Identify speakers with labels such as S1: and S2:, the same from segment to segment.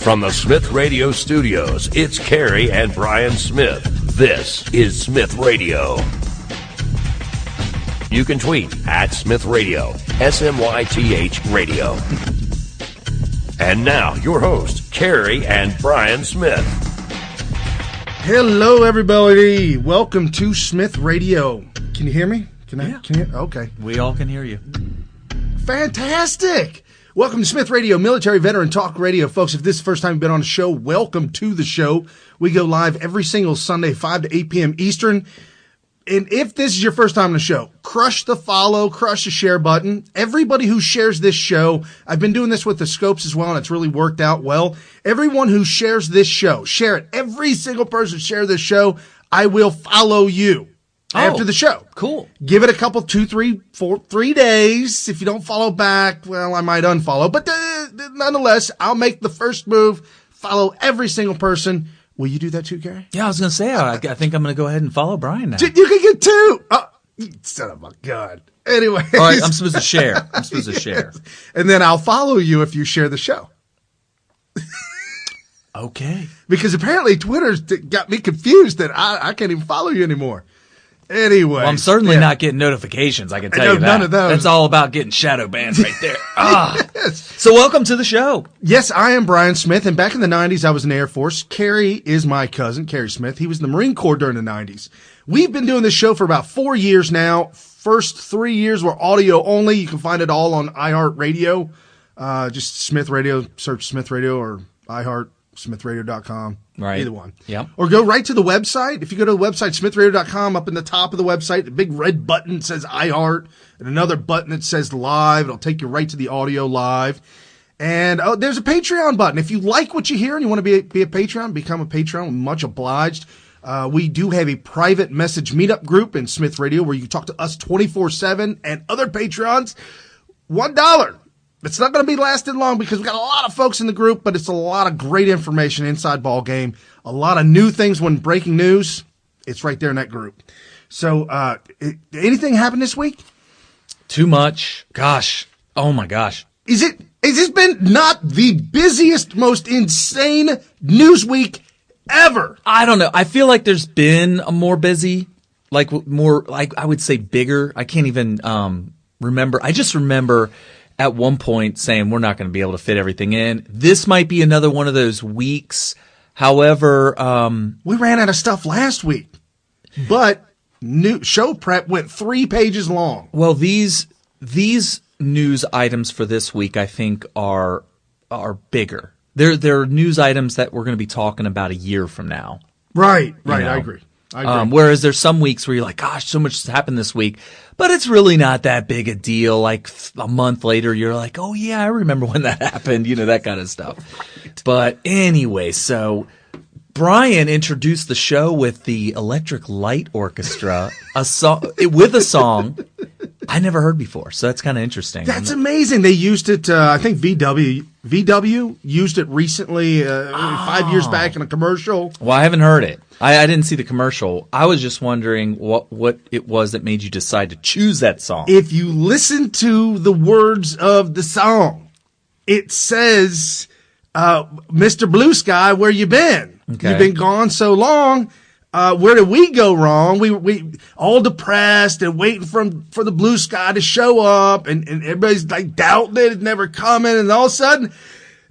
S1: From the Smith Radio Studios, it's Carrie and Brian Smith. This is Smith Radio. You can tweet at Smith Radio, SMYTH Radio. And now, your host, Carrie and Brian Smith.
S2: Hello, everybody. Welcome to Smith Radio. Can you hear me?
S3: Yeah.
S2: Can you? Okay.
S3: We all can hear you.
S2: Fantastic. Welcome to Smith Radio, military veteran talk radio. Folks, if this is the first time you've been on the show, welcome to the show. We go live every single Sunday, 5 to 8 p.m. Eastern. And if this is your first time on the show, crush the follow, crush the share button. Everybody who shares this show, I've been doing this with the scopes as well, and it's really worked out well. Everyone who shares this show, share it. Every single person share this show, I will follow you after the show.
S3: Cool.
S2: Give it a couple, 3 days. If you don't follow back, well, I might unfollow. But nonetheless, I'll make the first move, follow every single person. Will you do that too, Gary?
S3: Yeah, I was going to say, I think I'm going to go ahead and follow Brian now.
S2: You can get two. Oh, you son of a gun. Anyway.
S3: All right, I'm supposed to share.
S2: And then I'll follow you if you share the show.
S3: Okay.
S2: Because apparently Twitter's got me confused that I can't even follow you anymore. Anyway.
S3: Well, I'm certainly not getting notifications, I can tell you that.
S2: None of those.
S3: That's all about getting shadow banned right there. Yes. So welcome to the show.
S2: Yes, I am Brian Smith, and back in the 90s, I was in the Air Force. Carrie is my cousin, Carrie Smith. He was in the Marine Corps during the 90s. We've been doing this show for about 4 years now. First 3 years were audio only. You can find it all on iHeartRadio. Just Smith Radio, search Smith Radio or iHeart, smithradio.com.
S3: Right.
S2: Either one.
S3: Yep.
S2: Or go right to the website. If you go to the website, smithradio.com, up in the top of the website, the big red button says iHeart, and another button that says live. It'll take you right to the audio live. And there's a Patreon button. If you like what you hear and you want to be a Patreon, become a Patreon. Much obliged. We do have a private message meetup group in Smith Radio where you can talk to us 24/7 and other Patreons. $1. It's not going to be lasting long because we've got a lot of folks in the group, but it's a lot of great information inside ball game. A lot of new things when breaking news. It's right there in that group. So, anything happen this week?
S3: Too much. Gosh. Oh my gosh.
S2: Has this been not the busiest, most insane news week ever?
S3: I don't know. I feel like there's been a more busy, I would say bigger. I can't even remember. I just remember at one point saying we're not going to be able to fit everything in. This might be another one of those weeks. However,
S2: we ran out of stuff last week, but new show prep went 3 pages long.
S3: Well, these news items for this week, I think, are bigger. They're news items that we're going to be talking about a year from now.
S2: Right.
S3: You know?
S2: I agree.
S3: Whereas there's some weeks where you're like, gosh, so much has happened this week, but it's really not that big a deal. Like a month later, you're like, oh yeah, I remember when that happened, that kind of stuff. Right. But anyway, so Brian introduced the show with the Electric Light Orchestra, with a song I never heard before. So that's kind of interesting.
S2: That's amazing. They used it, I think VW used it recently, 5 years back in a commercial.
S3: Well, I haven't heard it. I didn't see the commercial. I was just wondering what it was that made you decide to choose that song.
S2: If you listen to the words of the song, it says, Mr. Blue Sky, where you been?
S3: Okay.
S2: You've been gone so long. Where did we go wrong? We all depressed and waiting for the blue sky to show up, and everybody's like doubting it, it's never coming, and all of a sudden,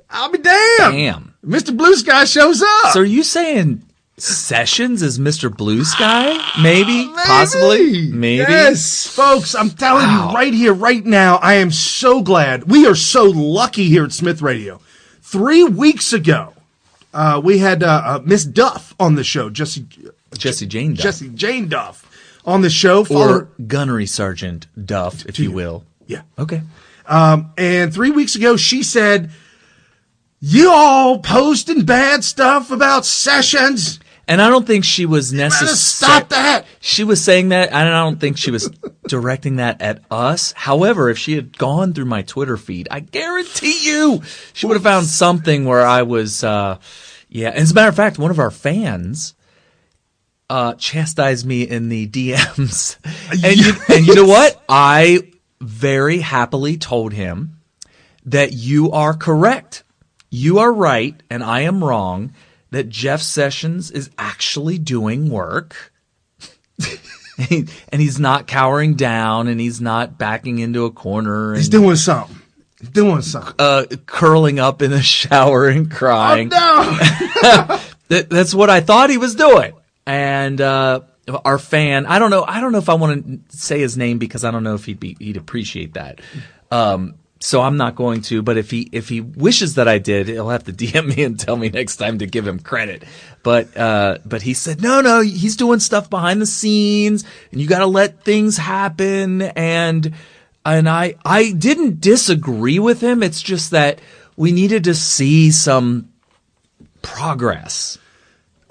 S2: I'll be damned. Mr. Blue Sky shows up.
S3: So are you saying Sessions is Mr. Blue Sky? Maybe. Possibly? Maybe.
S2: Yes, folks, I'm telling you right here, right now, I am so glad. We are so lucky here at Smith Radio. 3 weeks ago, we had Miss Duff on the show, Jessie Jane Duff on the show.
S3: Or Gunnery Sergeant Duff, if you will.
S2: Yeah.
S3: Okay.
S2: And 3 weeks ago, she said, you all posting bad stuff about Sessions.
S3: And I don't think she was necessarily.
S2: Stop that.
S3: She was saying that, and I don't think she was directing that at us. However, if she had gone through my Twitter feed, I guarantee you she would have found something where I was, And as a matter of fact, one of our fans chastised me in the DMs. And you know what? I very happily told him that you are correct. you are right and I am wrong that Jeff Sessions is actually doing work. And he's not cowering down and he's not backing into a corner. And,
S2: he's doing something. He's doing something.
S3: Curling up in the shower and crying.
S2: Oh, no!
S3: That's what I thought he was doing. And our fan, I don't know if I want to say his name because I don't know if he'd appreciate that. So I'm not going to, but if he wishes that I did, he'll have to DM me and tell me next time to give him credit. But he said, no, he's doing stuff behind the scenes and you got to let things happen. And I didn't disagree with him. It's just that we needed to see some progress.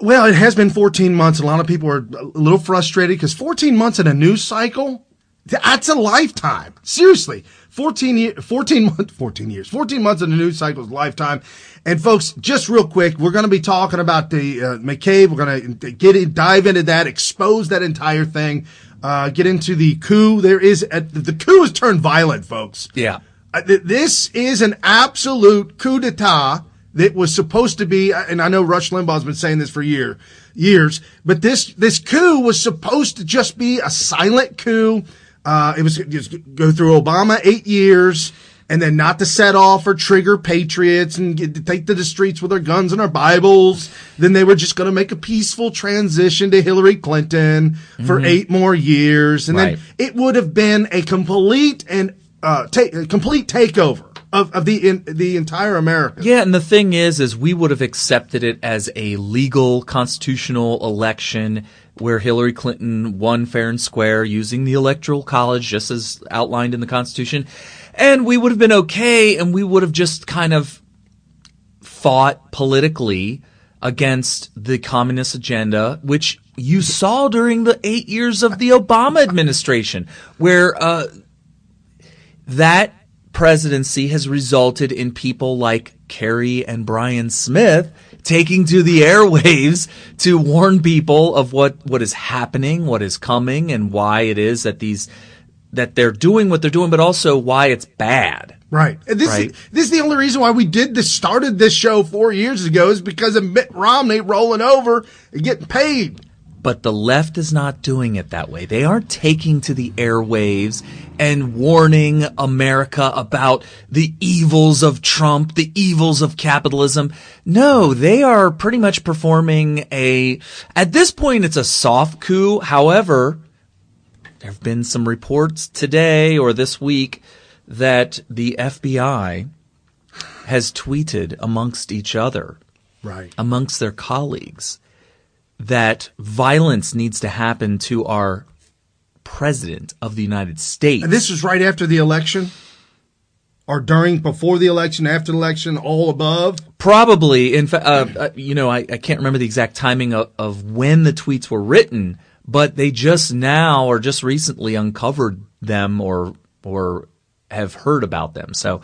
S2: Well, it has been 14 months. A lot of people are a little frustrated because 14 months in a news cycle, that's a lifetime. Seriously. 14 months in the news cycle is a lifetime. And folks, just real quick, we're going to be talking about the McCabe. We're going to dive into that, expose that entire thing, get into the coup. The coup has turned violent, folks.
S3: Yeah.
S2: This is an absolute coup de tat that was supposed to be, and I know Rush Limbaugh's been saying this for years, but this coup was supposed to just be a silent coup. It was just go through Obama 8 years and then not to set off or trigger patriots and take to the streets with their guns and our Bibles. Then they were just going to make a peaceful transition to Hillary Clinton for 8 more years. And then it would have been a complete takeover of the entire America.
S3: Yeah, and the thing is we would have accepted it as a legal constitutional election where Hillary Clinton won fair and square using the Electoral College just as outlined in the Constitution. And we would have been okay, and we would have just kind of fought politically against the communist agenda, which you saw during the 8 years of the Obama administration, where that presidency has resulted in people like Kerry and Brian Smith taking to the airwaves to warn people of what is happening, what is coming, and why it is that they're doing what they're doing, but also why it's bad.
S2: Right. This is the only reason why we started this show 4 years ago is because of Mitt Romney rolling over and getting paid.
S3: But the left is not doing it that way. They aren't taking to the airwaves and warning America about the evils of Trump, the evils of capitalism. No, they are pretty much performing at this point, it's a soft coup. However, there have been some reports today or this week that the FBI has tweeted amongst each other, amongst their colleagues, that violence needs to happen to our president of the United States.
S2: And this was right after the election? Or before the election, after the election, all above?
S3: Probably. In fact, I can't remember the exact timing of when the tweets were written, but they just now or just recently uncovered them or have heard about them. So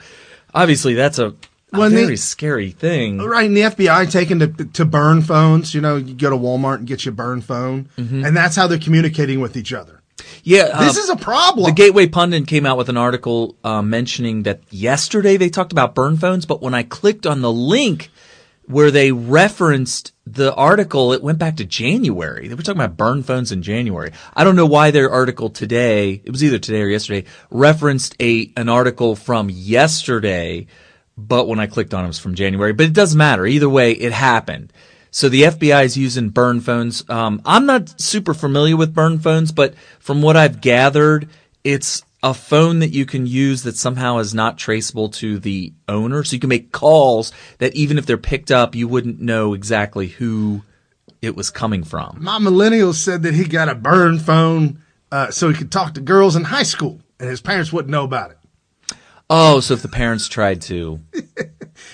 S3: obviously that's a very scary thing.
S2: Right, and the FBI taking to burn phones. You go to Walmart and get your burn phone, and that's how they're communicating with each other.
S3: Yeah.
S2: This is a problem.
S3: The Gateway Pundit came out with an article mentioning that yesterday they talked about burn phones, but when I clicked on the link where they referenced the article, it went back to January. They were talking about burn phones in January. I don't know why their article today, it was either today or yesterday, referenced an article from yesterday, but when I clicked on it was from January. But it doesn't matter. Either way, it happened. So the FBI is using burn phones. I'm not super familiar with burn phones, but from what I've gathered, it's a phone that you can use that somehow is not traceable to the owner. So you can make calls that even if they're picked up, you wouldn't know exactly who it was coming from.
S2: My millennial said that he got a burn phone so he could talk to girls in high school, and his parents wouldn't know about it.
S3: Oh, so if the parents tried to.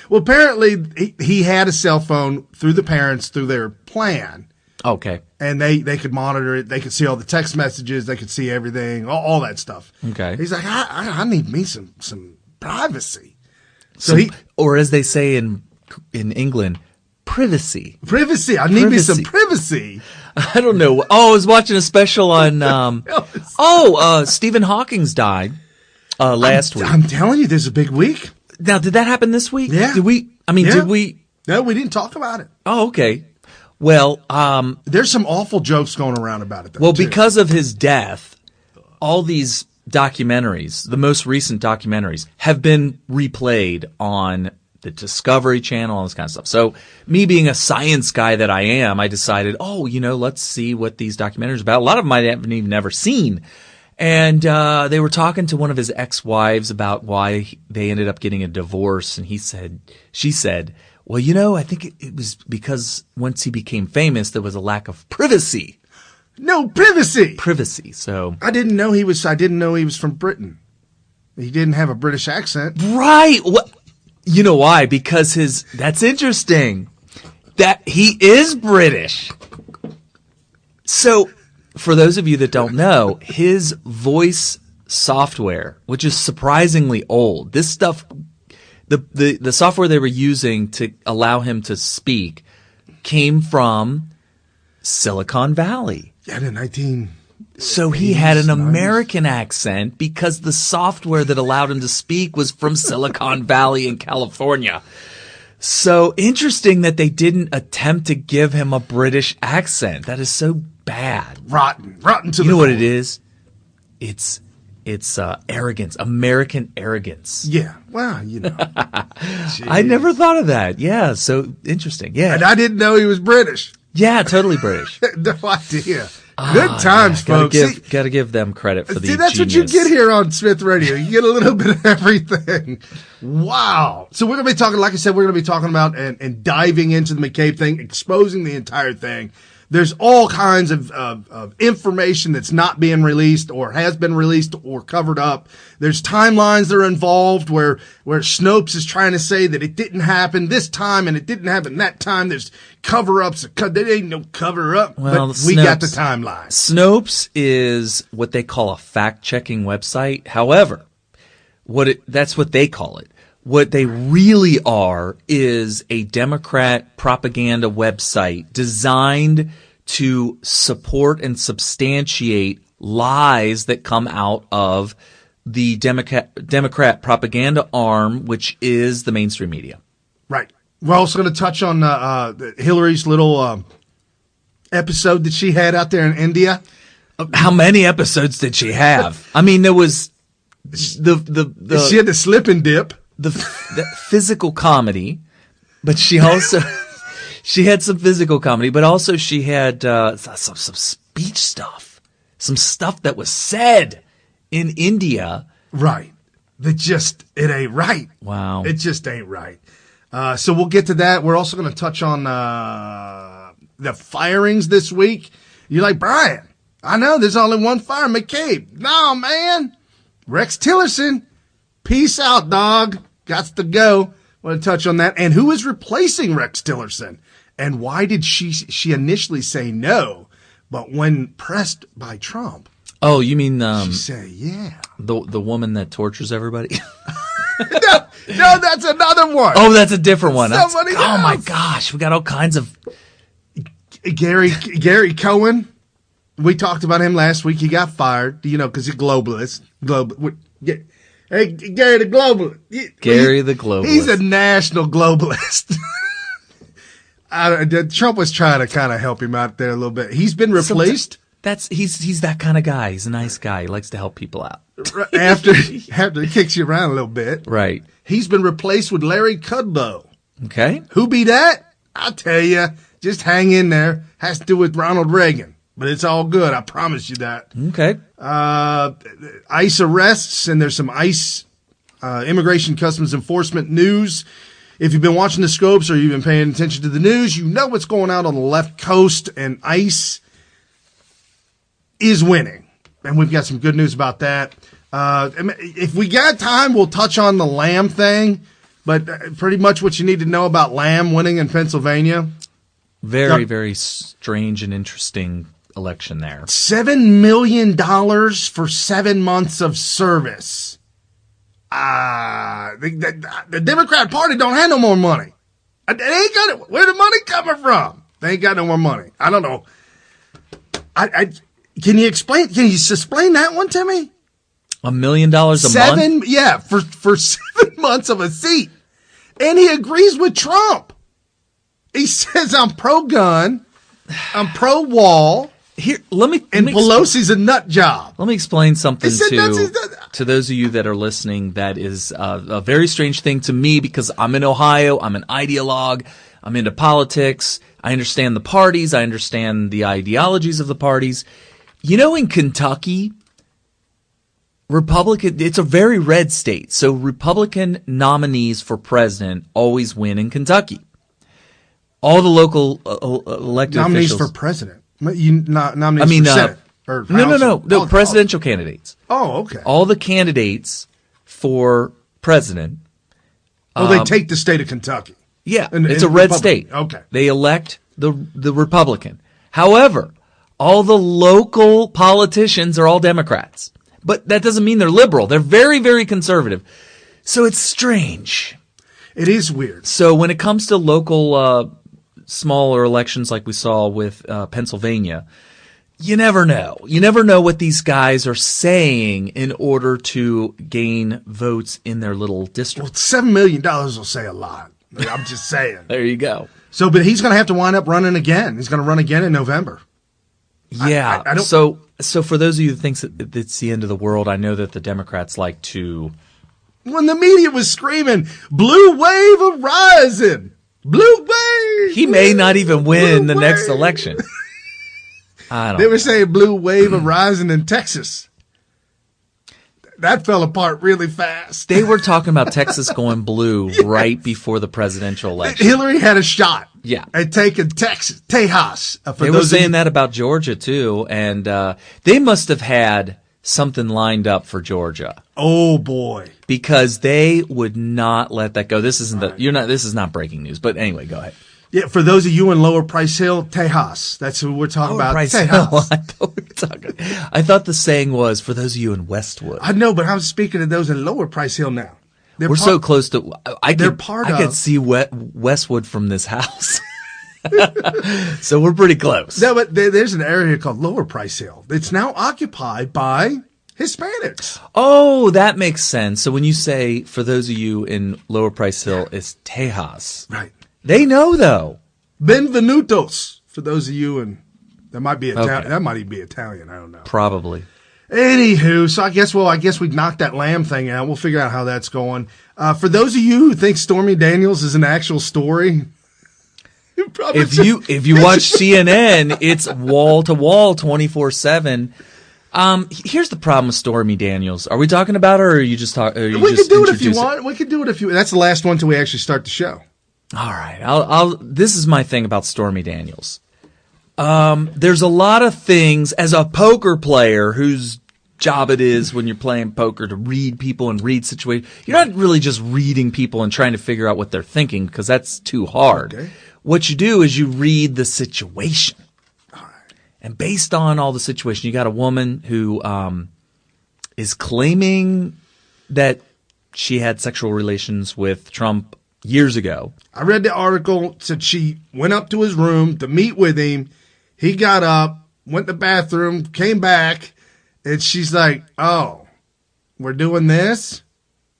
S2: Well, apparently he had a cell phone through the parents, through their plan.
S3: Okay.
S2: And they could monitor it. They could see all the text messages. They could see everything, all that stuff.
S3: Okay.
S2: He's like, I need me some privacy.
S3: Or as they say in England, privacy.
S2: Privacy. I need me some privacy.
S3: I don't know. Oh, I was watching a special on, Stephen Hawking's died last week.
S2: I'm telling you, there's a big week.
S3: Now, did that happen this week?
S2: Yeah.
S3: I mean,
S2: Yeah.
S3: did we?
S2: No, we didn't talk about it.
S3: Oh, okay. Well,
S2: There's some awful jokes going around about it, though.
S3: well,
S2: too.
S3: because of his death, all these documentaries, the most recent documentaries, have been replayed on the Discovery Channel, all this kind of stuff. So me being a science guy that I am, I decided, let's see what these documentaries are about. A lot of them I haven't even never seen. And they were talking to one of his ex-wives about why they ended up getting a divorce. And she said, well, I think it was because once he became famous, there was a lack of privacy.
S2: No privacy.
S3: Privacy. So
S2: I didn't know he was from Britain. He didn't have a British accent.
S3: right. What? You know why? Because that's interesting. That he is British. So for those of you that don't know, his voice software, which is surprisingly old, this stuff, the software they were using to allow him to speak came from Silicon Valley.
S2: Yeah, the 19.
S3: So he had an American accent because the software that allowed him to speak was from Silicon Valley in California. So interesting that they didn't attempt to give him a British accent. That is so bad.
S2: Rotten to the
S3: You know what
S2: core.
S3: it is? It's arrogance, American arrogance.
S2: Yeah, well,
S3: I never thought of that. Yeah, so interesting. Yeah,
S2: And I didn't know he was British.
S3: yeah, totally British.
S2: No idea. Good times, folks.
S3: Gotta give them credit for the
S2: See, that's
S3: genius.
S2: what you get here on Smith Radio. You get a little bit of everything. Wow. So we're going to be talking, like I said, we're going to be talking about and diving into the McCabe thing, exposing the entire thing. There's all kinds of information that's not being released or has been released or covered up. There's timelines that are involved where Snopes is trying to say that it didn't happen this time and it didn't happen that time. There's cover-ups. There ain't no cover-up.
S3: Well,
S2: but we got the timeline.
S3: Snopes is what they call a fact-checking website. However, that's what they call it. What they really are is a Democrat propaganda website designed to support and substantiate lies that come out of the Democrat propaganda arm, which is the mainstream media.
S2: Right. We're also going to touch on Hillary's little episode that she had out there in India.
S3: How many episodes did she have? I mean, there was
S2: She had the slip and dip.
S3: the physical comedy, but she also she had some physical comedy, but also she had some speech stuff, some stuff that was said in India.
S2: Right. It ain't right.
S3: Wow.
S2: It just ain't right. So we'll get to that. We're also going to touch on the firings this week. You're like, Brian, I know there's only one fire, McCabe. No, man. Rex Tillerson. Peace out, dog. Gots to go. Want to touch on that. And who is replacing Rex Tillerson? And why did she initially say no, but when pressed by Trump,
S3: Oh, you mean
S2: she said yeah.
S3: the woman that tortures everybody?
S2: No, that's another one.
S3: Oh, that's a different one.
S2: Somebody
S3: Oh my
S2: else.
S3: gosh, we got all kinds of.
S2: Gary Cohen. We talked about him last week. He got fired, because he's a globalist. Hey, Gary the globalist.
S3: Gary the globalist.
S2: He's a national globalist. Trump was trying to kind of help him out there a little bit. He's been replaced.
S3: He's that kind of guy. He's a nice guy. He likes to help people out.
S2: after he kicks you around a little bit.
S3: Right.
S2: He's been replaced with Larry Kudlow.
S3: Okay.
S2: Who be that? I'll tell you. Just hang in there. Has to do with Ronald Reagan. But it's all good. I promise you that.
S3: Okay.
S2: ICE arrests, and there's some ICE Immigration Customs Enforcement news. If you've been watching the scopes or you've been paying attention to the news, you know what's going on the left coast, and ICE is winning. And we've got some good news about that. If we got time, we'll touch on the Lamb thing, but pretty much what you need to know about Lamb winning in Pennsylvania.
S3: Very, very strange and interesting election there.
S2: $7 million for 7 months of service. The Democrat Party don't have no more money. They ain't got it. Where the money coming from? They ain't got no more money. I don't know. Can you explain that one to me?
S3: $1 million a month?
S2: Yeah, for 7 months of a seat. And he agrees with Trump. He says, I'm pro-gun, I'm pro-wall,
S3: Here,
S2: Pelosi's a nut job.
S3: Let me explain something
S2: said
S3: to those of you that are listening. That is a very strange thing to me because I'm in Ohio. I'm an ideologue. I'm into politics. I understand the parties. I understand the ideologies of the parties. In Kentucky, it's a very red state. So Republican nominees for president always win in Kentucky. All the local elected
S2: nominees
S3: officials.
S2: for president. Nominees for Senate. Or
S3: No, presidential candidates.
S2: Oh, okay.
S3: All the candidates for president.
S2: They take the state of Kentucky.
S3: Yeah, it's a red state.
S2: Okay.
S3: They elect the Republican. However, all the local politicians are all Democrats. But that doesn't mean they're liberal. They're very, very conservative. So it's strange.
S2: It is weird.
S3: So when it comes to local smaller elections like we saw with Pennsylvania, you never know. You never know what these guys are saying in order to gain votes in their little district.
S2: Well, $7 million will say a lot. I'm just saying.
S3: There you go.
S2: So, but he's going to have to wind up running again. He's going to run again in November.
S3: Yeah.
S2: I don't.
S3: So for those of you who think that it's the end of the world, I know that the Democrats like to.
S2: When the media was screaming, "Blue wave arising, blue wave,"
S3: he may not even win the next election. I don't.
S2: They were saying blue wave arising in Texas. That fell apart really fast.
S3: They were talking about Texas going blue right before the presidential election.
S2: Hillary had a shot.
S3: Yeah.
S2: At taking Texas, Tejas.
S3: They were saying that about Georgia, too. And they must have had something lined up for Georgia.
S2: Oh, boy.
S3: Because they would not let that go. This isn't this is not breaking news. But anyway, go ahead.
S2: Yeah, for those of you in Lower Price Hill, Tejas. That's who we're talking about.
S3: Price Tejas. I thought the saying was for those of you in Westwood.
S2: I know, but I'm speaking to those in Lower Price Hill now.
S3: We're so close to. I could see Westwood from this house. So we're pretty close.
S2: No, but there's an area called Lower Price Hill. It's now occupied by Hispanics.
S3: Oh, that makes sense. So when you say for those of you in Lower Price Hill, it's Tejas.
S2: Right.
S3: They know, though.
S2: Benvenutos, for those of you, and that might be Italian.
S3: Okay.
S2: That might even be Italian. I don't know.
S3: Probably.
S2: Anywho, so I guess we knocked that lamb thing out. We'll figure out how that's going. For those of you who think Stormy Daniels is an actual story,
S3: if you watch CNN, it's wall to wall 24/7. Here's the problem with Stormy Daniels. Are we talking about her, or are you just talking?
S2: We can do it if you want. We can do it if you. That's the last one till we actually start the show.
S3: All right. This is my thing about Stormy Daniels. There's a lot of things as a poker player whose job it is when you're playing poker to read people and read situations. You're not really just reading people and trying to figure out what they're thinking because that's too hard.
S2: Okay.
S3: What you do is you read the situation.
S2: All right.
S3: And based on all the situation, you got a woman who is claiming that she had sexual relations with Trump years ago.
S2: I read the article, said she went up to his room to meet with him. He got up, went to the bathroom, came back, and she's like, "Oh, we're doing this?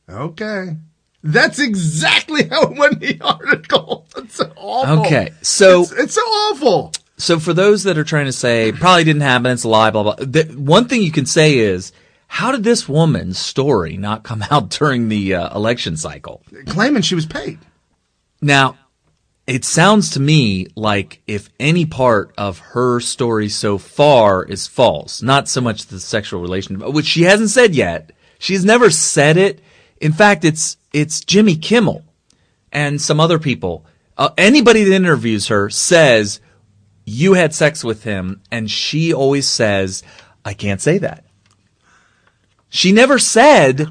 S2: Okay." That's exactly how it went in the article. It's so awful.
S3: Okay, so
S2: it's so awful.
S3: So for those that are trying to say probably didn't happen, it's a lie, blah, blah. One thing you can say is, how did this woman's story not come out during the election cycle?
S2: Claiming she was paid.
S3: Now, it sounds to me like if any part of her story so far is false, not so much the sexual relation, which she hasn't said yet. She's never said it. In fact, it's Jimmy Kimmel and some other people. Anybody that interviews her says, you had sex with him, and she always says, I can't say that. She never said,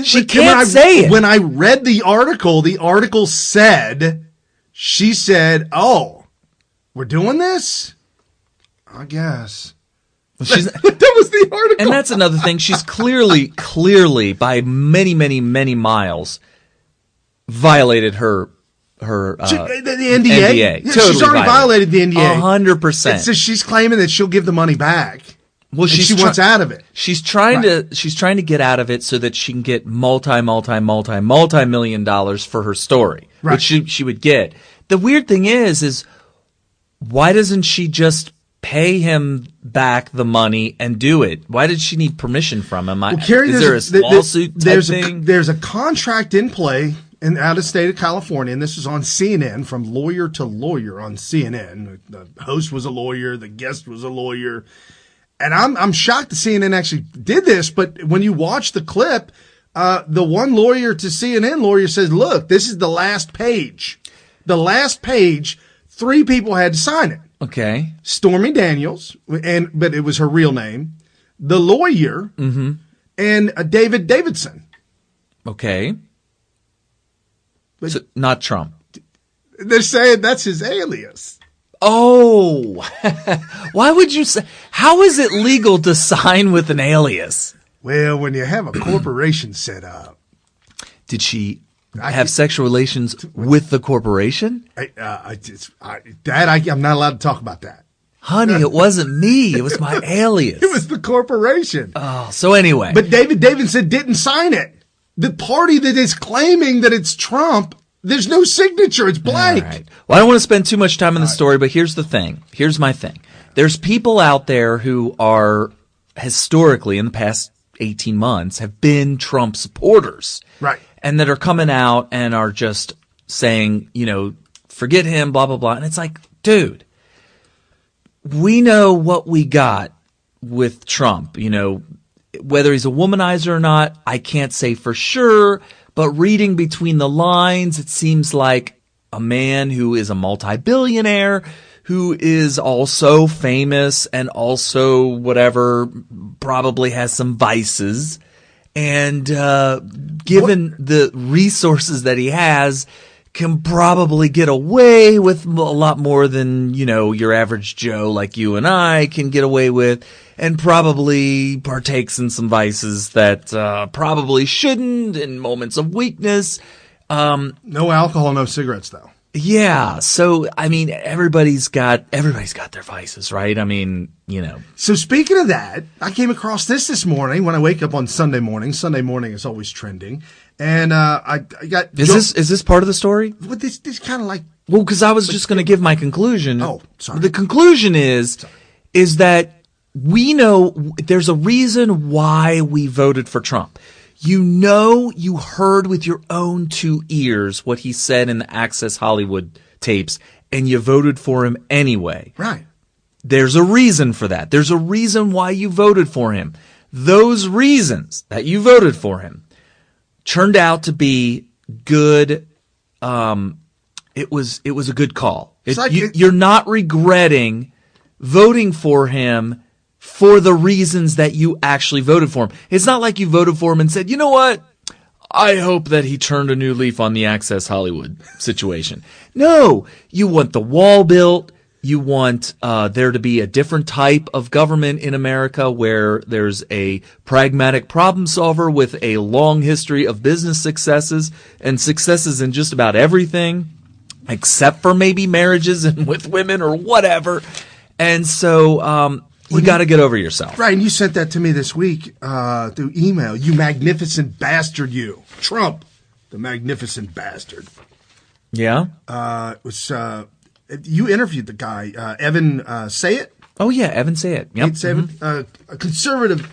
S3: she can't say it.
S2: When I read the article said, she said, "Oh, we're doing this? I guess." That was the article.
S3: And that's another thing. She's clearly, by many, many, many miles, violated her
S2: the NDA.
S3: NDA.
S2: Yeah, totally she's already violated the NDA.
S3: 100%.
S2: So she's claiming that she'll give the money back. Well, she wants out of it.
S3: She's trying to get out of it so that she can get multi-million dollars for her story,
S2: right.
S3: which she would get. The weird thing is why doesn't she just pay him back the money and do it? Why did she need permission from him?
S2: Carrie,
S3: is there a lawsuit type thing?
S2: There's a contract in play out of state of California, and this is on CNN, from lawyer to lawyer on CNN. The host was a lawyer, the guest was a lawyer. And I'm shocked that CNN actually did this, but when you watch the clip, the one lawyer to CNN lawyer says, look, this is the last page. The last page, 3 people had to sign it.
S3: Okay.
S2: Stormy Daniels, but it was her real name, the lawyer, and David Davidson.
S3: Okay. So not Trump.
S2: They're saying that's his alias.
S3: Oh, why would you say? How is it legal to sign with an alias?
S2: Well, when you have a corporation set up.
S3: Did she have sexual relations with the corporation?
S2: I'm not allowed to talk about that.
S3: Honey, it wasn't me. It was my alias.
S2: It was the corporation.
S3: Oh, so anyway.
S2: But David Davidson didn't sign it. The party that is claiming that it's Trump, there's no signature. It's blank.
S3: Right. Well, I don't want to spend too much time on the story, but here's the thing. Here's my thing. There's people out there who are historically, in the past 18 months, have been Trump supporters.
S2: Right.
S3: And that are coming out and are just saying, forget him, blah, blah, blah. And it's like, dude, we know what we got with Trump. Whether he's a womanizer or not, I can't say for sure. But reading between the lines, it seems like a man who is a multi-billionaire, who is also famous and also whatever, probably has some vices. And given the resources that he has, can probably get away with a lot more than, your average Joe like you and I can get away with, and probably partakes in some vices that probably shouldn't in moments of weakness.
S2: No alcohol, no cigarettes, though.
S3: Yeah. So, everybody's got their vices, right?
S2: So speaking of that, I came across this morning when I wake up on Sunday morning. Sunday morning is always trending. And I got...
S3: Is this part of the story?
S2: Well, this kind of like...
S3: Well, because I was just going to give my conclusion.
S2: Oh, sorry.
S3: The conclusion is that we know there's a reason why we voted for Trump. You heard with your own 2 ears what he said in the Access Hollywood tapes, and you voted for him anyway.
S2: Right.
S3: There's a reason for that. There's a reason why you voted for him. Those reasons that you voted for him turned out to be good. It was a good call. You're not regretting voting for him for the reasons that you actually voted for him. It's not like you voted for him and said, you know what? I hope that he turned a new leaf on the Access Hollywood situation. No, you want the wall built. You want there to be a different type of government in America where there's a pragmatic problem solver with a long history of business successes and successes in just about everything, except for maybe marriages and with women or whatever. And so you got to get over yourself.
S2: Right, and you sent that to me this week through email. You magnificent bastard, you. Trump, the magnificent bastard.
S3: Yeah?
S2: It was... you interviewed the guy, Evan Sayet.
S3: Oh, yeah, Evan Sayet. Yep.
S2: A conservative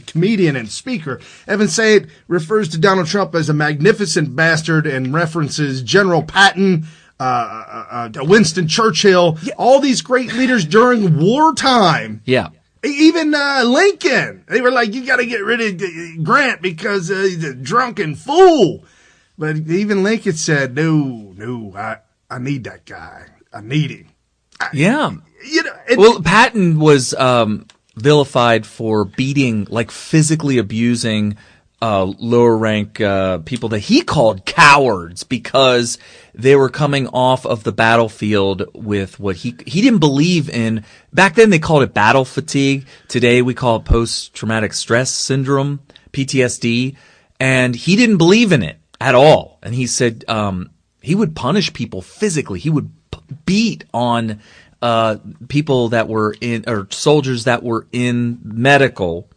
S2: comedian and speaker. Evan Sayet refers to Donald Trump as a magnificent bastard and references General Patton, Winston Churchill, all these great leaders during wartime.
S3: Yeah.
S2: Even Lincoln. They were like, you got to get rid of Grant because he's a drunken fool. But even Lincoln said, no, I need that guy. I need him.
S3: Yeah. Well, Patton was vilified for beating, like physically abusing lower rank people that he called cowards because they were coming off of the battlefield with what he didn't believe in. Back then they called it battle fatigue. Today we call it post-traumatic stress syndrome, PTSD. And he didn't believe in it at all. And he said he would punish people physically. He would beat on people that were or soldiers that were in medical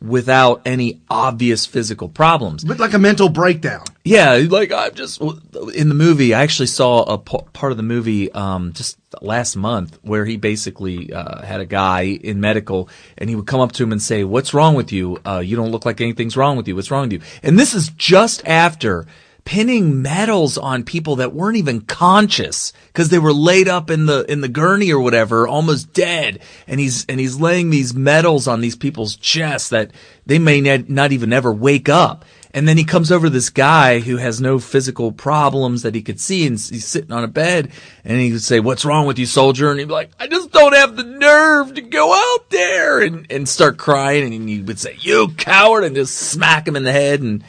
S3: without any obvious physical problems.
S2: But like a mental breakdown.
S3: Yeah, like I'm just in the movie. I actually saw a part of the movie just last month where he basically had a guy in medical, and he would come up to him and say, "What's wrong with you? You don't look like anything's wrong with you. What's wrong with you?" And this is just after pinning medals on people that weren't even conscious because they were laid up in the gurney or whatever, almost dead. And he's laying these medals on these people's chests that they may not even ever wake up. And then he comes over to this guy who has no physical problems that he could see, and he's sitting on a bed, and he would say, "What's wrong with you, soldier?" And he'd be like, "I just don't have the nerve to go out there," and start crying. And he would say, "You coward," and just smack him in the head.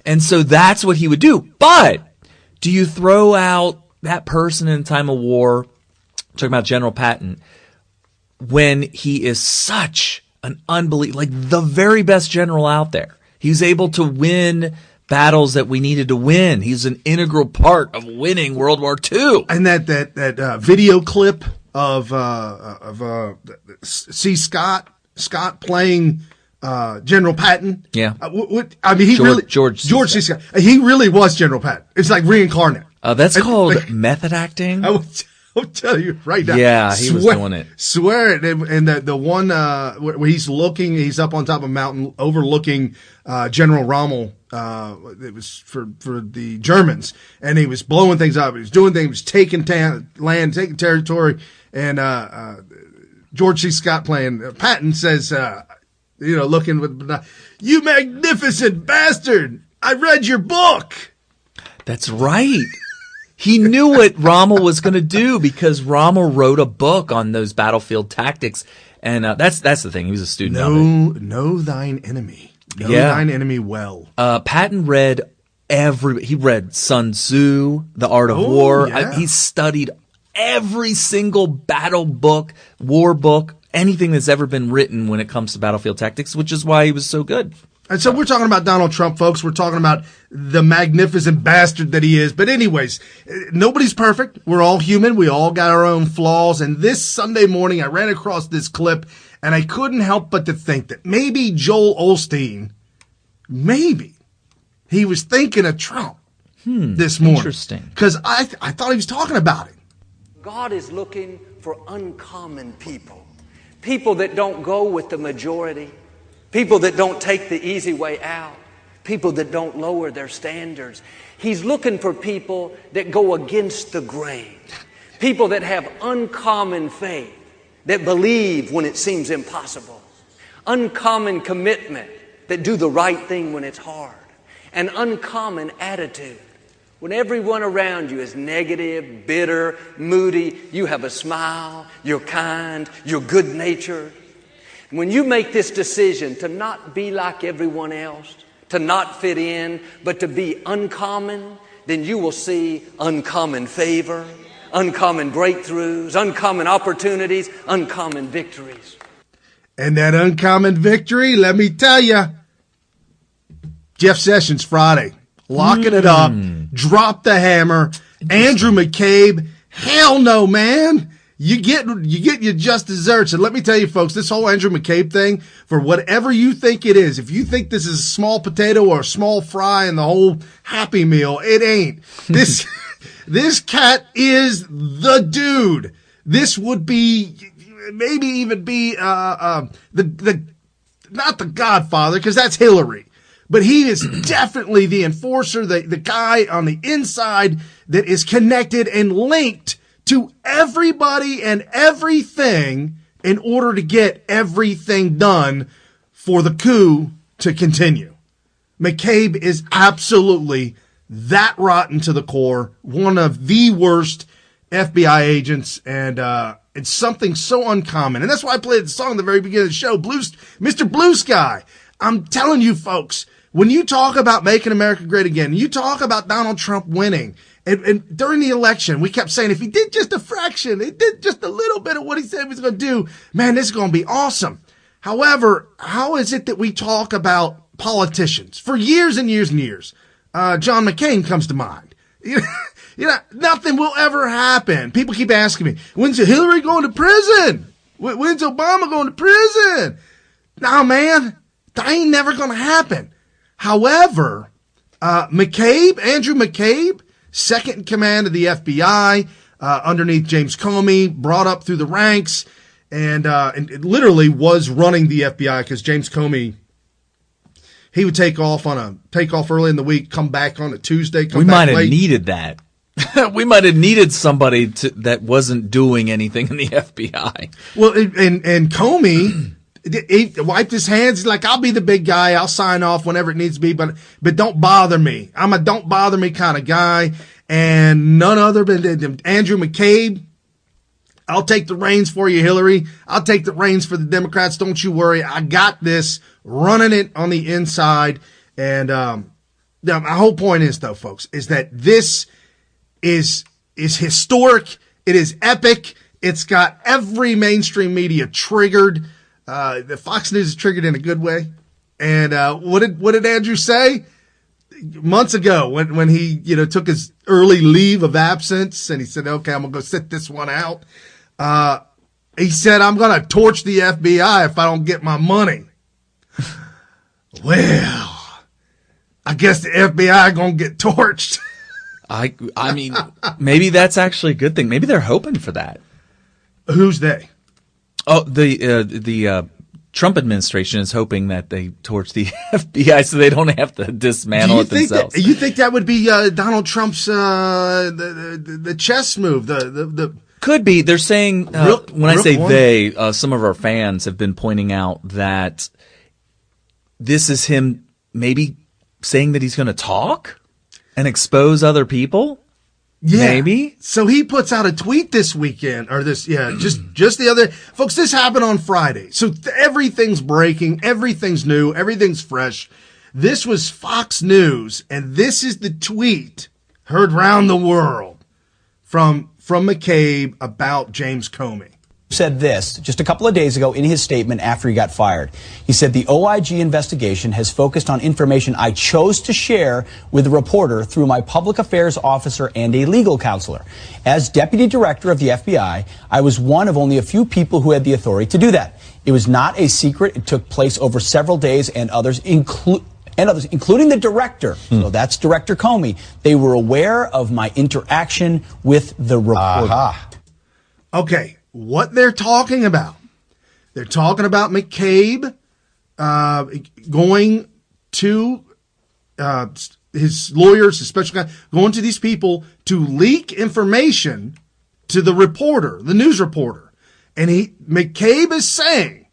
S3: And so that's what he would do. But do you throw out that person in time of war, talking about General Patton, when he is such an unbelievable, like the very best general out there? He was able to win battles that we needed to win. He's an integral part of winning World War II.
S2: And that video clip of C. Scott playing General Patton.
S3: Yeah.
S2: I mean,
S3: George
S2: C. Scott. He really was General Patton. It's like reincarnate.
S3: That's called method acting.
S2: I'll tell you right now.
S3: Yeah, he was doing it.
S2: Swear it. And the one where he's up on top of a mountain overlooking General Rommel. It was for the Germans, and he was blowing things up. He was doing things. He was taking land, taking territory. And George C. Scott playing Patton says, looking with, "You magnificent bastard! I read your book."
S3: That's right. He knew what Rommel was going to do because Rommel wrote a book on those battlefield tactics, and that's the thing. He was a student of it.
S2: Know thine enemy. Know thine enemy well.
S3: Patton read he read Sun Tzu, The Art of War.
S2: Yeah.
S3: He studied every single battle book, war book, anything that's ever been written when it comes to battlefield tactics, which is why he was so good.
S2: And so we're talking about Donald Trump, folks. We're talking about the magnificent bastard that he is. But anyways, nobody's perfect. We're all human. We all got our own flaws. And this Sunday morning, I ran across this clip, and I couldn't help but to think that maybe Joel Osteen, maybe he was thinking of Trump this morning.
S3: Interesting.
S2: Because I thought he was talking about it.
S4: God is looking for uncommon people. People that don't go with the majority. People that don't take the easy way out. People that don't lower their standards. He's looking for people that go against the grain. People that have uncommon faith, that believe when it seems impossible. Uncommon commitment, that do the right thing when it's hard. An uncommon attitude. When everyone around you is negative, bitter, moody, you have a smile, you're kind, you're good-natured. When you make this decision to not be like everyone else, to not fit in, but to be uncommon, then you will see uncommon favor, uncommon breakthroughs, uncommon opportunities, uncommon victories.
S2: And that uncommon victory, let me tell you, Jeff Sessions Friday, locking it up, drop the hammer. Andrew McCabe, hell no, man. You get your just desserts. And let me tell you, folks, this whole Andrew McCabe thing, for whatever you think it is, if you think this is a small potato or a small fry in the whole Happy Meal, it ain't. This cat is the dude. This would be, maybe even be, not the Godfather, because that's Hillary. But he is definitely the enforcer, the guy on the inside that is connected and linked to everybody and everything in order to get everything done for the coup to continue. McCabe is absolutely that rotten to the core, one of the worst FBI agents, and it's something so uncommon. And that's why I played the song at the very beginning of the show, Mr. Blue Sky. I'm telling you, folks, when you talk about making America great again, you talk about Donald Trump winning, and during the election, we kept saying if he did just a fraction, he did just a little bit of what he said he was going to do, man, this is going to be awesome. However, how is it that we talk about politicians for years and years and years? John McCain comes to mind. Nothing will ever happen. People keep asking me, when's Hillary going to prison? When's Obama going to prison? Nah, man, that ain't never going to happen. However, Andrew McCabe, second in command of the FBI, underneath James Comey, brought up through the ranks, and it literally was running the FBI because James Comey, he would take off early in the week, come back on a Tuesday. We
S3: might have needed that. We might have needed somebody that wasn't doing anything in the FBI.
S2: Well, and Comey, he wiped his hands. He's like, I'll be the big guy. I'll sign off whenever it needs to be, but don't bother me. I'm a don't bother me kind of guy. And none other than Andrew McCabe. I'll take the reins for you, Hillary. I'll take the reins for the Democrats. Don't you worry. I got this, running it on the inside. And my whole point is, though, folks, is that this is historic. It is epic. It's got every mainstream media triggered. The Fox News is triggered in a good way. And what did Andrew say months ago when he took his early leave of absence and he said, okay, I'm gonna go sit this one out. He said, I'm gonna torch the FBI if I don't get my money. Well, I guess the FBI gonna get torched.
S3: I mean, maybe that's actually a good thing. Maybe they're hoping for that.
S2: Who's they?
S3: Oh, the Trump administration is hoping that they torch the FBI so they don't have to dismantle it themselves.
S2: You think that would be Donald Trump's the chess move? The
S3: could be. They're saying when I say they, some of our fans have been pointing out that this is him maybe saying that he's going to talk and expose other people.
S2: Yeah.
S3: Maybe.
S2: So he puts out a tweet this weekend, just the other, folks, this happened on Friday. So everything's breaking, everything's new, everything's fresh. This was Fox News, and this is the tweet heard round the world from McCabe about James Comey.
S5: Said this just a couple of days ago in his statement after he got fired. He said the OIG investigation has focused on information I chose to share with a reporter through my public affairs officer and a legal counselor. As deputy director of the FBI, I was one of only a few people who had the authority to do that. It was not a secret. It took place over several days, and others, including the director. So that's Director Comey. They were aware of my interaction with the reporter.
S2: Okay. What they're talking about. They're talking about McCabe going to his lawyers, his special guy, going to these people to leak information to the reporter, the news reporter. And McCabe is saying,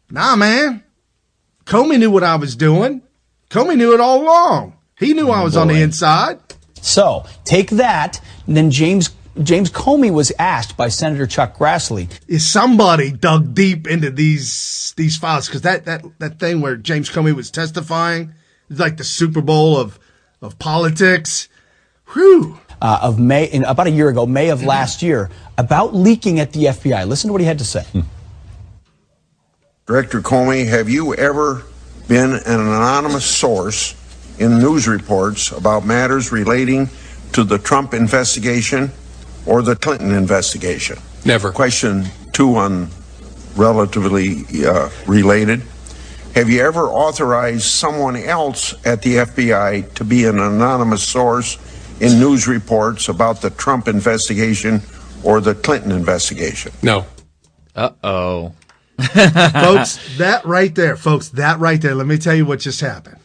S2: nah, man, Comey knew what I was doing. Comey knew it all along. He knew I was on the inside.
S5: So take that, and then James Comey was asked by Senator Chuck Grassley.
S2: Is somebody dug deep into these files? Because that thing where James Comey was testifying is like the Super Bowl of politics. Whew.
S5: Of May, about a year ago, May of last year, about leaking at the FBI. Listen to what he had to say.
S6: Director Comey, have you ever been an anonymous source in news reports about matters relating to the Trump investigation or the Clinton investigation?
S7: Never.
S6: Question 2 on relatively related. Have you ever authorized someone else at the FBI to be an anonymous source in news reports about the Trump investigation or the Clinton investigation?
S7: No.
S3: Uh-oh.
S2: Folks, that right there, let me tell you what just happened.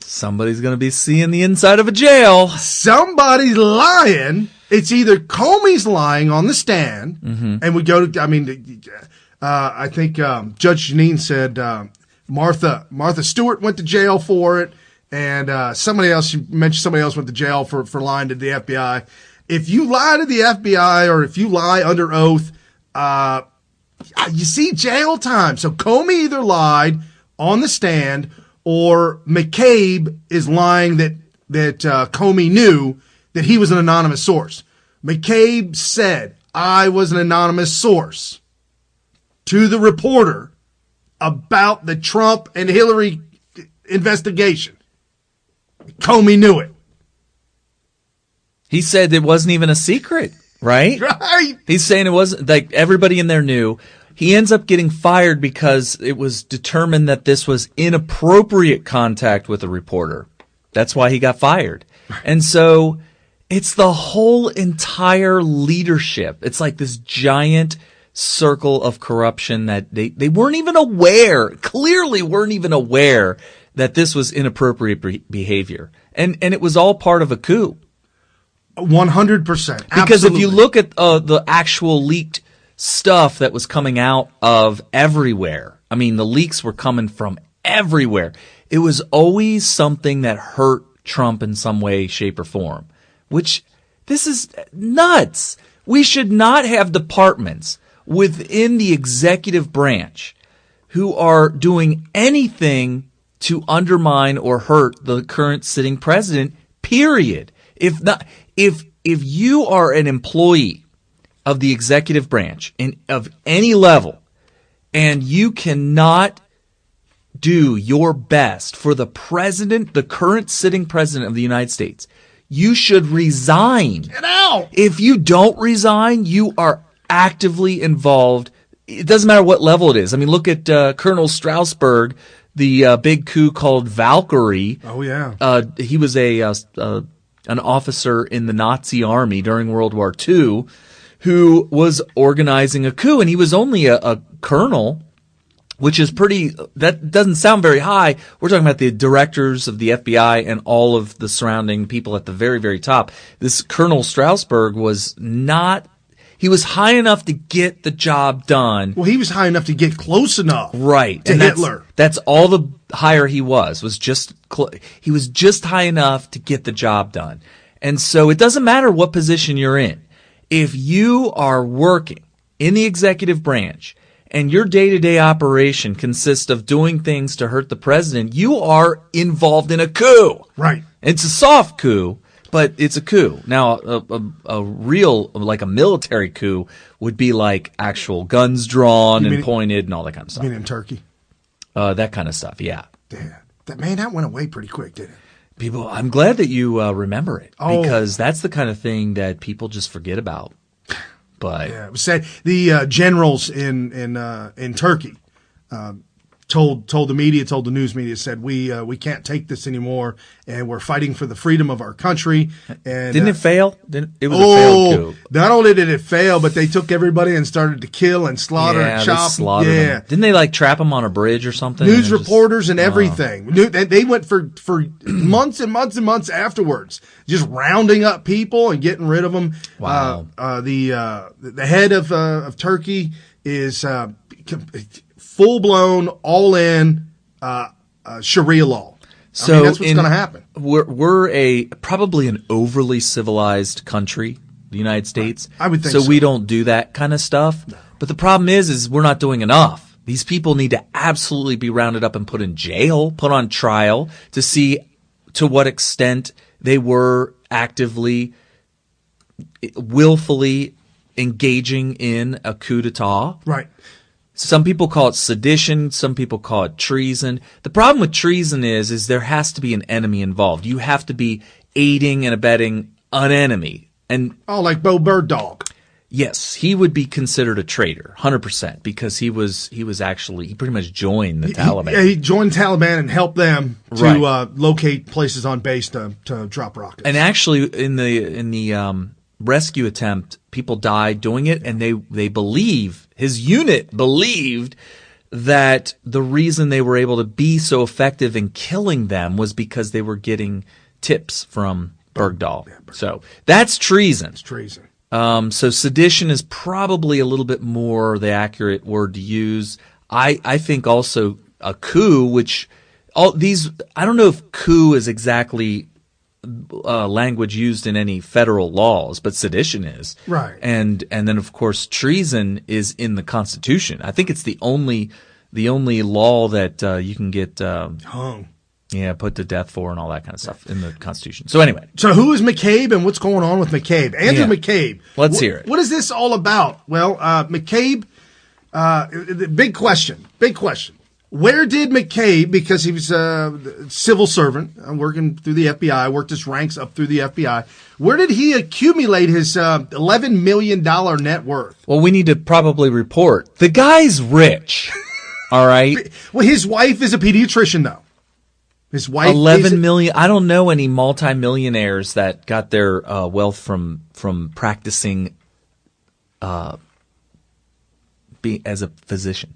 S3: Somebody's going to be seeing the inside of a jail.
S2: Somebody's lying. It's either Comey's lying on the stand, and we go to, I think Judge Janine said Martha Stewart went to jail for it, and somebody else went to jail for lying to the FBI. If you lie to the FBI or if you lie under oath, you see jail time. So Comey either lied on the stand or McCabe is lying that Comey knew that he was an anonymous source. McCabe said, I was an anonymous source to the reporter about the Trump and Hillary investigation. Comey knew it.
S3: He said it wasn't even a secret, right?
S2: Right.
S3: He's saying it wasn't, like, everybody in there knew. He ends up getting fired because it was determined that this was inappropriate contact with a reporter. That's why he got fired. And so it's the whole entire leadership. It's like this giant circle of corruption that they weren't even aware, clearly weren't even aware that this was inappropriate behavior. And it was all part of a coup.
S2: 100%.
S3: Because if you look at the actual leaked stuff that was coming out of everywhere, I mean, the leaks were coming from everywhere. It was always something that hurt Trump in some way, shape, or form, which this is nuts. We should not have departments within the executive branch who are doing anything to undermine or hurt the current sitting president, period. If you are an employee of the executive branch of any level and you cannot do your best for the president, the current sitting president of the United States, you should resign.
S2: Get out!
S3: If you don't resign, you are actively involved. It doesn't matter what level it is. I mean, look at Colonel Strasberg, the big coup called Valkyrie.
S2: Oh, yeah.
S3: He was an officer in the Nazi army during World War II who was organizing a coup, and he was only a colonel, which is that doesn't sound very high. We're talking about the directors of the FBI and all of the surrounding people at the very, very top. This Colonel Strasberg was not, he was high enough to get the job done.
S2: Well, he was high enough to get close enough.
S3: Right.
S2: To Hitler.
S3: That's all the higher he was just, he was just high enough to get the job done. And so it doesn't matter what position you're in. If you are working in the executive branch and your day-to-day operation consists of doing things to hurt the president, you are involved in a coup.
S2: Right.
S3: It's a soft coup, but it's a coup. Now, a real, like a military coup would be like actual guns drawn and pointed and all that kind of stuff.
S2: You mean in Turkey?
S3: That kind of stuff, yeah.
S2: Damn. That went away pretty quick, didn't it?
S3: People, I'm glad that you remember it because
S2: Oh.
S3: that's the kind of thing that people just forget about. But
S2: Yeah, it was said the generals in Turkey told the media, told the news media, said we can't take this anymore, and we're fighting for the freedom of our country. And
S3: didn't it fail? It was a failed coup.
S2: Not only did it fail, but they took everybody and started to kill and slaughter and chop.
S3: They slaughtered them. Didn't they like trap them on a bridge or something?
S2: News reporters and everything. They went for months and months and months afterwards, just rounding up people and getting rid of them.
S3: Wow.
S2: The head of Turkey is full blown, all in Sharia law.
S3: So
S2: I mean, that's what's going to happen.
S3: We're probably an overly civilized country, the United States.
S2: I would think so.
S3: So we don't do that kind of stuff. No. But the problem is we're not doing enough. These people need to absolutely be rounded up and put in jail, put on trial to see to what extent they were actively, willfully engaging in a coup d'etat.
S2: Right.
S3: Some people call it sedition. Some people call it treason. The problem with treason is there has to be an enemy involved. You have to be aiding and abetting an enemy. And
S2: like Bo Bird Dog.
S3: Yes, he would be considered a traitor, 100%, because he pretty much joined the Taliban.
S2: He joined Taliban and helped them to locate places on base to drop rockets.
S3: And actually, in the rescue attempt, people died doing it, and they believe, his unit believed, that the reason they were able to be so effective in killing them was because they were getting tips from Bergdahl. So that's treason.
S2: It's treason.
S3: So sedition is probably a little bit more the accurate word to use. I think also a coup, which all these, I don't know if coup is exactly language used in any federal laws, but sedition is.
S2: Right.
S3: And then of course treason is in the Constitution. I think it's the only law that you can get
S2: hung.
S3: Yeah, put to death for and all that kind of stuff in the Constitution. So anyway.
S2: So who is McCabe and what's going on with McCabe? Andrew McCabe.
S3: Let's hear it.
S2: What is this all about? Well, McCabe, big question. Where did McCabe, because he was a civil servant, working through the FBI, worked his ranks up through the FBI, where did he accumulate his $11 million net worth?
S3: Well, we need to probably report. The guy's rich, all right?
S2: Well, his wife is a pediatrician, though. His wife
S3: 11 million. I don't know any multimillionaires that got their wealth from practicing as a physician.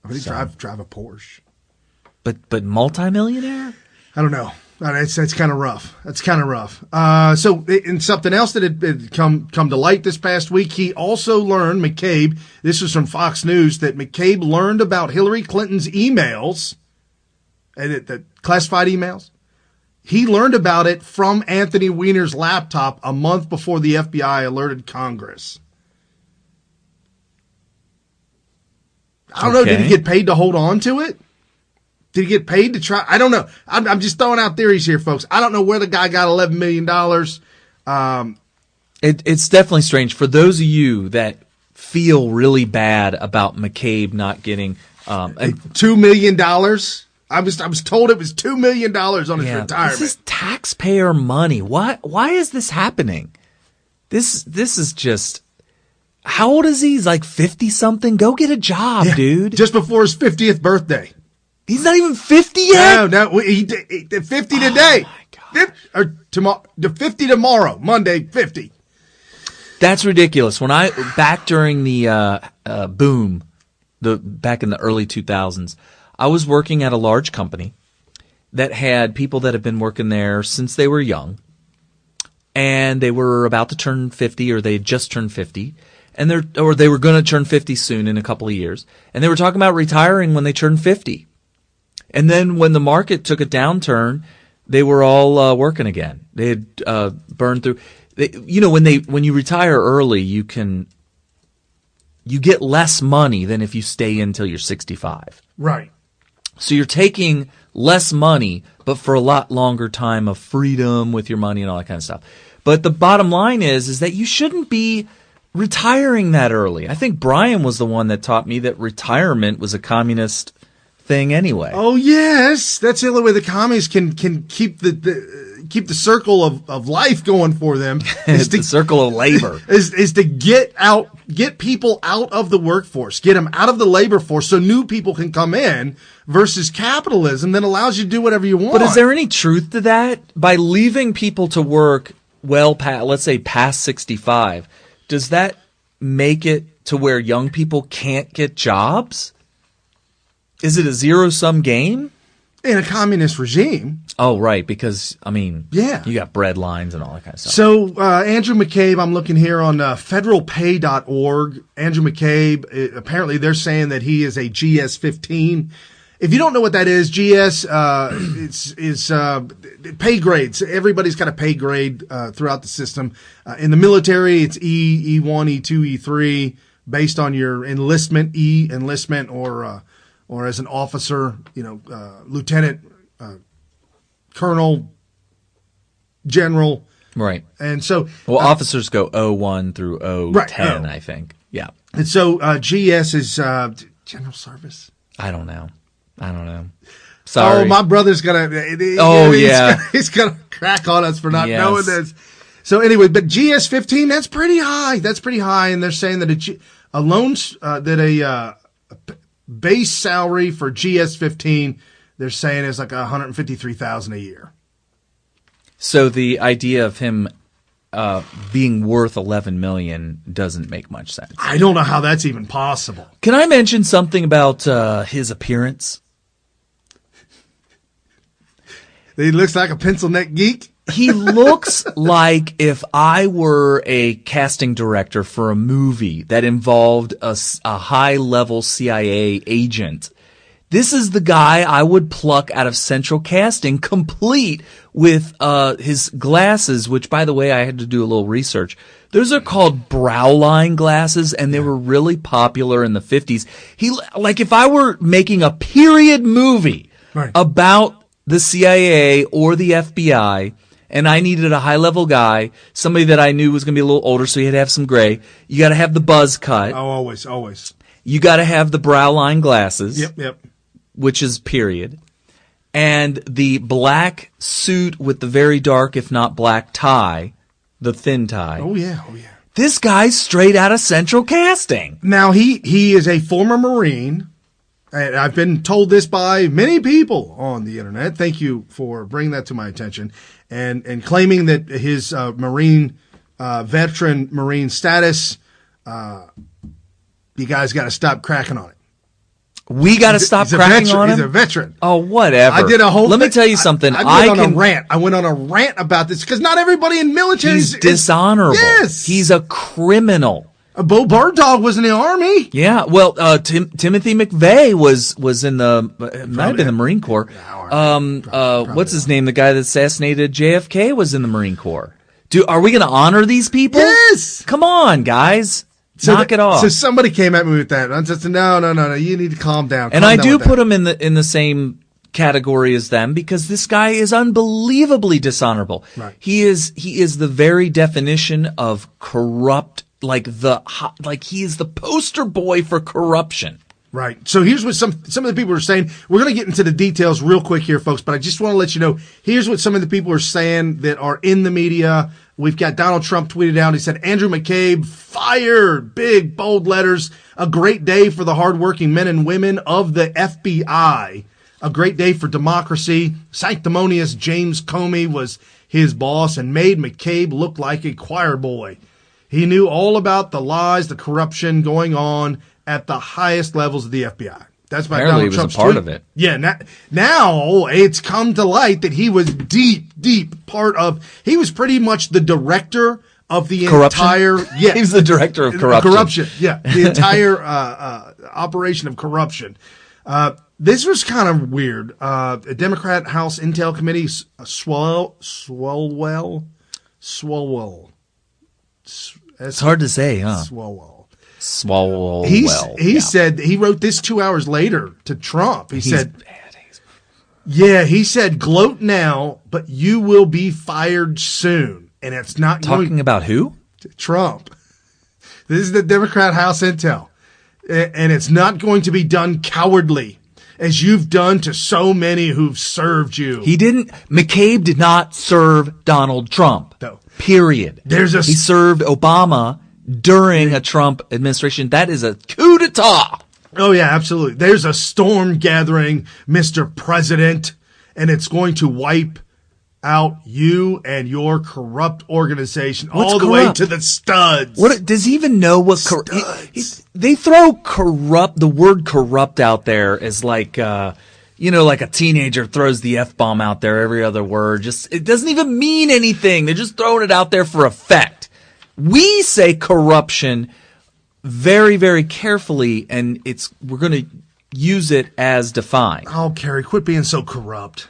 S2: I mean, drive a Porsche.
S3: But multimillionaire?
S2: I don't know. That's kind of rough. That's kind of rough. So, in something else that had come to light this past week, he also learned, McCabe, this was from Fox News, that McCabe learned about Hillary Clinton's emails, the classified emails. He learned about it from Anthony Weiner's laptop a month before the FBI alerted Congress. I don't know. Did he get paid to hold on to it? Did he get paid to try? I don't know. I'm just throwing out theories here, folks. I don't know where the guy got $11 million.
S3: It's definitely strange. For those of you that feel really bad about McCabe not getting
S2: $2 million. I was told it was $2 million on his retirement.
S3: This is taxpayer money. Why is this happening? This is just. How old is he? He's like 50 something. Go get a job, dude.
S2: Just before his 50th birthday.
S3: He's not even 50 yet.
S2: No, he 50 today.
S3: Oh my God.
S2: Or tomorrow, 50 tomorrow, Monday, 50.
S3: That's ridiculous. When back during the boom, back in the early 2000s, I was working at a large company that had people that have been working there since they were young, and they were about to turn 50, or they had just turned 50. And they were going to turn 50 soon in a couple of years. And they were talking about retiring when they turned 50. And then when the market took a downturn, they were all working again. They had burned through. When you retire early, you get less money than if you stay until you're 65.
S2: Right.
S3: So you're taking less money, but for a lot longer time of freedom with your money and all that kind of stuff. But the bottom line is that you shouldn't be retiring that early. I think Brian was the one that taught me that retirement was a communist thing anyway.
S2: Oh yes, that's the only way the communists can keep the circle of life going for them.
S3: It's the circle of labor.
S2: Is to get people out of the workforce, get them out of the labor force, so new people can come in. Versus capitalism that allows you to do whatever you want.
S3: But is there any truth to that? By leaving people to work let's say past 65. Does that make it to where young people can't get jobs? Is it a zero-sum game?
S2: In a communist regime.
S3: Oh, right, because, you got bread lines and all that kind of stuff.
S2: So, Andrew McCabe, I'm looking here on federalpay.org. Andrew McCabe, apparently they're saying that he is a GS-15. If you don't know what that is, GS is pay grades. Everybody's got a pay grade throughout the system. In the military, it's E, E1, E2, E3, based on your enlistment, enlistment, or as an officer, lieutenant, colonel, general.
S3: Right.
S2: And so,
S3: officers go O1 through O10, I think. Yeah.
S2: And so GS is general service.
S3: I don't know. Sorry.
S2: Oh, my brother's gonna. He's gonna crack on us for not knowing this. So anyway, but GS-15, that's pretty high. That's pretty high, and they're saying that a base salary for GS-15, they're saying is like $153,000 a year.
S3: So the idea of him being worth $11 million doesn't make much sense.
S2: I don't know how that's even possible.
S3: Can I mention something about his appearance?
S2: He looks like a pencil neck geek.
S3: He looks like if I were a casting director for a movie that involved a high-level CIA agent. This is the guy I would pluck out of Central Casting, complete with his glasses, which, by the way, I had to do a little research. Those are called brow line glasses, and they were really popular in the 50s. If I were making a period movie about the CIA or the FBI, and I needed a high-level guy, somebody that I knew was going to be a little older, so he had to have some gray. You got to have the buzz cut.
S2: Oh, always.
S3: You got to have the brow line glasses.
S2: Yep.
S3: Which is period. And the black suit with the very dark, if not black tie, the thin tie.
S2: Oh yeah.
S3: This guy's straight out of Central Casting.
S2: Now he is a former Marine. And I've been told this by many people on the internet. Thank you for bringing that to my attention and claiming that his Marine veteran Marine status. You guys got to stop cracking on it.
S3: We got to stop cracking on him.
S2: He's a veteran.
S3: Oh, whatever.
S2: I did a whole.
S3: Let me tell you something.
S2: I went on a rant about this because not everybody in military
S3: is dishonorable.
S2: Yes,
S3: he's a criminal.
S2: Bo Bird-Dog was in the Army.
S3: Yeah, well, Timothy McVeigh was in might have been the Marine Corps. What's his name? The guy that assassinated JFK was in the Marine Corps. Are we going to honor these people?
S2: Yes.
S3: Come on, guys. Knock it off.
S2: So somebody came at me with that. I just said, no. You need to calm down.
S3: And I do put him in the same category as them because this guy is unbelievably dishonorable.
S2: Right.
S3: He is the very definition of corrupt. Like he is the poster boy for corruption.
S2: Right. So here's what some of the people are saying. We're going to get into the details real quick here, folks, but I just want to let you know, here's what some of the people are saying that are in the media. We've got Donald Trump tweeted out. He said, Andrew McCabe fired. Big, bold letters. A great day for the hardworking men and women of the FBI. A great day for democracy. Sanctimonious James Comey was his boss and made McCabe look like a choir boy. He knew all about the lies, the corruption going on at the highest levels of the FBI. That's by
S3: Apparently
S2: Donald Trump's
S3: he was a part
S2: tweet.
S3: of it.
S2: Yeah, now it's come to light that he was deep part of. He was pretty much the director of the
S3: corruption?
S2: entire. Yeah,
S3: he was the director of corruption.
S2: Yeah, the entire operation of corruption. This was kind of weird. A Democrat House Intel Committee, Swalwell.
S3: It's hard to say, huh?
S2: Swalwell.
S3: He
S2: said he wrote this 2 hours later to Trump. He said, gloat now, but you will be fired soon. And it's not
S3: talking about who?
S2: Trump. This is the Democrat House Intel. And it's not going to be done cowardly as you've done to so many who've served you.
S3: McCabe did not serve Donald Trump.
S2: No.
S3: Period. He served Obama during a Trump administration. That is a coup de tat.
S2: Oh, yeah, absolutely. There's a storm gathering, Mr. President, and it's going to wipe out you and your corrupt organization all the way to the studs.
S3: Does he even know what they throw the word corrupt out there as like like a teenager throws the F-bomb out there every other word. It doesn't even mean anything. They're just throwing it out there for effect. We say corruption very, very carefully, and we're going to use it as defined.
S2: Oh, Kerry, quit being so corrupt.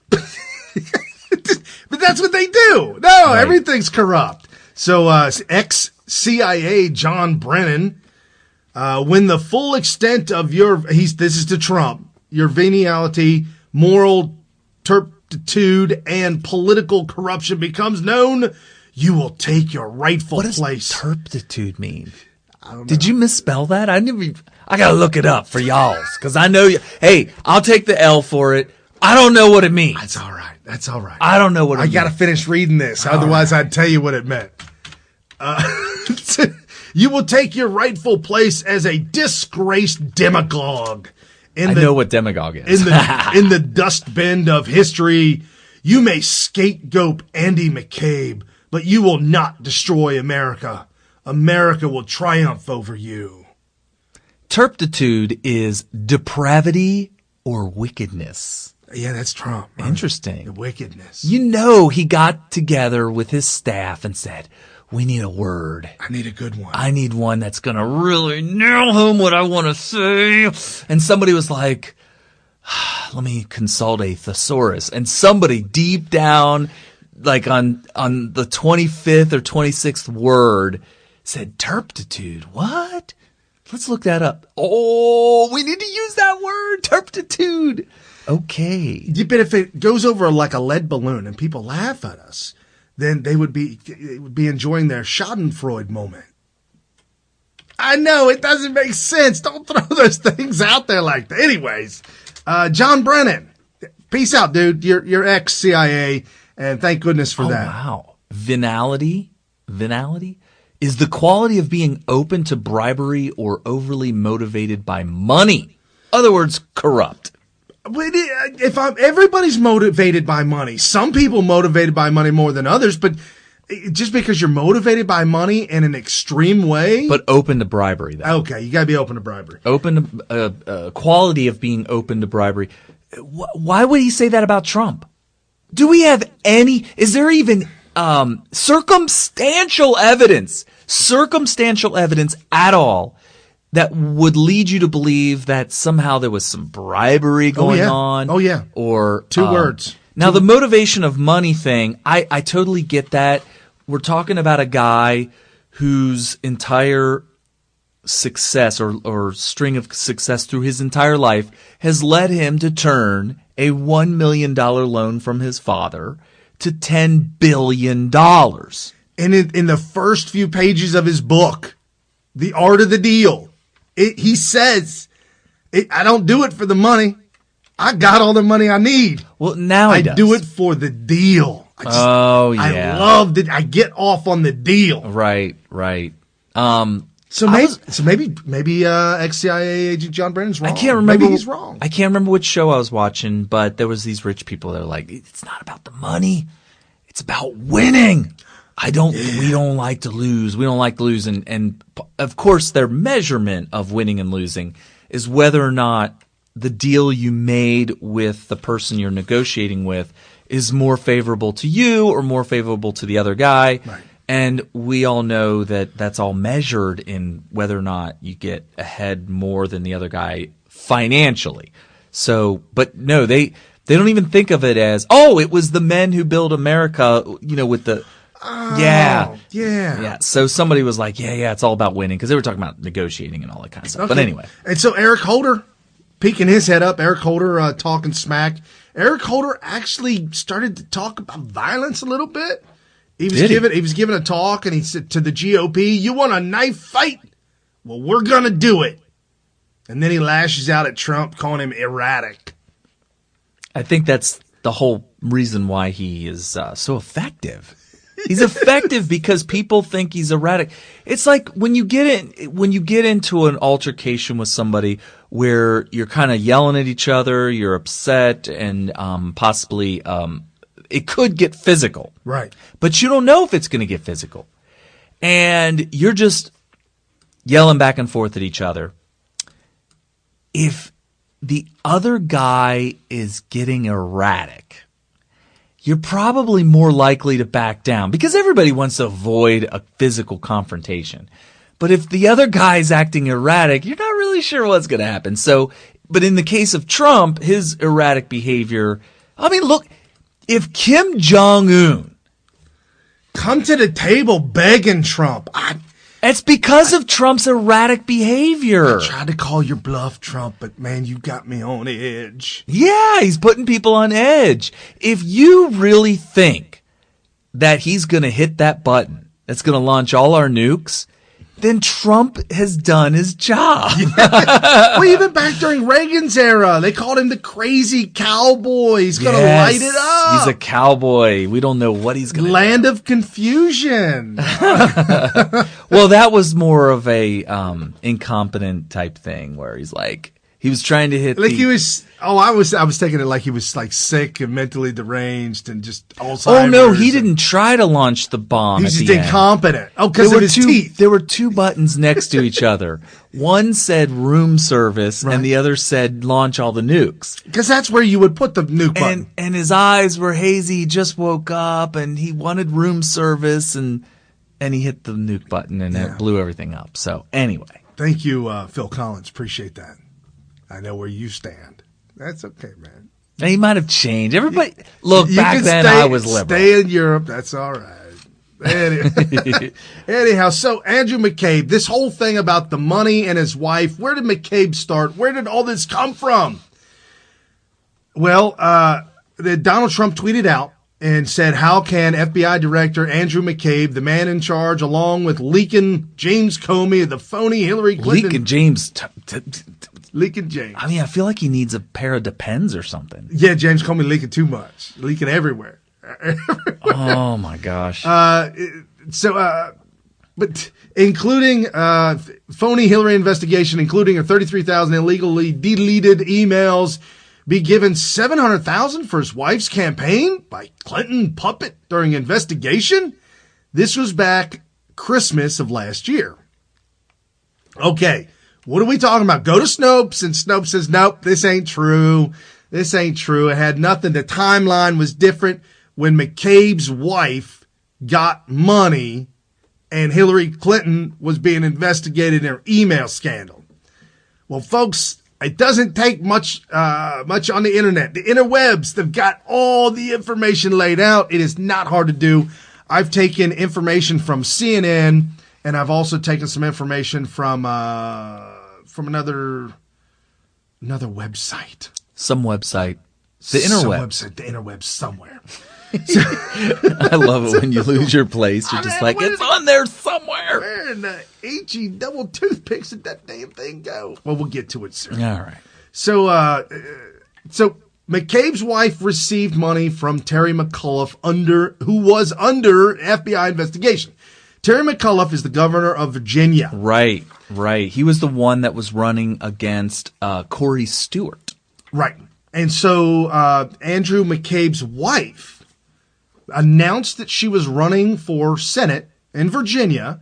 S2: But that's what they do. No, right. Everything's corrupt. So ex-CIA John Brennan, when the full extent of this is to Trump, your venality, moral turpitude, and political corruption becomes known, you will take your rightful place.
S3: What does turpitude mean? Did you misspell that? I gotta look it up for y'all's, because I know you. Hey, I'll take the L for it. I don't know what it means.
S2: That's all right.
S3: I don't know what it means.
S2: I gotta finish reading this, otherwise I'd tell you what it meant. You will take your rightful place as a disgraced demagogue.
S3: I know what demagogue is.
S2: In the dustbin of history, you may scapegoat Andy McCabe, but you will not destroy America. America will triumph over you.
S3: Turpitude is depravity or wickedness.
S2: Yeah, that's Trump. Right?
S3: Interesting.
S2: The wickedness.
S3: He got together with his staff and said, we need a word.
S2: I need a good one.
S3: I need one that's going to really nail home what I want to say. And somebody was like, let me consult a thesaurus. And somebody deep down, like on the 25th or 26th word, said turpitude. What? Let's look that up. Oh, we need to use that word, turpitude. Okay.
S2: But if it goes over like a lead balloon and people laugh at us, then they would be enjoying their Schadenfreude moment. I know, it doesn't make sense. Don't throw those things out there like that. Anyways, John Brennan, peace out, dude. You're ex-CIA, and thank goodness for that.
S3: Wow. Venality is the quality of being open to bribery or overly motivated by money. Other words, corrupt.
S2: But everybody's motivated by money. Some people motivated by money more than others, but just because you're motivated by money in an extreme way.
S3: But open to bribery, though.
S2: Okay, you got to be open to bribery.
S3: Open to quality of being open to bribery. Why would he say that about Trump? Do we have is there even circumstantial evidence at all that would lead you to believe that somehow there was some bribery going on?
S2: Oh, yeah.
S3: Or
S2: two words.
S3: Now, the motivation of money thing, I totally get that. We're talking about a guy whose entire success or string of success through his entire life has led him to turn a $1 million loan from his father to $10 billion.
S2: And in the first few pages of his book, The Art of the Deal, he says, I don't do it for the money. I got all the money I need.
S3: Well, now he does.
S2: I do it for the deal. I loved it. I get off on the deal.
S3: Right.
S2: So maybe ex-CIA agent John Brennan's wrong.
S3: I can't remember.
S2: Maybe he's wrong.
S3: I can't remember which show I was watching, but there was these rich people that were like, it's not about the money. It's about winning. We don't like to lose. We don't like to lose. And of course, their measurement of winning and losing is whether or not the deal you made with the person you're negotiating with is more favorable to you or more favorable to the other guy.
S2: Right.
S3: And we all know that that's all measured in whether or not you get ahead more than the other guy financially. So, but no, they don't even think of it as, it was the men who built America, with the Yeah. So somebody was like, it's all about winning, because they were talking about negotiating and all that kind of stuff.
S2: Okay.
S3: But anyway.
S2: And so Eric Holder, peeking his head up, Eric Holder talking smack. Eric Holder actually started to talk about violence a little bit. He was giving a talk, and he said to the GOP, "You want a knife fight? Well, we're going to do it." And then he lashes out at Trump, calling him erratic.
S3: I think that's the whole reason why he is so effective. He's effective because people think he's erratic. It's like when you get into an altercation with somebody where you're kind of yelling at each other, you're upset, and possibly it could get physical.
S2: Right.
S3: But you don't know if it's going to get physical. And you're just yelling back and forth at each other. If the other guy is getting erratic, you're probably more likely to back down, because everybody wants to avoid a physical confrontation. But if the other guy's acting erratic, you're not really sure what's going to happen. So, but in the case of Trump, his erratic behavior, look, if Kim Jong-un
S2: come to the table begging Trump,
S3: it's because of Trump's erratic behavior.
S2: I tried to call your bluff, Trump, but man, you got me on edge.
S3: Yeah, he's putting people on edge. If you really think that he's going to hit that button that's going to launch all our nukes, then Trump has done his job.
S2: Well, even back during Reagan's era, they called him the crazy cowboy. He's going to light it up.
S3: He's a cowboy. We don't know what he's going to
S2: Land of confusion.
S3: Well, that was more of a incompetent type thing where he's like, he was trying to hit
S2: I was taking it like he was like sick and mentally deranged and just Alzheimer's.
S3: Oh no, he didn't try to launch the bomb.
S2: He's just incompetent. Oh, because of his teeth.
S3: There were two buttons next to each other. One said room service, and the other said launch all the nukes.
S2: Because that's where you would put the nuke button.
S3: And his eyes were hazy. He just woke up, and he wanted room service, and he hit the nuke button, and it blew everything up. So anyway.
S2: Thank you, Phil Collins. Appreciate that. I know where you stand. That's okay, man.
S3: He might have changed. Everybody, look, back then I was liberal.
S2: Stay in Europe. That's all right. Anyhow, so Andrew McCabe, this whole thing about the money and his wife, where did McCabe start? Where did all this come from? Well, Donald Trump tweeted out and said, how can FBI Director Andrew McCabe, the man in charge, along with leaking James Comey, the phony Hillary Clinton.
S3: Leaking James.
S2: Leaking James.
S3: I mean, I feel like he needs a pair of Depends or something.
S2: Yeah, James Comey leaking too much. Leaking everywhere.
S3: Oh, my gosh.
S2: But including phony Hillary investigation, including her 33,000 illegally deleted emails, be given $700,000 for his wife's campaign by Clinton puppet during investigation. This was back Christmas of last year. Okay, what are we talking about? Go to Snopes, and Snopes says, nope, this ain't true. This ain't true. It had nothing. The timeline was different when McCabe's wife got money and Hillary Clinton was being investigated in her email scandal. Well, folks, it doesn't take much on the internet. The interwebs, they've got all the information laid out. It is not hard to do. I've taken information from CNN, and I've also taken some information from another website.
S3: Some website. The interweb.
S2: Some website, the interwebs somewhere.
S3: I love it when you lose your place. You're just like, it's on there somewhere.
S2: Where in the H-E double toothpicks did that damn thing go? Well, we'll get to it soon.
S3: All right.
S2: So McCabe's wife received money from Terry McAuliffe, who was under FBI investigation. Terry McAuliffe is the governor of Virginia.
S3: Right. He was the one that was running against Corey Stewart.
S2: Right. And so Andrew McCabe's wife announced that she was running for Senate in Virginia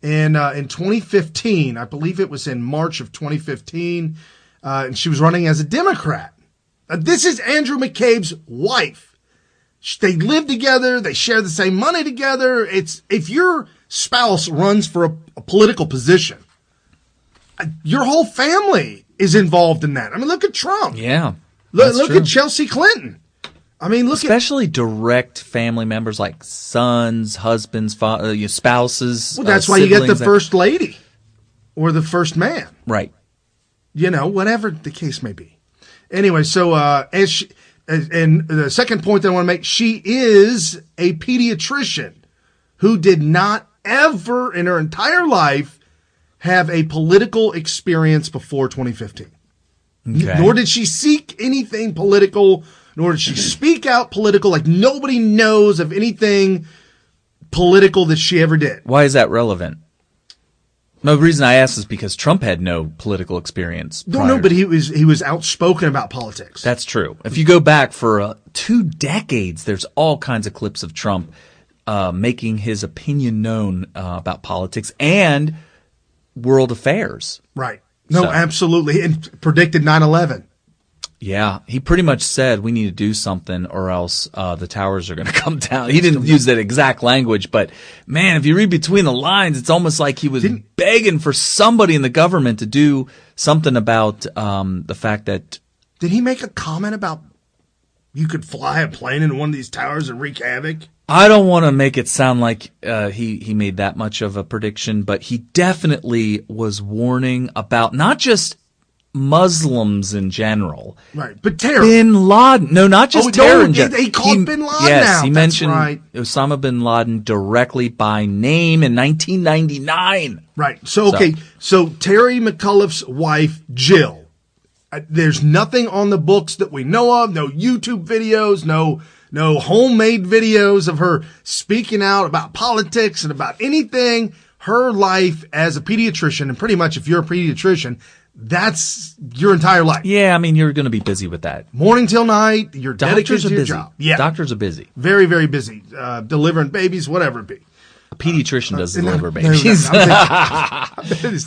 S2: in 2015. I believe it was in March of 2015. And she was running as a Democrat. This is Andrew McCabe's wife. They live together. They share the same money together. If your spouse runs for a political position, your whole family is involved in that. I mean, look at Trump.
S3: Yeah.
S2: Look at Chelsea Clinton. I mean,
S3: especially direct family members like sons, husbands, spouses.
S2: Well, that's why you get the first lady or the first man.
S3: Right.
S2: Whatever the case may be. Anyway, so and the second point that I want to make, she is a pediatrician who did not ever in her entire life have a political experience before 2015. Okay. Nor did she seek anything political, nor did she speak out political. Like, nobody knows of anything political that she ever did.
S3: Why is that relevant? No, the reason I ask is because Trump had no political experience.
S2: No, but he was outspoken about politics.
S3: That's true. If you go back for 2 decades, there's all kinds of clips of Trump making his opinion known about politics and world affairs.
S2: Right. No, absolutely. And predicted 9/11.
S3: Yeah. He pretty much said we need to do something or else the towers are going to come down. He didn't use that exact language, but man, if you read between the lines, it's almost like he was begging for somebody in the government to do something about the fact that...
S2: Did he make a comment about you could fly a plane into one of these towers and wreak havoc?
S3: I don't want to make it sound like he made that much of a prediction, but he definitely was warning about not just Muslims in general.
S2: Right, but terror.
S3: Bin Laden. No, not just terror in general.
S2: He called Bin Laden
S3: Yes,
S2: out.
S3: he mentioned Osama bin Laden directly by name in 1999.
S2: Right. So Terry McAuliffe's wife, Jill. There's nothing on the books that we know of, no YouTube videos, no homemade videos of her speaking out about politics and about anything. Her life as a pediatrician, and pretty much if you're a pediatrician, that's your entire life.
S3: Yeah, I mean, you're going to be busy with that.
S2: Morning till night, you're dedicated to your job.
S3: Yeah. Doctors are busy.
S2: Very, very busy. Delivering babies, whatever it be.
S3: A pediatrician does deliver babies.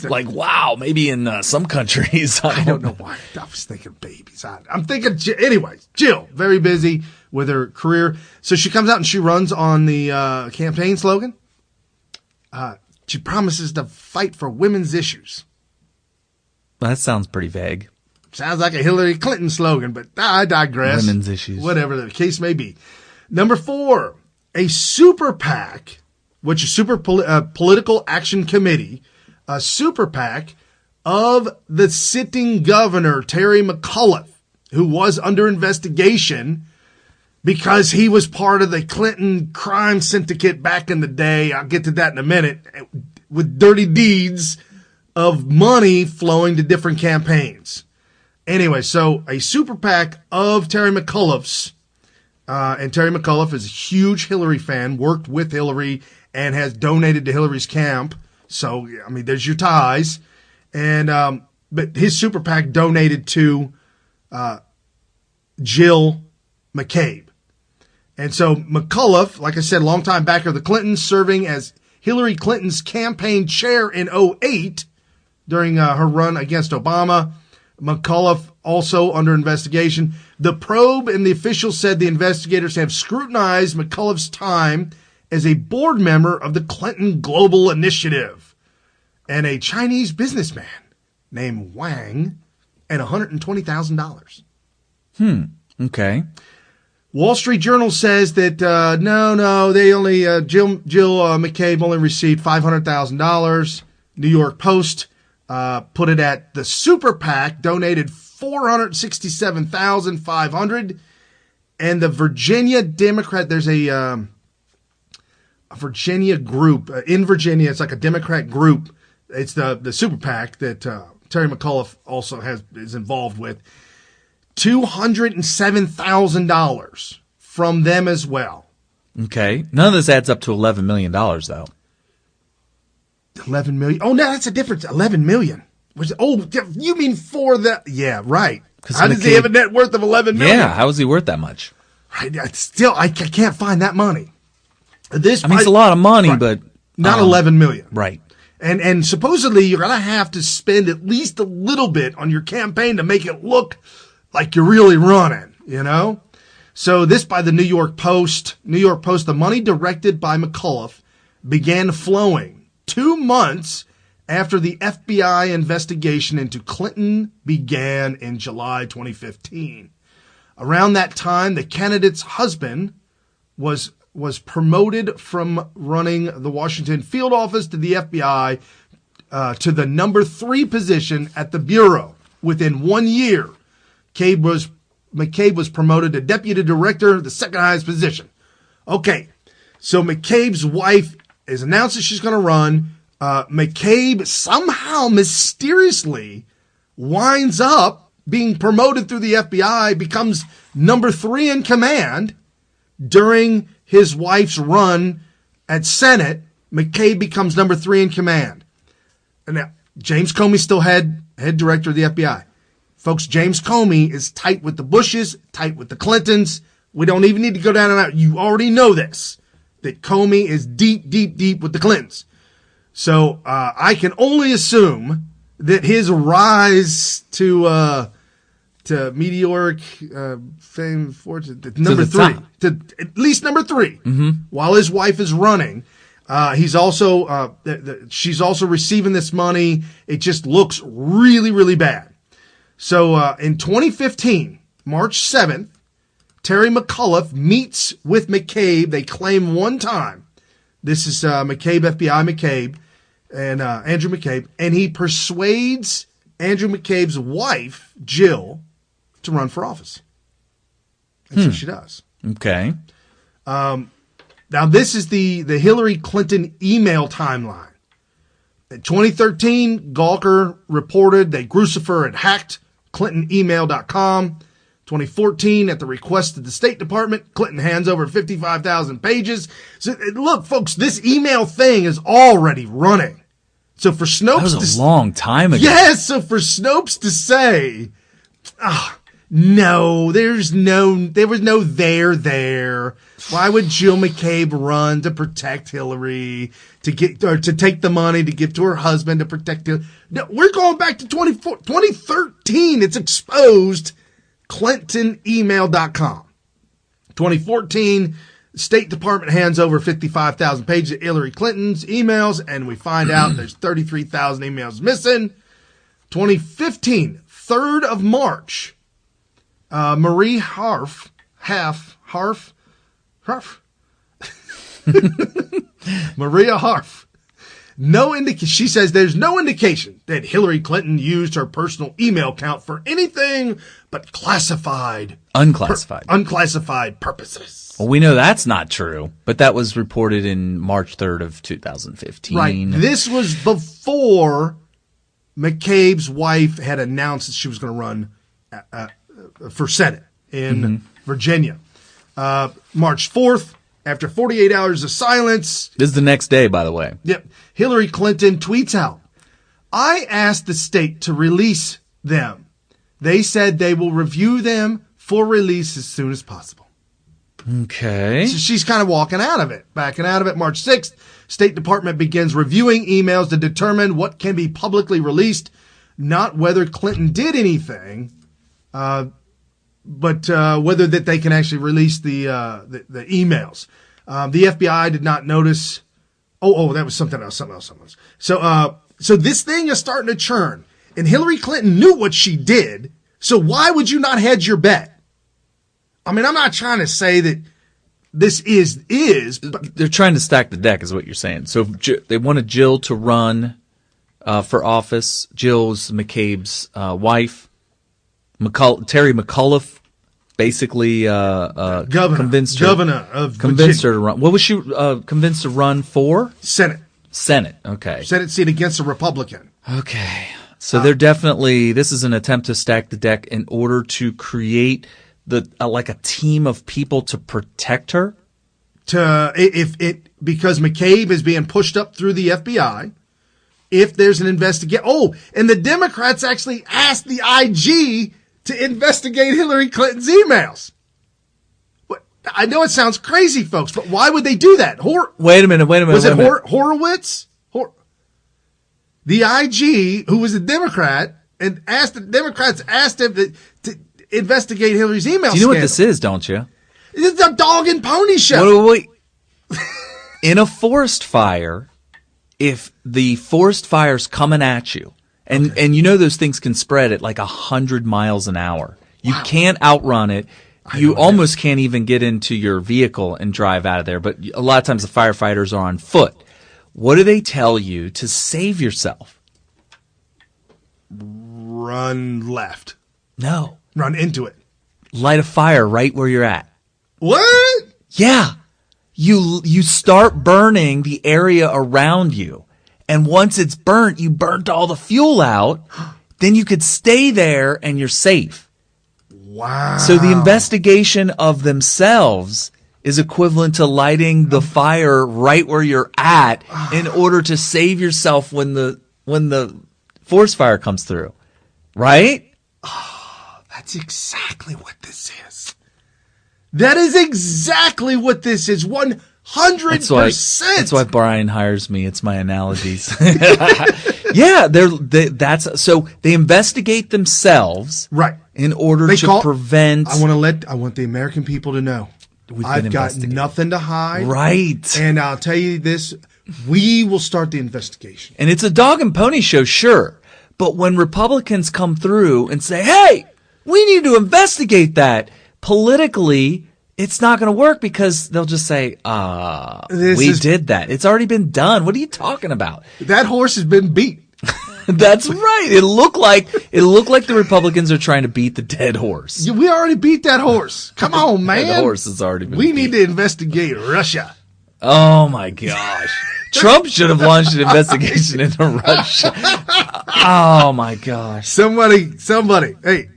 S3: Like, wow, maybe in some countries.
S2: I don't know why I was thinking babies. I'm thinking, anyways, Jill, very busy with her career. So she comes out and she runs on the campaign slogan. She promises to fight for women's issues.
S3: That sounds pretty vague.
S2: Sounds like a Hillary Clinton slogan, but I digress.
S3: Women's issues.
S2: Whatever the case may be. Number 4, a super PAC, which is Political Action Committee, a super PAC of the sitting governor, Terry McAuliffe, who was under investigation. because he was part of the Clinton crime syndicate back in the day. I'll get to that in a minute, with dirty deeds of money flowing to different campaigns. Anyway, so a super PAC of Terry McAuliffe's, and Terry McAuliffe is a huge Hillary fan, worked with Hillary, and has donated to Hillary's camp. So, I mean, there's your ties. And, but his super PAC donated to Jill McCabe. And so McAuliffe, like I said, longtime backer of the Clintons, serving as Hillary Clinton's campaign chair in 2008 during her run against Obama. McAuliffe also under investigation. The probe and the officials said the investigators have scrutinized McAuliffe's time as a board member of the Clinton Global Initiative and a Chinese businessman named Wang and $120,000.
S3: Okay.
S2: Wall Street Journal says that no, they only Jill McCabe only received $500,000. New York Post put it at the super PAC donated $467,500, and the Virginia Democrat. There's a Virginia group in Virginia. It's like a Democrat group. It's the super PAC that Terry McAuliffe also is involved with. $207,000 from them as well.
S3: Okay. None of this adds up to $11 million, though.
S2: 11 million. Oh, no, that's a difference. 11 million. You mean for the? Yeah, right. How does he have a net worth of 11 million?
S3: Yeah, how is he worth that much?
S2: Still, I can't find that money.
S3: It's a lot of money, right, but
S2: not 11 million.
S3: Right.
S2: And supposedly you're gonna have to spend at least a little bit on your campaign to make it look like you're really running, you know? So this by the New York Post. New York Post, the money directed by McAuliffe began flowing 2 months after the FBI investigation into Clinton began in July 2015. Around that time, the candidate's husband was promoted from running the Washington field office to the FBI to the number 3 position at the Bureau. Within 1 year, McCabe was promoted to deputy director, the second highest position. Okay, so McCabe's wife is announced that she's going to run. McCabe somehow mysteriously winds up being promoted through the FBI, becomes number 3 in command during his wife's run at Senate. McCabe becomes number 3 in command. And now, James Comey still head director of the FBI. Folks, James Comey is tight with the Bushes, tight with the Clintons. We don't even need to go down and out. You already know this, that Comey is deep, deep, deep with the Clintons. So I can only assume that his rise to meteoric fame, fortune, number 3, to at least number 3, while his wife is running. He's also she's also receiving this money. It just looks really, really bad. So in 2015, March 7th, Terry McAuliffe meets with McCabe. They claim one time. This is McCabe, FBI McCabe, and Andrew McCabe. And he persuades Andrew McCabe's wife, Jill, to run for office. And so she does.
S3: Okay.
S2: Now, this is the Hillary Clinton email timeline. In 2013, Gawker reported that Grucifer had hacked ClintonEmail.com. 2014, at the request of the State Department, Clinton hands over 55,000 pages. So, look, folks, this email thing is already running. So for Snopes,
S3: that was a long time ago.
S2: Yes, so for Snopes to say, no, there was no there. Why would Jill McCabe run to protect Hillary, to take the money to give to her husband to protect Hillary? No, we're going back to 2013. It's exposed. ClintonEmail.com. 2014, State Department hands over 55,000 pages of Hillary Clinton's emails, and we find out there's 33,000 emails missing. 2015, 3rd of March, Maria Harf She says there's no indication that Hillary Clinton used her personal email account for anything but unclassified purposes.
S3: Well, we know that's not true, but that was reported in March 3rd of 2015.
S2: Right. This was before McCabe's wife had announced that she was going to run for Senate in Virginia. March 4th, after 48 hours of silence.
S3: This is the next day, by the way.
S2: Yep. Hillary Clinton tweets out, I asked the state to release them. They said they will review them for release as soon as possible.
S3: Okay.
S2: So she's kind of backing out of it. March 6th, State Department begins reviewing emails to determine what can be publicly released, not whether Clinton did anything, but whether that they can actually release the emails. The FBI did not notice. Oh, that was something else. So this thing is starting to churn, and Hillary Clinton knew what she did. So why would you not hedge your bet? I mean, I'm not trying to say that this is, but
S3: they're trying to stack the deck, is what you're saying. So they wanted Jill to run for office. Jill's McCabe's wife. Terry McAuliffe basically convinced her to run. What was she convinced to run for?
S2: Senate.
S3: Okay.
S2: Senate seat against a Republican.
S3: Okay. So they're definitely, this is an attempt to stack the deck in order to create like a team of people to protect her.
S2: Because McCabe is being pushed up through the FBI. If there's an investigation. Oh, and the Democrats actually asked the IG to investigate Hillary Clinton's emails. I know it sounds crazy, folks, but why would they do that?
S3: Wait a minute.
S2: Was it Horowitz? The IG, who was a Democrat, and the Democrats asked him to investigate Hillary's emails.
S3: Do you know what this is, don't you?
S2: It's a dog and pony show.
S3: Wait. In a forest fire, if the forest fire's coming at you, and you know those things can spread at like 100 miles an hour. You can't outrun it. You almost can't even get into your vehicle and drive out of there. But a lot of times the firefighters are on foot. What do they tell you to save yourself?
S2: Run left.
S3: No.
S2: Run into it.
S3: Light a fire right where you're at.
S2: What?
S3: Yeah. You start burning the area around you. And once it's burnt, you burnt all the fuel out. Then you could stay there and you're safe.
S2: Wow.
S3: So the investigation of themselves is equivalent to lighting the fire right where you're at in order to save yourself when the forest fire comes through. Right?
S2: Oh, that's exactly what this is. That is exactly what this is. 100%.
S3: That's why Brian hires me. It's my analogies. Yeah, so they investigate themselves,
S2: right,
S3: in order to prevent.
S2: I want the American people to know I've got nothing to hide,
S3: right?
S2: And I'll tell you this: we will start the investigation.
S3: And it's a dog and pony show, sure, but when Republicans come through and say, "Hey, we need to investigate that," politically, it's not going to work because they'll just say, we did that. It's already been done. What are you talking about?
S2: That horse has been beat.
S3: That's right. It looked like the Republicans are trying to beat the dead horse.
S2: We already beat that horse. Come on, man.
S3: The horse has already been beat.
S2: Need to investigate Russia.
S3: Oh, my gosh. Trump should have launched an investigation into Russia. Oh, my gosh.
S2: Somebody. Hey,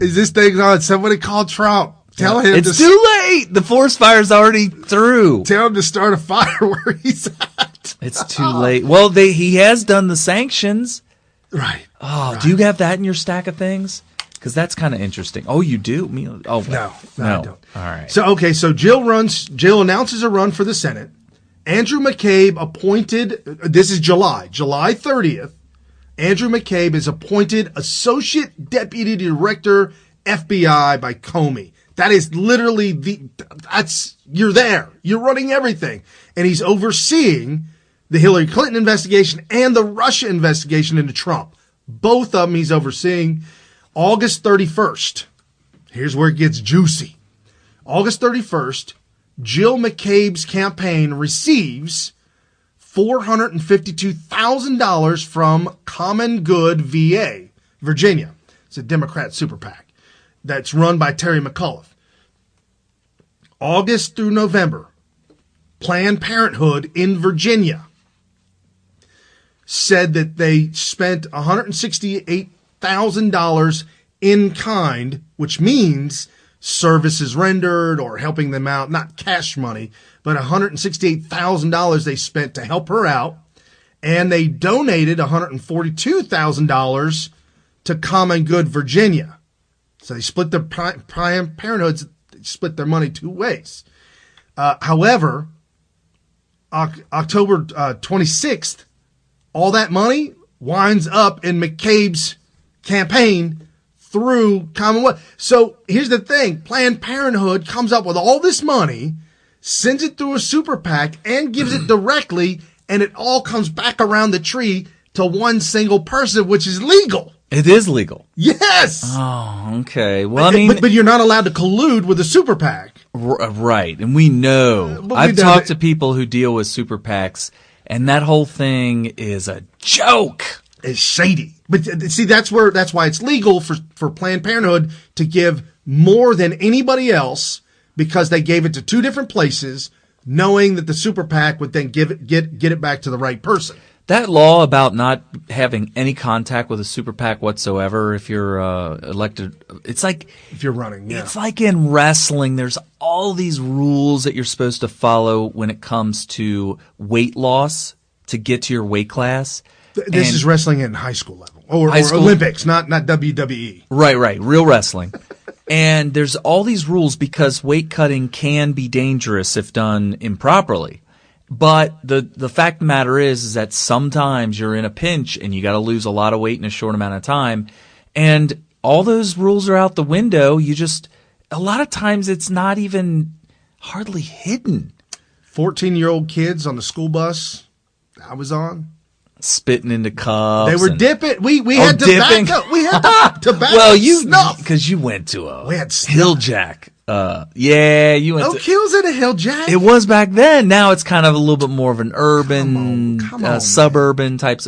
S2: is this thing on? Somebody call Trump. Tell him
S3: it's too late. The forest fire's already through.
S2: Tell him to start a fire where he's at.
S3: It's too late. Well, he has done the sanctions.
S2: Right.
S3: Oh,
S2: right.
S3: Do you have that in your stack of things? Because that's kind of interesting. Oh, you do? Oh,
S2: no, I don't.
S3: All right.
S2: So Jill announces a run for the Senate. Andrew McCabe appointed. This is July 30th. Andrew McCabe is appointed Associate Deputy Director FBI by Comey. That is literally you're there. You're running everything. And he's overseeing the Hillary Clinton investigation and the Russia investigation into Trump. Both of them he's overseeing. August 31st. Here's where it gets juicy. August 31st, Jill McCabe's campaign receives $452,000 from Common Good VA, Virginia. It's a Democrat super PAC that's run by Terry McAuliffe. August through November, Planned Parenthood in Virginia said that they spent $168,000 in kind, which means services rendered or helping them out, not cash money, but $168,000 they spent to help her out. And they donated $142,000 to Common Good Virginia. So they split their Planned Parenthoods, split their money two ways. However, October 26th, all that money winds up in McCabe's campaign through Commonwealth. So here's the thing. Planned Parenthood comes up with all this money, sends it through a super PAC, and gives it directly, and it all comes back around the tree to one single person, which is legal.
S3: It is legal.
S2: Yes.
S3: Oh, okay. Well, I mean,
S2: but you're not allowed to collude with a super PAC.
S3: Right. And we know. I've talked to people who deal with super PACs, and that whole thing is a joke.
S2: It's shady. But see, that's why it's legal for Planned Parenthood to give more than anybody else, because they gave it to two different places, knowing that the super PAC would then get it back to the right person.
S3: That law about not having any contact with a super PAC whatsoever if you're elected, it's like
S2: if you're running, yeah.
S3: It's like in wrestling. There's all these rules that you're supposed to follow when it comes to weight loss to get to your weight class.
S2: This is wrestling in high school level or Olympics, not WWE.
S3: Right, real wrestling. And there's all these rules because weight cutting can be dangerous if done improperly. But the fact of the matter is that sometimes you're in a pinch and you got to lose a lot of weight in a short amount of time. And all those rules are out the window. A lot of times it's not even hardly hidden.
S2: 14-year-old kids on the school bus I was on.
S3: Spitting into cups.
S2: They were dipping. We had tobacco. We had tobacco.
S3: Well,
S2: because
S3: you went to a
S2: we had
S3: Hill Jack. Yeah, you went.
S2: Oak Hill's at a Hill Jack.
S3: It was back then. Now it's kind of a little bit more of an urban, suburban type.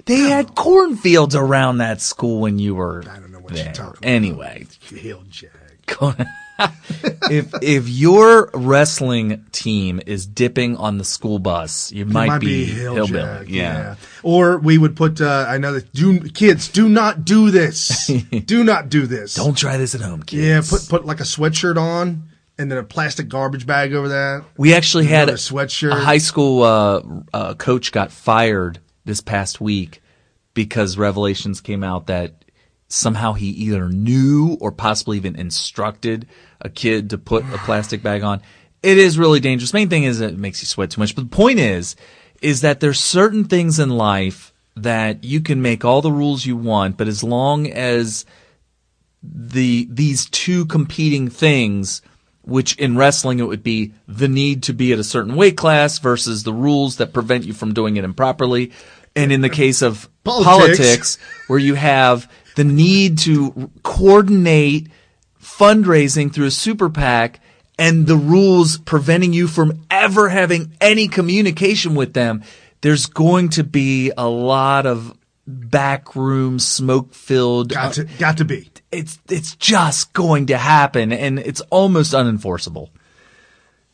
S3: They had cornfields around that school when you were.
S2: I don't know what you're talking about.
S3: Anyway,
S2: Hill Jack.
S3: If your wrestling team is dipping on the school bus, you might be hillbilly. Yeah.
S2: Or we would put, I know that kids, do not do this. Do not do this.
S3: Don't try this at home, kids.
S2: Yeah, put like a sweatshirt on and then a plastic garbage bag over that.
S3: We actually had a
S2: sweatshirt.
S3: A high school coach got fired this past week because revelations came out that somehow he either knew or possibly even instructed a kid to put a plastic bag on. It is really dangerous. Main thing is it makes you sweat too much. But the point is that there's certain things in life that you can make all the rules you want, but as long as these two competing things, which in wrestling it would be the need to be at a certain weight class versus the rules that prevent you from doing it improperly. And in the case of politics where you have the need to coordinate fundraising through a super PAC and the rules preventing you from ever having any communication with them, there's going to be a lot of backroom smoke-filled.
S2: Got to be.
S3: It's just going to happen, and it's almost unenforceable.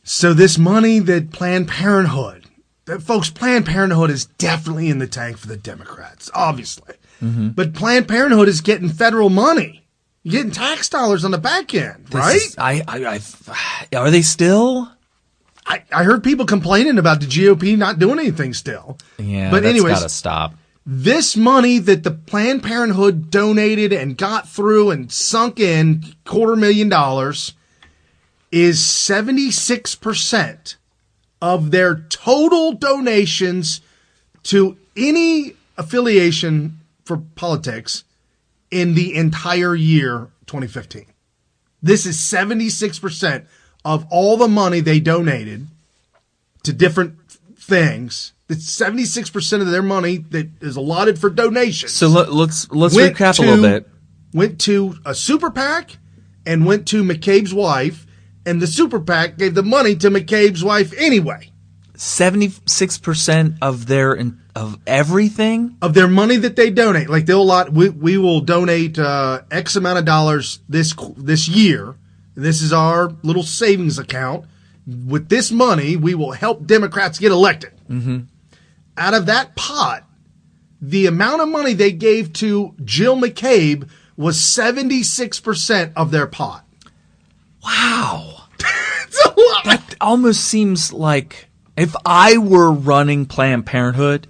S2: So this money that Planned Parenthood, folks, Planned Parenthood is definitely in the tank for the Democrats, obviously. Mm-hmm. But Planned Parenthood is getting federal money. You're getting tax dollars on the back end, right?
S3: Are they still?
S2: I heard people complaining about the GOP not doing anything still.
S3: Yeah,
S2: but anyways,
S3: got to stop.
S2: This money that the Planned Parenthood donated and got through and sunk in, $250,000, is 76% of their total donations to any affiliation for politics in the entire year 2015. This is 76% of all the money they donated to different things. It's 76% of their money that is allotted for donations.
S3: So let's recap a little bit.
S2: Went to a super PAC and went to McCabe's wife, and the super PAC gave the money to McCabe's wife anyway.
S3: 76% of everything
S2: of their money that they donate. Like they'll we will donate X amount of dollars this year. This is our little savings account. With this money, we will help Democrats get elected. Mm-hmm. Out of that pot, the amount of money they gave to Jill McCabe was 76% of their pot.
S3: Wow.
S2: It's a lot.
S3: That almost seems like if I were running Planned Parenthood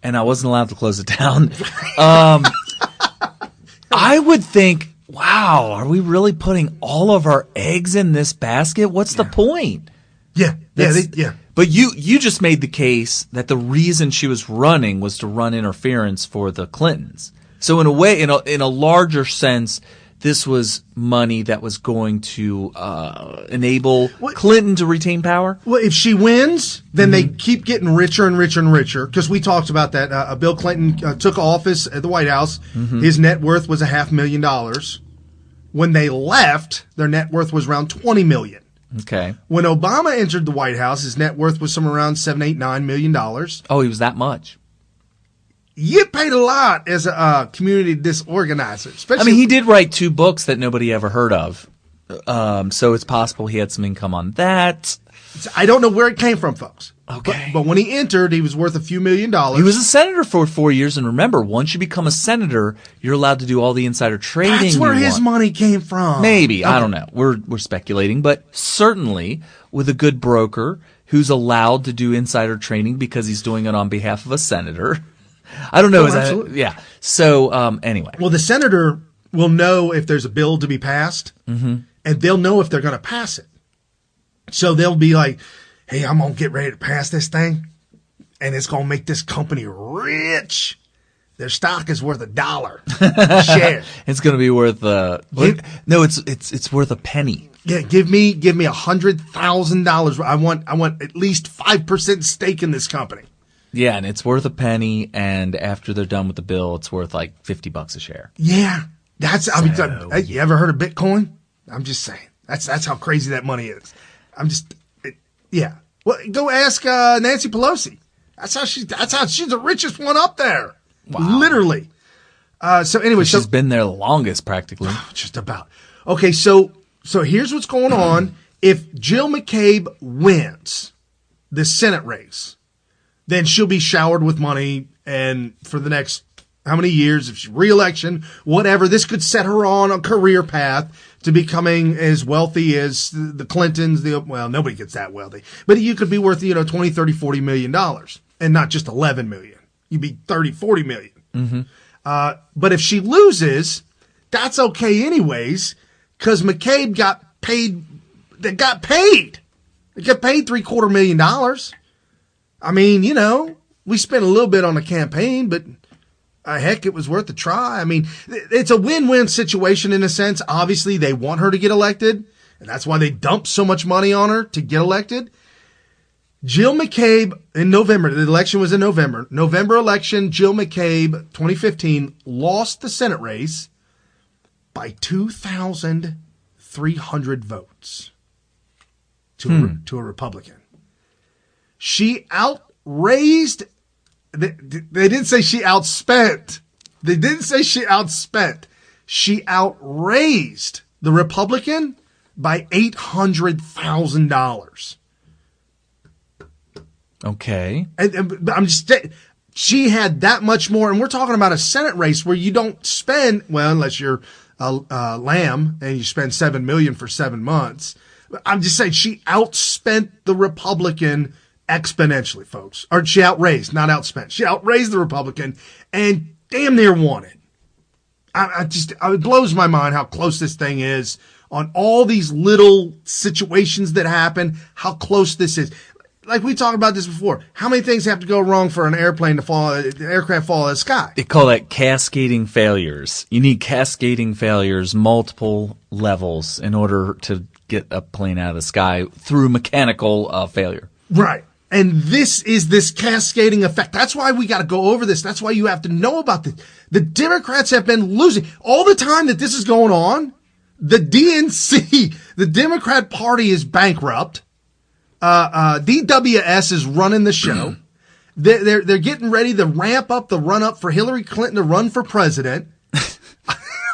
S3: and I wasn't allowed to close it down, I would think, wow, are we really putting all of our eggs in this basket? What's the point?
S2: Yeah.
S3: But you just made the case that the reason she was running was to run interference for the Clintons. So in a way, in a larger sense, this was money that was going to enable Clinton to retain power?
S2: Well, if she wins, then they keep getting richer and richer and richer. Because we talked about that. Bill Clinton took office at the White House. Mm-hmm. His net worth was $500,000. When they left, their net worth was around $20 million.
S3: Okay.
S2: When Obama entered the White House, his net worth was somewhere around $7, $8, $9 million.
S3: Oh, he was that much.
S2: You paid a lot as a community disorganizer.
S3: I mean, he did write 2 books that nobody ever heard of. So it's possible he had some income on that.
S2: I don't know where it came from, folks.
S3: Okay.
S2: But when he entered, he was worth a few $1 million.
S3: He was a senator for 4 years. And remember, once you become a senator, you're allowed to do all the insider trading.
S2: That's where his money came from.
S3: Maybe. Okay. I don't know. We're speculating. But certainly with a good broker who's allowed to do insider trading because he's doing it on behalf of a senator. I don't know. Yeah. So anyway.
S2: Well, the senator will know if there's a bill to be passed, and they'll know if they're going to pass it. So they'll be like, hey, I'm going to get ready to pass this thing, and it's going to make this company rich. Their stock is worth $1 a share.
S3: It's going to be worth it's worth a penny.
S2: Yeah, give me $100,000. I want at least 5% stake in this company.
S3: Yeah, and it's worth a penny, and after they're done with the bill, it's worth like $50 a share.
S2: Yeah, you ever heard of Bitcoin? I'm just saying that's how crazy that money is. Yeah. Well, go ask Nancy Pelosi. That's how she's the richest one up there. Wow. Literally. So anyway,
S3: she's been there the longest, practically.
S2: Just about. Okay, so here's what's going on. If Jill McCabe wins the Senate race, then she'll be showered with money, and for the next how many years, if she's re-election, whatever, this could set her on a career path to becoming as wealthy as the Clintons. Well, nobody gets that wealthy, but you could be worth, $20, $30, $40 million, and not just $11 million. You'd be $30, $40 million. Mm-hmm. But if she loses, that's okay anyways, because McCabe got paid. They got paid $750,000. I mean, we spent a little bit on the campaign, but heck, it was worth a try. I mean, it's a win-win situation in a sense. Obviously, they want her to get elected, and that's why they dumped so much money on her to get elected. Jill McCabe in November, the election was in November. November election, Jill McCabe, 2015, lost the Senate race by 2,300 votes to a Republican. She outraised. They didn't say she outspent. They didn't say she outspent. She outraised the Republican by $800,000.
S3: Okay.
S2: And I'm just she had that much more, and we're talking about a Senate race where you don't spend, well, unless you're a lamb and you spend $7 million for 7 months. I'm just saying she outspent the Republican exponentially, folks. Or she outraised, not outspent. She outraised the Republican and damn near won it. It blows my mind how close this thing is on all these little situations that happen, how close this is. Like we talked about this before. How many things have to go wrong for an airplane to fall, an aircraft fall out of the sky?
S3: They call that cascading failures. You need cascading failures, multiple levels in order to get a plane out of the sky through mechanical failure.
S2: Right. And this is this cascading effect. That's why we got to go over this. That's why you have to know about this. The Democrats have been losing. All the time that this is going on, the DNC, the Democrat Party, is bankrupt. DWS is running the show. They're getting ready to ramp up the run up for Hillary Clinton to run for president.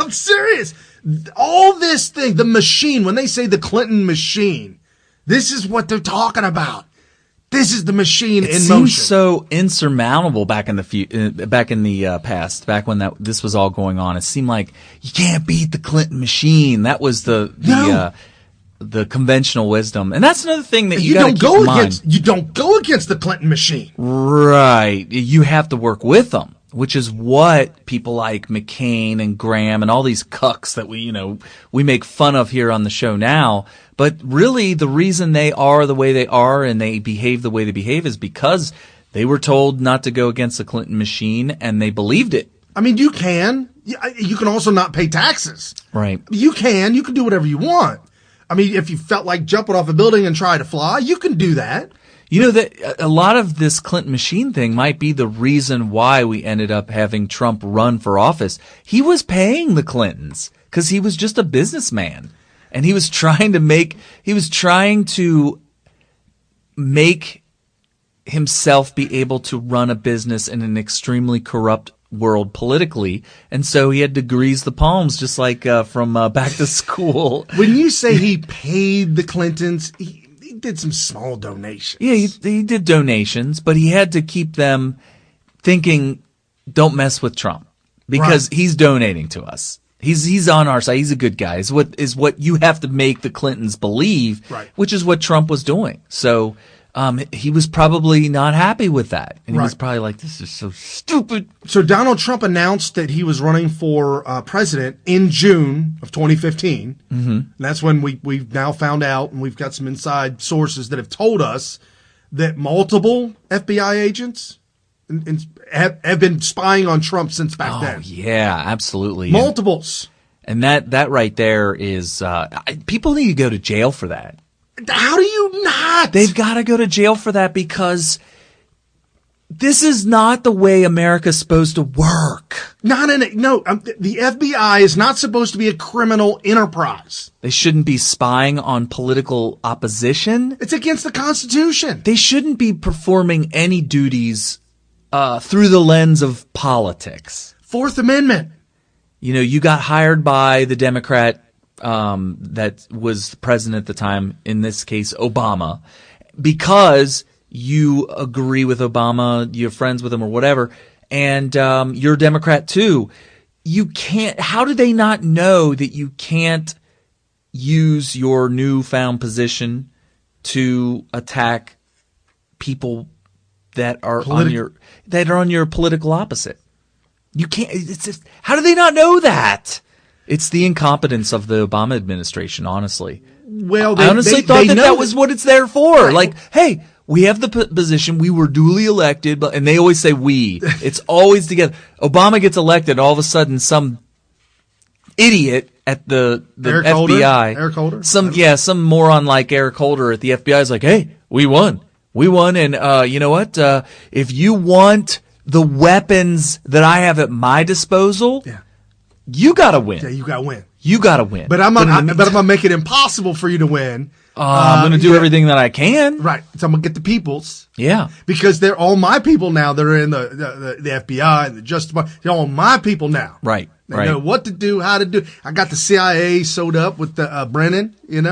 S2: I'm serious. All this thing, the machine, when they say the Clinton machine, this is what they're talking about. This is the machine in motion. It
S3: seems so insurmountable back in the past, back when this was all going on. It seemed like you can't beat the Clinton machine. That was the conventional wisdom, and that's another thing that you got to keep in mind.
S2: You don't go against the Clinton machine,
S3: right? You have to work with them, which is what people like McCain and Graham and all these cucks that we make fun of here on the show now. But really, the reason they are the way they are and they behave the way they behave is because they were told not to go against the Clinton machine, and they believed it.
S2: I mean, you can also not pay taxes.
S3: Right.
S2: You can do whatever you want. I mean, if you felt like jumping off a building and try to fly, you can do that.
S3: You know that a lot of this Clinton machine thing might be the reason why we ended up having Trump run for office. He was paying the Clintons because he was just a businessman. And he was trying to make himself be able to run a business in an extremely corrupt world politically. And so he had to grease the palms, just like from back to school.
S2: When you say he paid the Clintons, he did some small donations.
S3: Yeah, he did donations, but he had to keep them thinking, don't mess with Trump because he's donating to us. He's on our side. He's a good guy. Is what you have to make the Clintons believe, which is what Trump was doing. So he was probably not happy with that, and he was probably like, "This is so stupid."
S2: So Donald Trump announced that he was running for president in June of 2015. Mm-hmm. And that's when we've now found out, and we've got some inside sources that have told us that multiple FBI agents have been spying on Trump since back then.
S3: Yeah, absolutely.
S2: Multiples.
S3: And that right there is people need to go to jail for that.
S2: How do you not?
S3: They've got to go to jail for that because this is not the way America's supposed to work.
S2: The FBI is not supposed to be a criminal enterprise.
S3: They shouldn't be spying on political opposition.
S2: It's against the Constitution.
S3: They shouldn't be performing any duties through the lens of politics.
S2: Fourth Amendment.
S3: You got hired by the Democrat that was the president at the time, in this case, Obama, because you agree with Obama, you're friends with him or whatever, and you're a Democrat too. You can't. How do they not know that you can't use your newfound position to attack people that are on your political opposite? You can't. It's just, how do they not know that? It's the incompetence of the Obama administration, honestly.
S2: Well,
S3: I honestly thought that was what it's there for. Right. Like, hey, we have the position. We were duly elected, and they always say we. It's always together. Obama gets elected, all of a sudden, some idiot at the
S2: Eric
S3: FBI,
S2: Eric Holder,
S3: some moron like Eric Holder at the FBI is like, hey, we won, and you know what? If you want the weapons that I have at my disposal, you gotta win.
S2: Yeah, you gotta win.
S3: You gotta win.
S2: But I'm gonna make it impossible for you to win.
S3: I'm gonna do everything that I can.
S2: Right. So I'm gonna get the peoples.
S3: Yeah.
S2: Because they're all my people now. They're in the FBI and the Justice Department. They're all my people now.
S3: Right.
S2: They know what to do, how to do. I got the CIA sewed up with the Brennan. I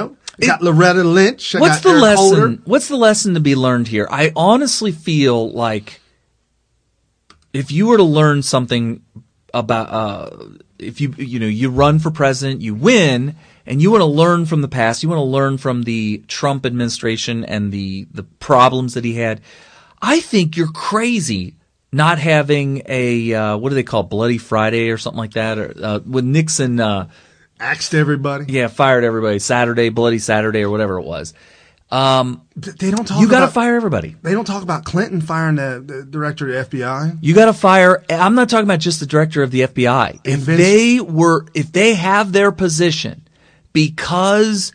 S2: got Loretta Lynch.
S3: What's the lesson? Holder. What's the lesson to be learned here? I honestly feel like if you were to learn something about if you run for president, you win, and you want to learn from the past, you want to learn from the Trump administration and the problems that he had, I think you're crazy not having a what do they call it, Bloody Friday or something like that, or when Nixon
S2: axed everybody.
S3: Yeah, fired everybody. Saturday, Bloody Saturday, or whatever it was.
S2: They don't talk.
S3: You got to fire everybody.
S2: They don't talk about Clinton firing the director of the FBI.
S3: You got to fire. I'm not talking about just the director of the FBI. If they have their position because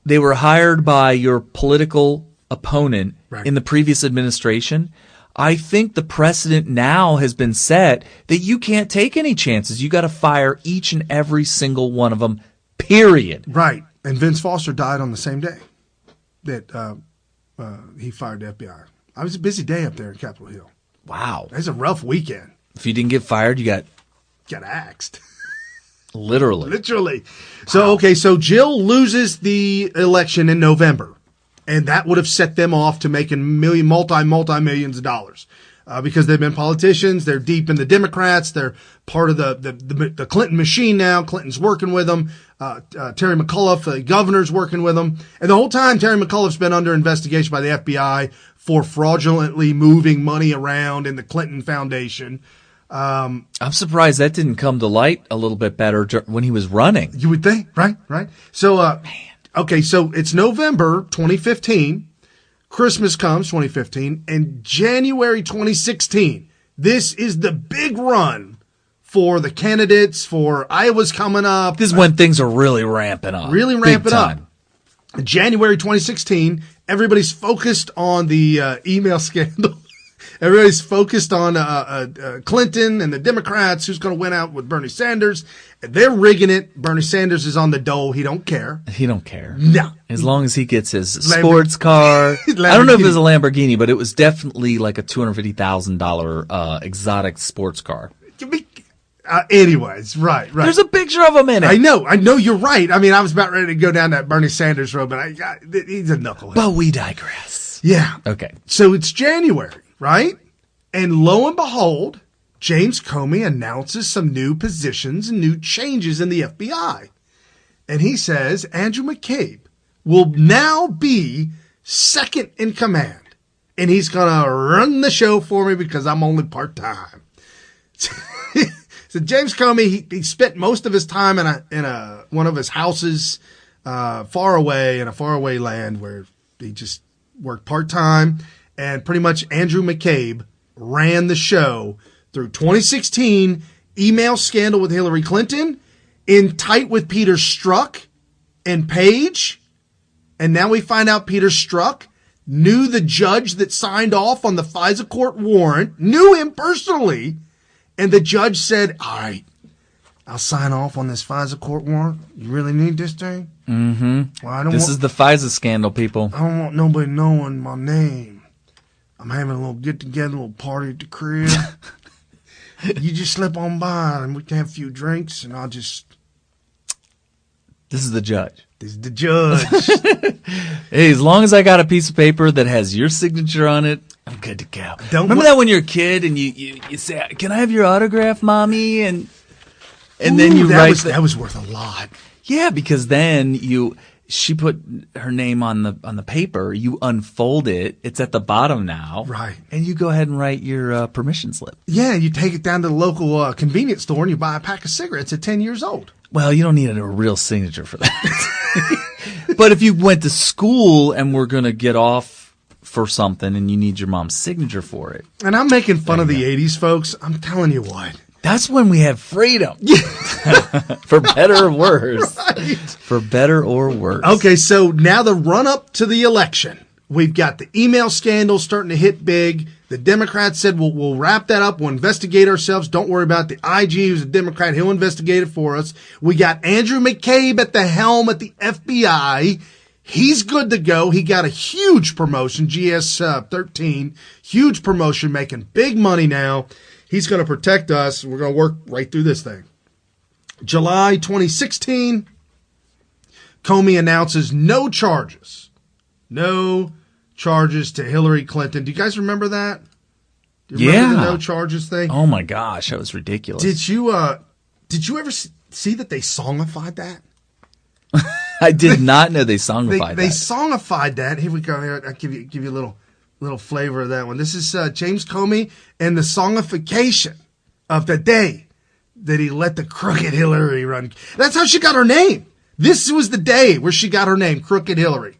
S3: they were hired by your political opponent in the previous administration, I think the precedent now has been set that you can't take any chances. You got to fire each and every single one of them. Period.
S2: Right. And Vince Foster died on the same day that he fired the FBI. It was a busy day up there in Capitol Hill.
S3: Wow.
S2: It was a rough weekend.
S3: If you didn't get fired, you got
S2: axed.
S3: Literally.
S2: So, okay, so Jill loses the election in November, and that would have set them off to making multi-millions of dollars. Because they've been politicians, they're deep in the Democrats, they're part of the Clinton machine now. Clinton's working with them. Terry McAuliffe, the governor's working with them. And the whole time, Terry McAuliffe's been under investigation by the FBI for fraudulently moving money around in the Clinton Foundation.
S3: I'm surprised that didn't come to light a little bit better when he was running.
S2: You would think, right? So, okay, so it's November 2015. Christmas comes, 2015, and January 2016. This is the big run for the candidates, for Iowa's coming up.
S3: This is when things are really ramping up.
S2: January 2016, everybody's focused on the email scandal. Everybody's focused on Clinton and the Democrats, who's going to win out with Bernie Sanders. They're rigging it. Bernie Sanders is on the dole. He don't care. No.
S3: As long as he gets his sports car. I don't know if it was a Lamborghini, but it was definitely like a $250,000 exotic sports car.
S2: Anyways, right.
S3: There's a picture of him in it.
S2: I know you're right. I mean, I was about ready to go down that Bernie Sanders road, but he's a knucklehead.
S3: But we digress.
S2: Yeah.
S3: Okay.
S2: So it's January, right? And lo and behold, James Comey announces some new positions and new changes in the FBI. And he says Andrew McCabe will now be second in command. And he's going to run the show for me because I'm only part-time. So James Comey, he spent most of his time in one of his houses far away, in a faraway land where he just worked part-time. And pretty much Andrew McCabe ran the show through 2016 email scandal with Hillary Clinton, in tight with Peter Strzok and Page. And now we find out Peter Strzok knew the judge that signed off on the FISA court warrant, knew him personally. And the judge said, all right, I'll sign off on this FISA court warrant. You really need this thing?
S3: Mm-hmm.
S2: Well,
S3: this is the FISA scandal, people.
S2: I don't want nobody knowing my name. I'm having a little get-together, a little party at the crib. You just slip on by and we can have a few drinks and I'll just...
S3: This is the judge.
S2: This is the judge.
S3: Hey, as long as I got a piece of paper that has your signature on it, I'm good to go. Remember that when you're a kid and you say, "Can I have your autograph, Mommy?" And then you write
S2: that was worth a lot.
S3: Yeah, because then she put her name on the paper. You unfold it. It's at the bottom now.
S2: Right.
S3: And you go ahead and write your permission slip.
S2: Yeah, you take it down to the local convenience store and you buy a pack of cigarettes at 10 years old.
S3: Well, you don't need a real signature for that. But if you went to school and were going to get off for something and you need your mom's signature for it.
S2: And I'm making fun of the 80s, folks. I'm telling you what.
S3: That's when we have freedom. For better or worse. Right. For better or worse.
S2: Okay, so now the run-up to the election. We've got the email scandal starting to hit big. The Democrats said, we'll wrap that up. We'll investigate ourselves. Don't worry about it. The IG, who's a Democrat, he'll investigate it for us. We got Andrew McCabe at the helm at the FBI. He's good to go. He got a huge promotion, GS-13. Huge promotion, making big money now. He's going to protect us. We're going to work right through this thing. July 2016, Comey announces no charges. No charges to Hillary Clinton. Do you guys remember that? Do you remember the no charges thing?
S3: Oh my gosh, that was ridiculous.
S2: Did you ever see that they songified that?
S3: I did not know they songified that.
S2: They songified that. Here we go. Here, I'll give you a little flavor of that one. This is James Comey and the songification of the day that he let the crooked Hillary run. That's how she got her name. This was the day where she got her name, Crooked Hillary.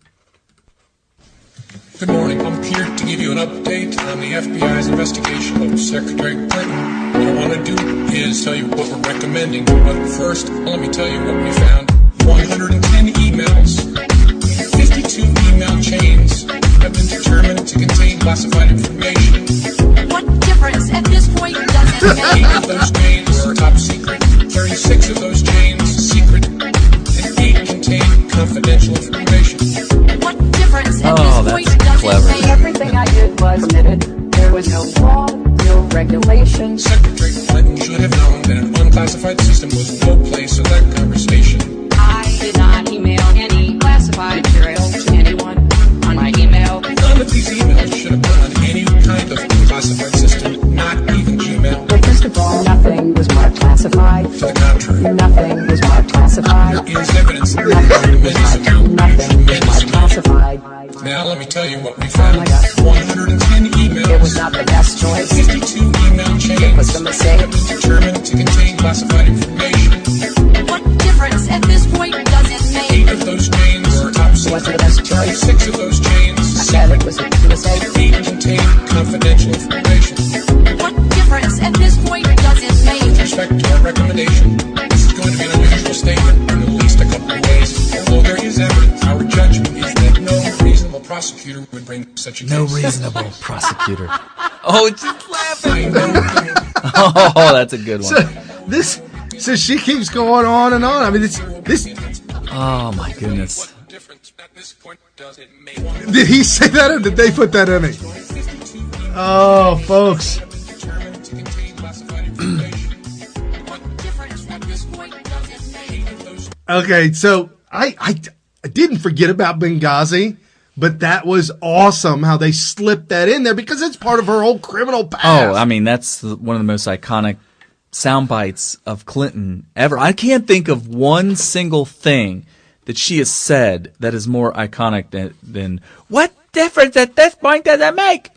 S7: Good morning. I'm here to give you an update on the FBI's investigation of Secretary Clinton. What I want to do is tell you what we're recommending. But first, let me tell you what we found. 110 emails, 52 email chains have been determined to contain classified information.
S8: What difference at this point does it make?
S7: 8 of those chains are top secret, 36 of those chains secret, and 8 contain confidential information.
S8: What difference at this point does it
S9: no law, no regulation.
S7: Secretary Clinton should have known that an unclassified system was no place for that conversation.
S9: I did not email any classified material to anyone on my email.
S7: None of these emails should have been on any kind of unclassified system, not even Gmail.
S9: Well, first of all, nothing was marked classified.
S7: To the contrary,
S9: Nothing was marked classified.
S7: there is evidence that
S9: Nothing was
S7: tremendous
S9: marked,
S7: amount,
S9: nothing was marked classified.
S7: Now let me tell you what we found.
S9: my God.
S7: 110 emails.
S9: It was not the best choice.
S7: 52 email chains.
S9: It was a mistake.
S7: That was determined to contain classified information.
S8: What difference at this point does it
S7: 8
S8: make?
S7: of those chains were top secret.
S9: Wasn't the best choice.
S7: 6 of those chains
S9: I said it was a mistake.
S7: 8 contained confidential information.
S8: What difference at this point does it
S7: With
S8: make?
S7: respect to our recommendation, this is going to be an unusual statement in at least a couple of ways. Although there is evidence, our judgment is that no reasonable prosecutor would bring such a case.
S3: No reasonable prosecutor. Oh, just laughing.
S7: I know.
S3: Oh, that's a good one.
S2: So she keeps going on and on. I mean, this.
S3: Oh my goodness.
S7: What difference at this point does it make?
S2: Did he say that or did they put that in me? Oh, folks.
S7: Determined to contain classified information. What difference at this point does it make?
S2: Okay, so I didn't forget about Benghazi, but that was awesome how they slipped that in there because it's part of her whole criminal past.
S3: Oh, I mean, that's one of the most iconic sound bites of Clinton ever. I can't think of one single thing that she has said that is more iconic than what difference at this point does it make?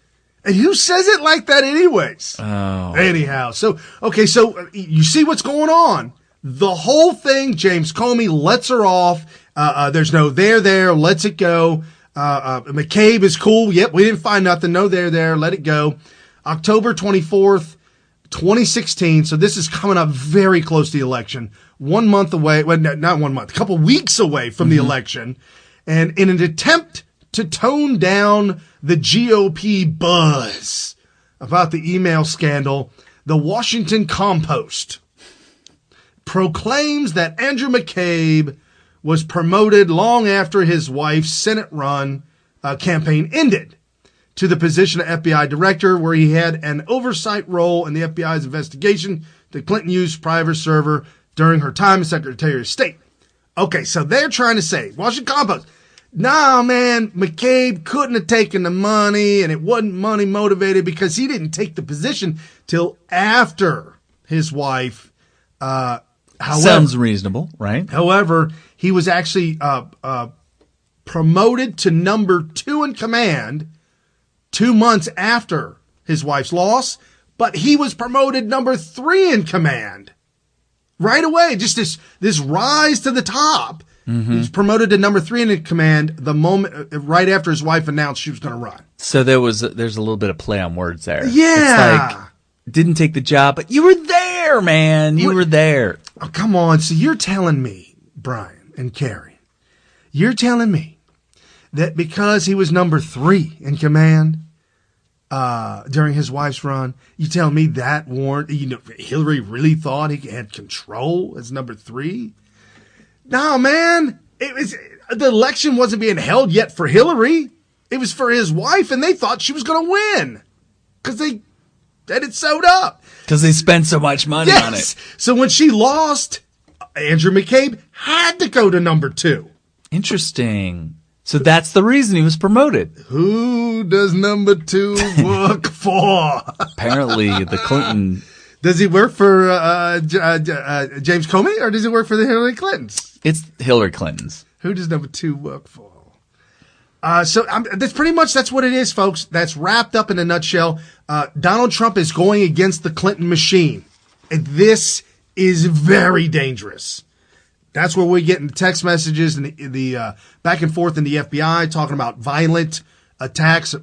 S2: And who says it like that anyways?
S3: Oh.
S2: Anyhow, so you see what's going on. The whole thing, James Comey lets her off. There's no there, lets it go. McCabe is cool. Yep, we didn't find nothing. No there, let it go. October 24th, 2016. So this is coming up very close to the election. 1 month away. Well, not 1 month. A couple weeks away from the election. And in an attempt to tone down the GOP buzz about the email scandal, the Washington Compost proclaims that Andrew McCabe was promoted long after his wife's Senate run campaign ended to the position of FBI director, where he had an oversight role in the FBI's investigation to Clinton used private server during her time as Secretary of State. Okay, so they're trying to say, Washington Compost, nah, man, McCabe couldn't have taken the money, and it wasn't money motivated because he didn't take the position till after his wife.
S3: Sounds reasonable, right?
S2: However, he was actually promoted to number 2 in command 2 months after his wife's loss, but he was promoted number 3 in command right away. Just this rise to the top. Mm-hmm. He was promoted to number 3 in command the moment right after his wife announced she was going to run.
S3: So there's a little bit of play on words there.
S2: Yeah.
S3: It's like, didn't take the job, but you were there, man. You were there.
S2: Oh, come on. So you're telling me, Brian and Carrie, you're telling me that because he was number 3 in command during his wife's run, you tell me that warrant, Hillary really thought he had control as number 3? No, man. The election wasn't being held yet for Hillary. It was for his wife, and they thought she was going to win because they had it sewed up.
S3: Because they spent so much money on it.
S2: So when she lost, Andrew McCabe had to go to number 2.
S3: Interesting. So that's the reason he was promoted.
S2: Who does number 2 work for?
S3: Apparently, the Clinton.
S2: Does he work for James Comey, or does he work for the Hillary Clintons?
S3: It's Hillary Clinton's.
S2: Who does number 2 work for? That's pretty much, that's what it is, folks. That's wrapped up in a nutshell. Donald Trump is going against the Clinton machine. And this is very dangerous. That's where we get into text messages and the back and forth in the FBI talking about violent attacks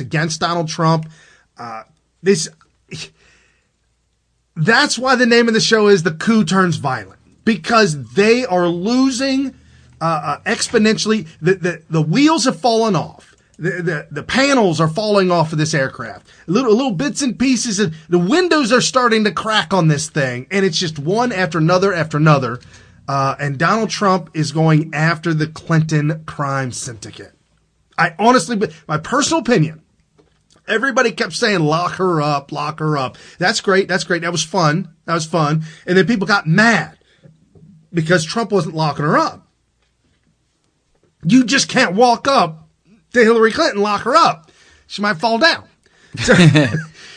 S2: against Donald Trump. That's why the name of the show is The Coup Turns Violent, because they are losing exponentially. The wheels have fallen off. The panels are falling off of this aircraft. Little bits and pieces. The windows are starting to crack on this thing, and it's just one after another after another. And Donald Trump is going after the Clinton crime syndicate. I honestly, my personal opinion, Everybody kept saying, lock her up, lock her up. That's great. That's great. That was fun. That was fun. And then people got mad because Trump wasn't locking her up. You just can't walk up to Hillary Clinton and lock her up. She might fall down.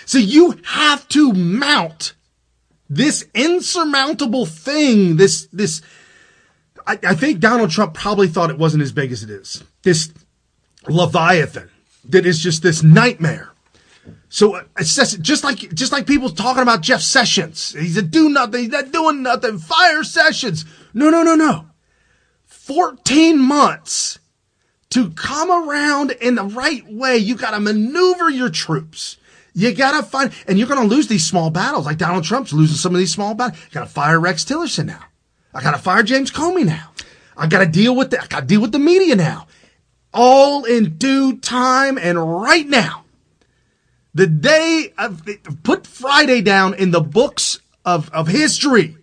S2: So you have to mount this insurmountable thing, I think Donald Trump probably thought it wasn't as big as it is. This Leviathan that is just this nightmare. So it's just like people talking about Jeff Sessions. He's a do nothing. He's not doing nothing. Fire Sessions. No. 14 months to come around in the right way. You got to maneuver your troops. You got to find, and you're going to lose these small battles. Like Donald Trump's losing some of these small battles. You got to fire Rex Tillerson now. I got to fire James Comey now. I got to deal with the media now. All in due time and right now. The day of, put Friday down in the books of history.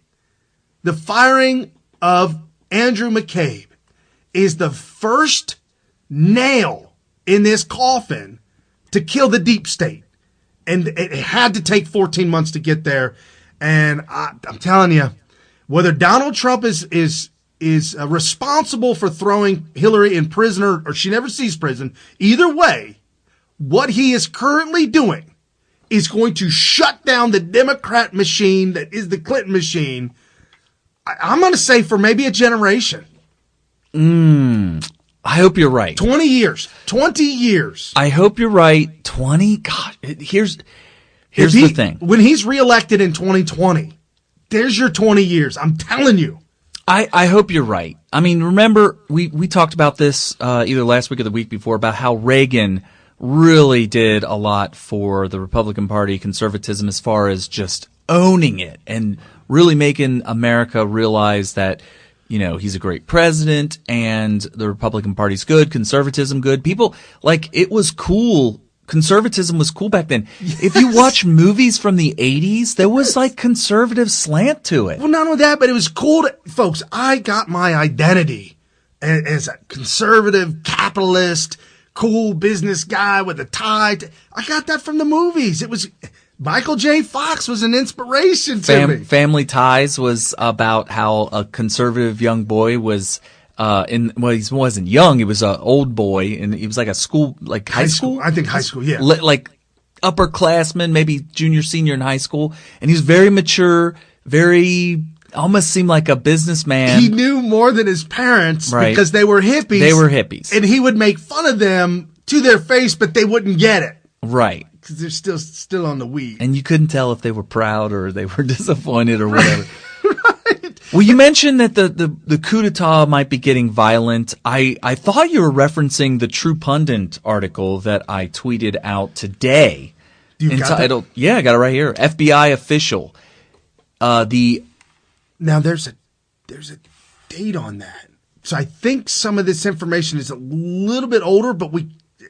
S2: The firing of Andrew McCabe is the first nail in this coffin to kill the deep state. And it had to take 14 months to get there. And I'm telling you, whether Donald Trump is responsible for throwing Hillary in prison or she never sees prison, either way, what he is currently doing is going to shut down the Democrat machine that is the Clinton machine. I'm going to say for maybe a generation.
S3: I hope you're right.
S2: 20 years. 20 years.
S3: I hope you're right. 20? God, here's the thing.
S2: When he's reelected in 2020, there's your 20 years. I'm telling you.
S3: I hope you're right. I mean, remember, we talked about this either last week or the week before about how Reagan really did a lot for the Republican Party, conservatism, as far as just owning it and really making America realize that, you know, he's a great president and the Republican Party's good, conservatism good. People, like, it was cool. Conservatism was cool back then. Yes. If you watch movies from the 80s, there was like conservative slant to it.
S2: Well, not only that, but it was cool folks, I got my identity as a conservative, capitalist, cool business guy with a tie. I got that from the movies. It was Michael J. Fox was an inspiration to me.
S3: Family Ties was about how a conservative young boy was he wasn't young, he was an old boy, and he was like a school, like high school?
S2: I think high school, yeah.
S3: Like upperclassman, maybe junior, senior in high school, and he was very mature, very, almost seemed like a businessman.
S2: He knew more than his parents,
S3: right,
S2: because they were hippies.
S3: They were hippies.
S2: And he would make fun of them to their face, but they wouldn't get it.
S3: Right.
S2: Because they're still on the weed.
S3: And you couldn't tell if they were proud or they were disappointed or whatever. Right. Well, you mentioned that the coup d'etat might be getting violent. I thought you were referencing the True Pundit article that I tweeted out today. Entitled, yeah, I got it right here. FBI official. Now
S2: there's a date on that. So I think some of this information is a little bit older, but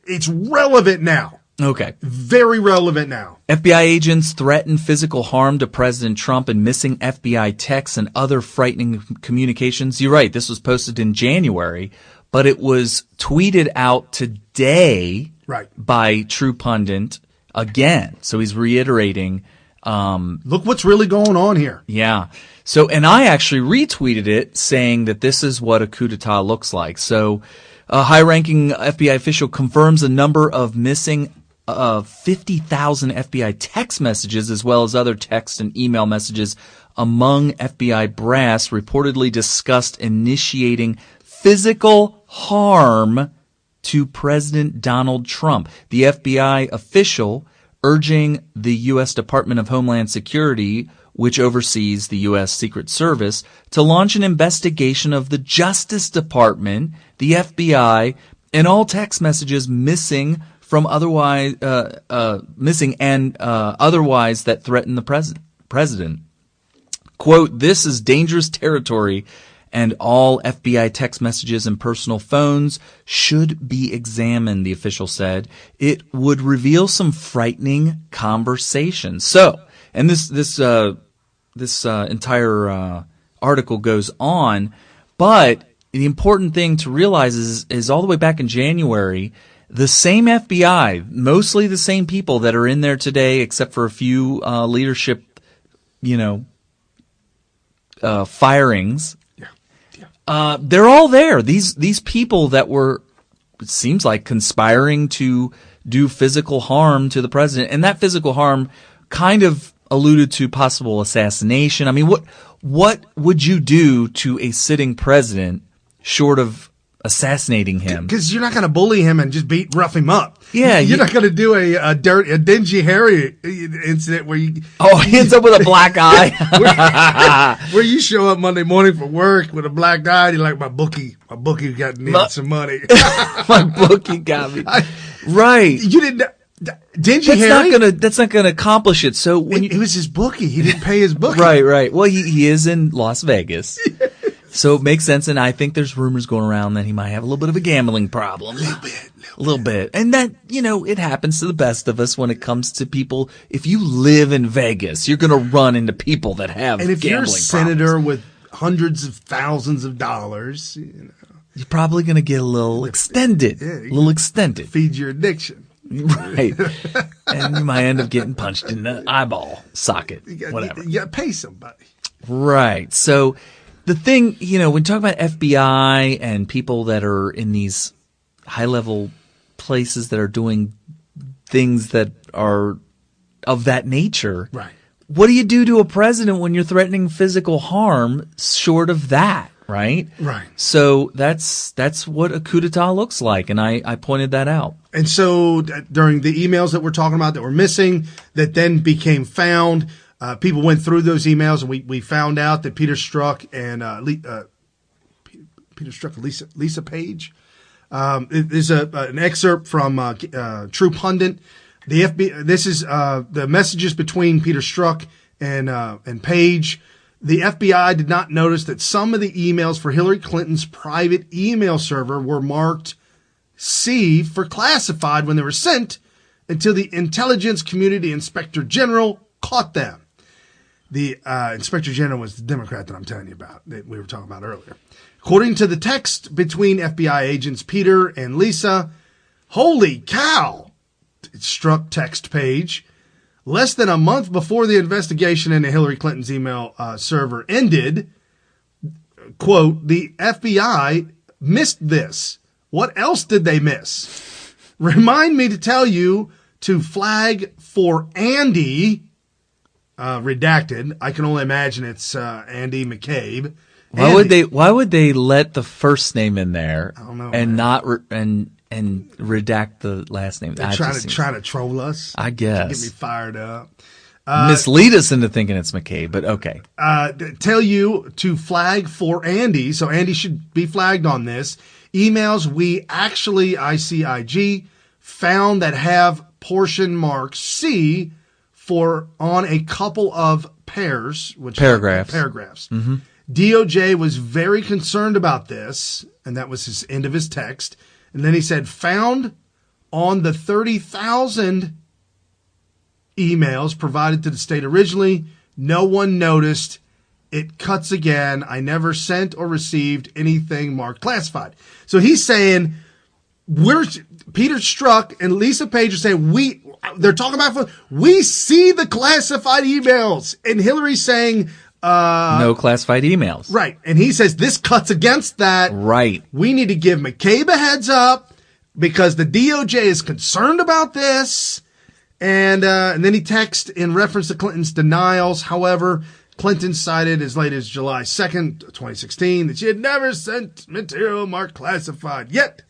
S2: it's relevant now.
S3: Okay.
S2: Very relevant now.
S3: FBI agents threaten physical harm to President Trump and missing FBI texts and other frightening communications. You're right. This was posted in January, but it was tweeted out today,
S2: right,
S3: by True Pundit again. So he's reiterating.
S2: Look what's really going on here.
S3: Yeah. So, and I actually retweeted it saying that this is what a coup d'etat looks like. So a high-ranking FBI official confirms a number of missing 50,000 FBI text messages as well as other text and email messages among FBI brass reportedly discussed initiating physical harm to President Donald Trump. The FBI official urging the U.S. Department of Homeland Security, which oversees the U.S. Secret Service, to launch an investigation of the Justice Department, the FBI, and all text messages missing from otherwise otherwise that threaten the president. Quote, "This is dangerous territory, and all FBI text messages and personal phones should be examined," the official said. It would reveal some frightening conversations. So, and this entire article goes on, but the important thing to realize is all the way back in January, the same FBI, mostly the same people that are in there today, except for a few leadership, firings. They're all there. These people that were, it seems like, conspiring to do physical harm to the president, and that physical harm kind of alluded to possible assassination. I mean, what would you do to a sitting president short of assassinating him?
S2: Because you're not going to bully him and just rough him up.
S3: Yeah,
S2: you're not going to do a dingy Harry incident where you
S3: he ends up with a black eye.
S2: where you show up Monday morning for work with a black eye. You're like, my bookie got me some money.
S3: My bookie got me. Right.
S2: You didn't. Dingy Harry.
S3: That's not gonna accomplish it. So when
S2: it was his bookie, he didn't pay his bookie.
S3: Right. Well, he is in Las Vegas. Yes. So it makes sense, and I think there's rumors going around that he might have a little bit of a gambling problem. A little bit. And that, it happens to the best of us when it comes to people. If you live in Vegas, you're going to run into people that have gambling problems. And if you're a senator
S2: with hundreds of thousands of dollars,
S3: you're probably going to get a little extended.
S2: Feed your addiction.
S3: Right. And you might end up getting punched in the eyeball socket. Whatever.
S2: You got to pay somebody.
S3: Right. So the thing, when we talk about FBI and people that are in these high-level places that are doing things that are of that nature,
S2: right?
S3: What do you do to a president when you're threatening physical harm short of that, right?
S2: Right.
S3: So that's what a coup d'etat looks like, and I pointed that out.
S2: And so during the emails that we're talking about that were missing, that then became found, people went through those emails, and we found out that Peter Strzok and Lisa Page. There's an excerpt from True Pundit. The FBI. This is the messages between Peter Strzok and Page. The FBI did not notice that some of the emails for Hillary Clinton's private email server were marked C for classified when they were sent until the Intelligence Community Inspector General caught them. The Inspector General was the Democrat that I'm telling you about, that we were talking about earlier. According to the text between FBI agents Peter and Lisa, holy cow, Strzok text Page. Less than a month before the investigation into Hillary Clinton's email server ended, quote, the FBI missed this. What else did they miss? Remind me to tell you to flag for Andy, redacted. I can only imagine it's Andy McCabe.
S3: Why would they let the first name in there and not and redact the last name?
S2: They're trying to troll us.
S3: I guess.
S2: Get me fired up.
S3: Mislead us into thinking it's McCabe, but okay.
S2: Tell you to flag for Andy, so Andy should be flagged on this. Emails we actually, ICIG, found that have portion mark C on a couple of paragraphs.
S3: Mm-hmm.
S2: DOJ was very concerned about this, and that was his end of his text. And then he said, found on the 30,000 emails provided to the state originally, no one noticed. It cuts again. I never sent or received anything marked classified. So he's saying, Peter Strzok and Lisa Page are saying, they're talking about, we see the classified emails. And Hillary's saying,
S3: no classified emails.
S2: Right. And he says this cuts against that.
S3: Right.
S2: We need to give McCabe a heads up because the DOJ is concerned about this. And then he texts in reference to Clinton's denials. However, Clinton cited as late as July 2nd, 2016, that she had never sent material marked classified. Yet,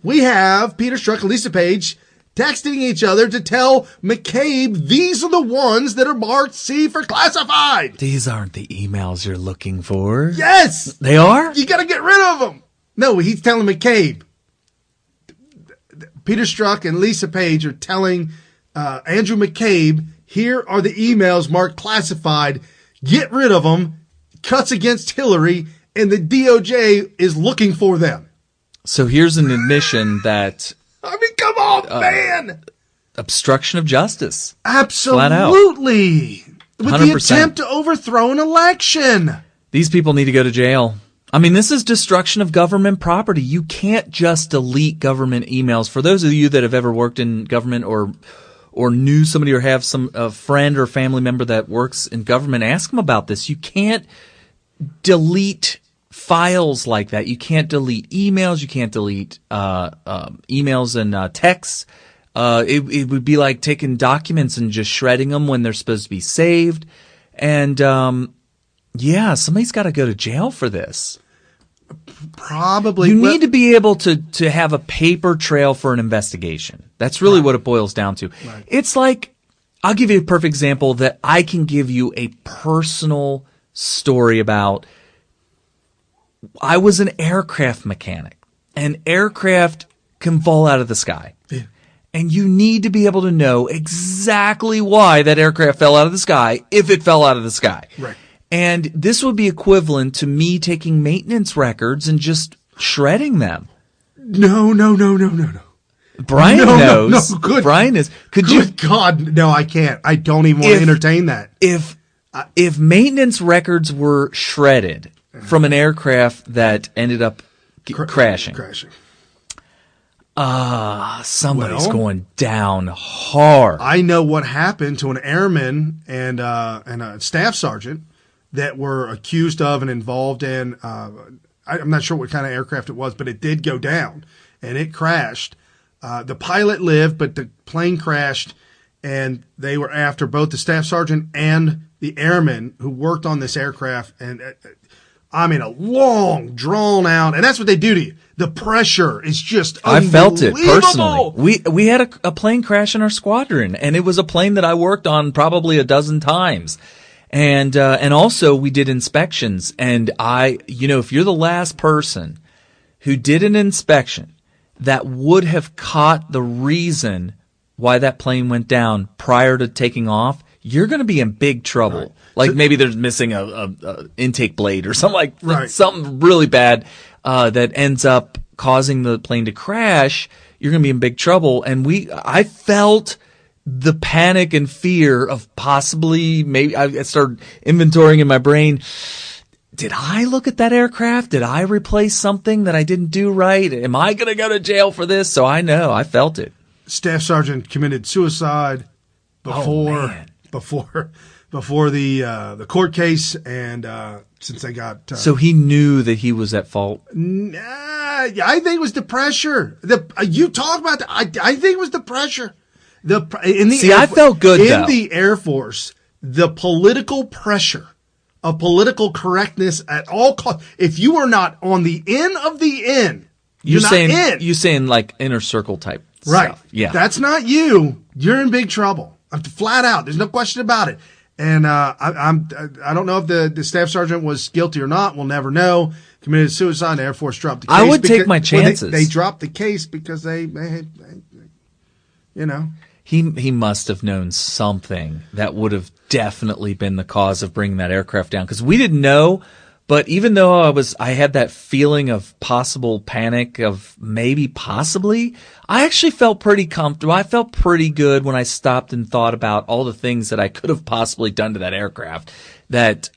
S2: we have Peter Strzok and Lisa Page texting each other to tell McCabe these are the ones that are marked C for classified.
S3: These aren't the emails you're looking for.
S2: Yes!
S3: They are?
S2: You gotta get rid of them. No, he's telling McCabe. Peter Strzok and Lisa Page are telling Andrew McCabe, here are the emails marked classified. Get rid of them. Cuts against Hillary, and the DOJ is looking for them.
S3: So here's an admission that...
S2: I mean, come on, man!
S3: Obstruction of justice.
S2: Absolutely. With 100%. The attempt to overthrow an election.
S3: These people need to go to jail. I mean, this is destruction of government property. You can't just delete government emails. For those of you that have ever worked in government or knew somebody or have a friend or family member that works in government, ask them about this. You can't delete files like that. You can't delete emails. You can't delete emails and texts. It would be like taking documents and just shredding them when they're supposed to be saved. And somebody's got to go to jail for this.
S2: Probably.
S3: You need to be able to have a paper trail for an investigation. That's really what it boils down to.
S2: Right.
S3: It's like, I'll give you a perfect example that I can give you a personal story about. I was an aircraft mechanic, and aircraft can fall out of the sky.
S2: Yeah.
S3: And you need to be able to know exactly why that aircraft fell out of the sky, if it fell out of the sky.
S2: Right.
S3: And this would be equivalent to me taking maintenance records and just shredding them.
S2: No.
S3: Brian knows.
S2: No, good.
S3: Brian is.
S2: Good God, no, I can't. I don't even want to entertain that.
S3: If maintenance records were shredded from an aircraft that ended up crashing. Somebody's going down hard.
S2: I know what happened to an airman and a staff sergeant that were accused of and involved in, I'm not sure what kind of aircraft it was, but it did go down and it crashed. The pilot lived, but the plane crashed, and they were after both the staff sergeant and the airman who worked on this aircraft. And I mean, a long, drawn out, and that's what they do to you. The pressure is just unbelievable.
S3: I felt it personally. We had a plane crash in our squadron, and it was a plane that I worked on probably a dozen times. And also we did inspections, and if you're the last person who did an inspection that would have caught the reason why that plane went down prior to taking off, you're going to be in big trouble. Right. Like maybe there's missing a intake blade or something something really bad that ends up causing the plane to crash. You're going to be in big trouble. And I felt the panic and fear of possibly, maybe I started inventorying in my brain. Did I look at that aircraft? Did I replace something that I didn't do right? Am I going to go to jail for this? So I know, I felt it.
S2: Staff sergeant committed suicide before the court case, and since they got
S3: so he knew that he was at fault.
S2: I think it was the pressure. You talk about that. I think it was the pressure.
S3: I felt good
S2: in the Air Force. The political pressure of political correctness at all costs. If you are not on the end of the end, you're saying like inner circle type right
S3: stuff. Yeah,
S2: that's not you. You're in big trouble. I'm flat out. There's no question about it. And I don't know if the staff sergeant was guilty or not. We'll never know. Committed suicide. The Air Force dropped the case.
S3: I would take my chances.
S2: They dropped the case because they
S3: He must have known something that would have definitely been the cause of bringing that aircraft down, because we didn't know. But even though I had that feeling of possible panic of maybe possibly, I actually felt pretty comfortable. I felt pretty good when I stopped and thought about all the things that I could have possibly done to that aircraft that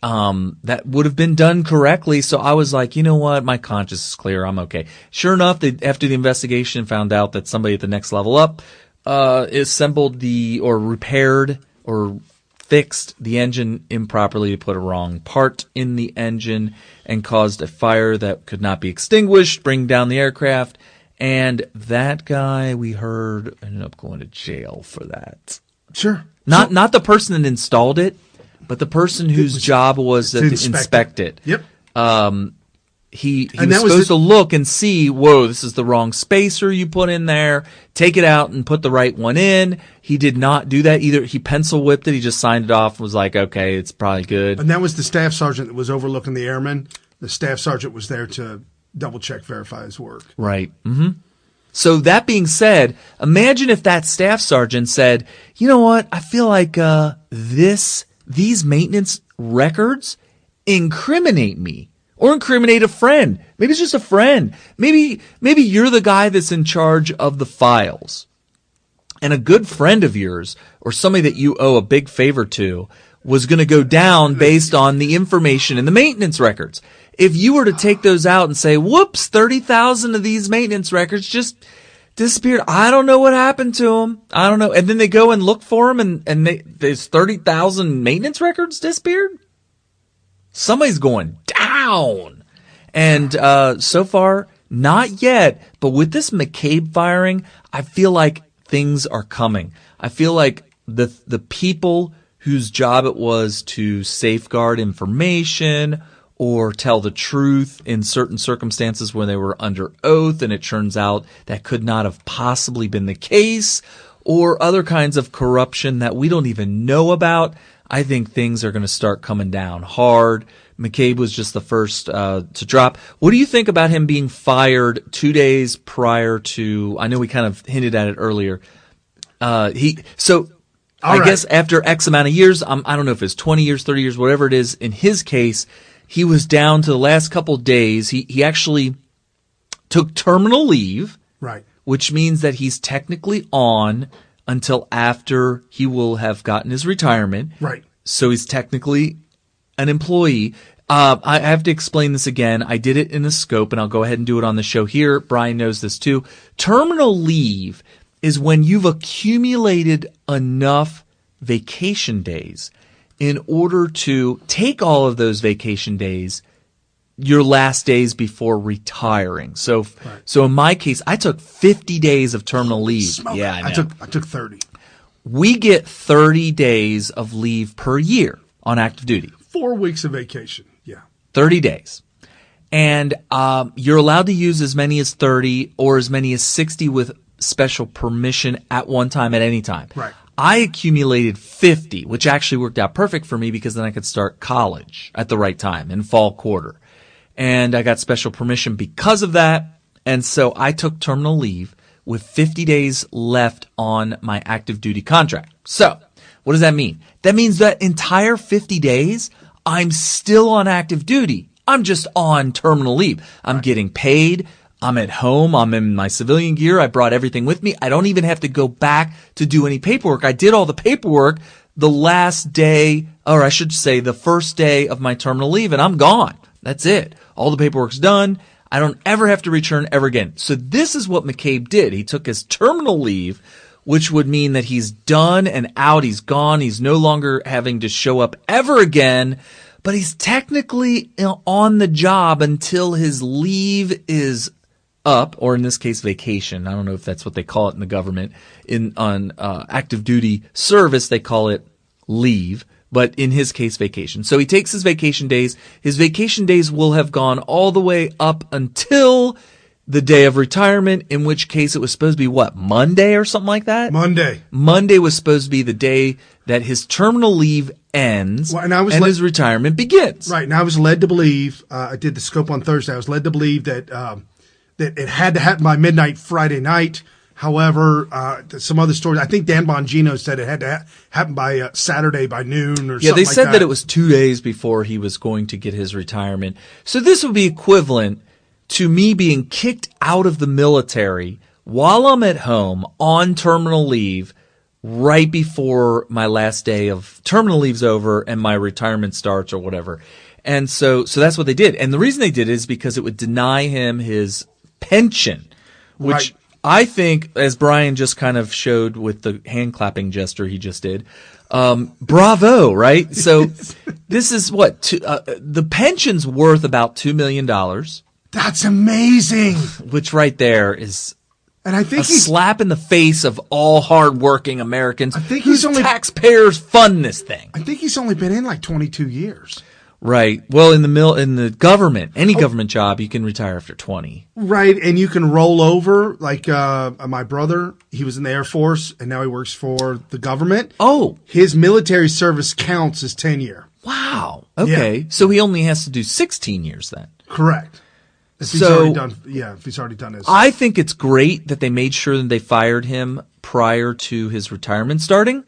S3: would have been done correctly. So I was like, you know what? My conscience is clear. I'm okay. Sure enough, after the investigation found out that somebody at the next level up assembled repaired or fixed the engine improperly to put a wrong part in the engine and caused a fire that could not be extinguished, bring down the aircraft. And that guy, we heard, ended up going to jail for that.
S2: Sure.
S3: Not the person that installed it, but the person whose job was to inspect it.
S2: Yep.
S3: He was supposed to look and see, whoa, this is the wrong spacer you put in there. Take it out and put the right one in. He did not do that either. He pencil whipped it. He just signed it off and was like, okay, it's probably good.
S2: And that was the staff sergeant that was overlooking the airmen. The staff sergeant was there to double check, verify his work.
S3: Right. Mm-hmm. So that being said, imagine if that staff sergeant said, you know what? I feel like these maintenance records incriminate me. Or incriminate a friend. Maybe it's just a friend. Maybe you're the guy that's in charge of the files. And a good friend of yours, or somebody that you owe a big favor to, was going to go down based on the information in the maintenance records. If you were to take those out and say, whoops, 30,000 of these maintenance records just disappeared. I don't know what happened to them. I don't know. And then they go and look for them and there's 30,000 maintenance records disappeared. Somebody's going down. And so far, not yet. But with this McCabe firing, I feel like things are coming. I feel like the people whose job it was to safeguard information or tell the truth in certain circumstances when they were under oath, and it turns out that could not have possibly been the case, or other kinds of corruption that we don't even know about, I think things are going to start coming down hard. McCabe was just the first to drop. What do you think about him being fired 2 days prior to, I know we kind of hinted at it earlier. I guess after X amount of years, I don't know if it's 20 years, 30 years, whatever it is, in his case, he was down to the last couple days. He actually took terminal leave,
S2: right? Which
S3: means that he's technically on until after he will have gotten his retirement.
S2: Right.
S3: So he's technically an employee. I have to explain this again. I did it in a scope, and I'll go ahead and do it on the show here. Brian knows this too. Terminal leave is when you've accumulated enough vacation days in order to take all of those vacation days your last days before retiring. So in my case, I took 50 days of terminal leave. Yeah, I know.
S2: I took 30.
S3: We get 30 days of leave per year on active duty.
S2: 4 weeks of vacation. Yeah.
S3: 30 days. And you're allowed to use as many as 30 or as many as 60 with special permission at one time at any time.
S2: Right.
S3: I accumulated 50, which actually worked out perfect for me because then I could start college at the right time in fall quarter. And I got special permission because of that. And so I took terminal leave with 50 days left on my active duty contract. So what does that mean? That means that entire 50 days, I'm still on active duty. I'm just on terminal leave. I'm getting paid. I'm at home. I'm in my civilian gear. I brought everything with me. I don't even have to go back to do any paperwork. I did all the paperwork the last day, or I should say the first day of my terminal leave, and I'm gone. That's it. All the paperwork's done. I don't ever have to return ever again. So this is what McCabe did. He took his terminal leave, which would mean that he's done and out. He's gone. He's no longer having to show up ever again. But he's technically on the job until his leave is up, or in this case, vacation. I don't know if that's what they call it in the government. On active duty service, they call it leave, but in his case, vacation. So he takes his vacation days. His vacation days will have gone all the way up until the day of retirement, in which case it was supposed to be what, Monday or something like that? Monday was supposed to be the day that his terminal leave ends and his retirement begins.
S2: Right. And I was led to believe, I did the scope on Thursday, I was led to believe that that it had to happen by midnight Friday night. However, some other stories, I think Dan Bongino said it had to happen by Saturday by noon or something like that.
S3: Yeah, they said that it was 2 days before he was going to get his retirement. So this would be equivalent to me being kicked out of the military while I'm at home on terminal leave right before my last day of terminal leave's over and my retirement starts or whatever. And so that's what they did. And the reason they did it is because it would deny him his pension, which I think, as Brian just kind of showed with the hand clapping gesture he just did, bravo, right? So this is what, the pension's worth about $2 million.
S2: That's amazing.
S3: Which right there is
S2: and I think
S3: a slap in the face of all hardworking Americans.
S2: I think he's only
S3: taxpayers fund this thing.
S2: I think he's only been in like 22 years.
S3: Right. Well, in the government, any government job, you can retire after 20.
S2: Right, and you can roll over. Like my brother, he was in the Air Force, and now he works for the government.
S3: Oh,
S2: his military service counts as 10-year.
S3: Wow. Okay, yeah. So he only has to do 16 years then.
S2: Correct. If he's already done his.
S3: I think it's great that they made sure that they fired him prior to his retirement starting,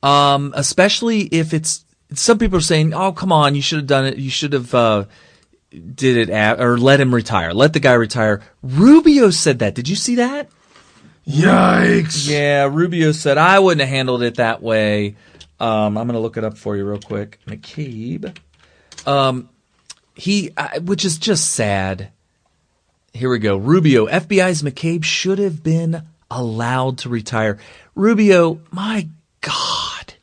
S3: especially if it's. Some people are saying, "Oh, come on, you should have done it. You should have did it or let him retire. Let the guy retire." Rubio said that. Did you see that?
S2: Yikes!
S3: Yeah, Rubio said I wouldn't have handled it that way. I'm going to look it up for you real quick. McCabe. Which is just sad. Here we go. Rubio, FBI's McCabe should have been allowed to retire. Rubio, my God.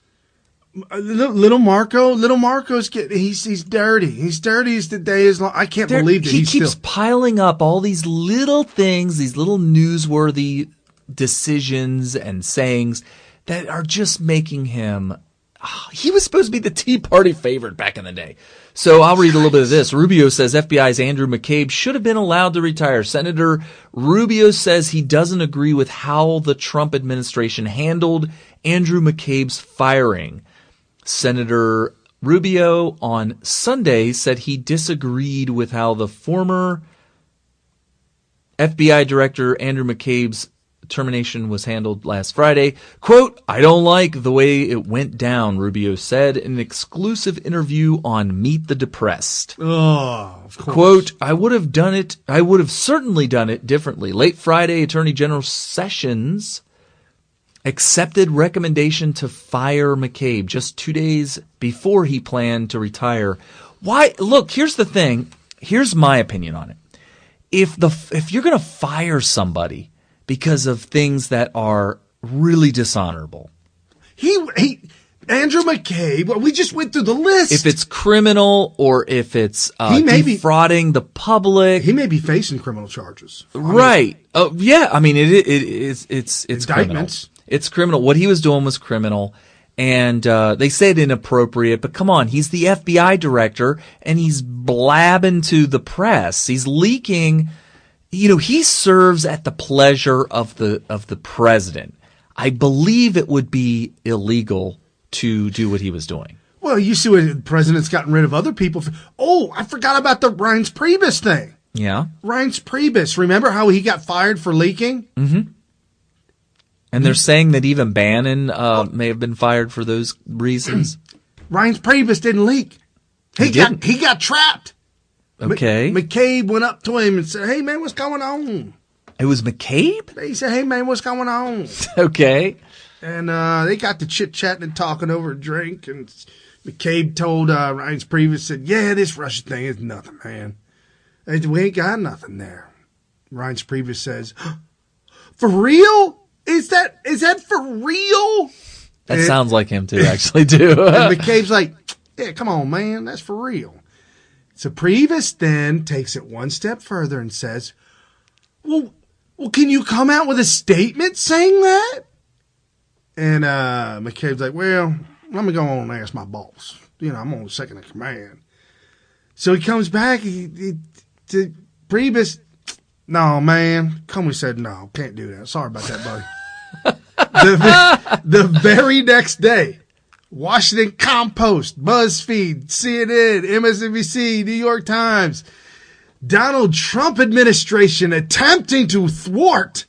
S2: Little Marco's he's dirty. He's dirty as the day is long. I can't believe that
S3: he keeps piling up all these little things, these little newsworthy decisions and sayings that are just making him. He was supposed to be the Tea Party favorite back in the day. So I'll read a little bit of this. Rubio says FBI's Andrew McCabe should have been allowed to retire. Senator Rubio says he doesn't agree with how the Trump administration handled Andrew McCabe's firing. Senator Rubio on Sunday said he disagreed with how the former FBI Director Andrew McCabe's termination was handled last Friday. Quote, I don't like the way it went down, Rubio said in an exclusive interview on Meet the Depressed.
S2: Oh, of course.
S3: Quote, I would have certainly done it differently. Late Friday, Attorney General Sessions accepted recommendation to fire McCabe just 2 days before he planned to retire. Why? Look, here's the thing. Here's my opinion on it. If you're going to fire somebody because of things that are really dishonorable.
S2: Andrew McCabe, we just went through the list.
S3: If it's criminal or if it's defrauding the public.
S2: He may be facing criminal charges.
S3: Right. Yeah. I mean, it's
S2: indictments.
S3: Criminal. It's criminal. What he was doing was criminal. And they said inappropriate, but come on, he's the FBI director and he's blabbing to the press. He's leaking. He serves at the pleasure of the president. I believe it would be illegal to do what he was doing.
S2: Well, you see what the president's gotten rid of other people. I forgot about the Reince Priebus thing.
S3: Yeah.
S2: Reince Priebus. Remember how he got fired for leaking?
S3: Mm-hmm. And they're saying that even Bannon may have been fired for those reasons.
S2: Reince Priebus didn't leak. He got trapped.
S3: Okay.
S2: McCabe went up to him and said, hey, man, what's going on?
S3: It was McCabe?
S2: He said, hey, man, what's going on?
S3: Okay.
S2: And they got to chit-chatting and talking over a drink. And McCabe told Reince Priebus, said, yeah, this Russia thing is nothing, man. We ain't got nothing there. Reince Priebus says, for real? Is that for real?
S3: That sounds like him too, actually, too.
S2: And McCabe's like, yeah, come on, man, that's for real. So Priebus then takes it one step further and says, well, can you come out with a statement saying that? And McCabe's like, well, let me go on and ask my boss. I'm on second in command. So he comes back to Priebus. No, man. Comey said, no, can't do that. Sorry about that, buddy. The very next day, Washington Compost, BuzzFeed, CNN, MSNBC, New York Times, Donald Trump administration attempting to thwart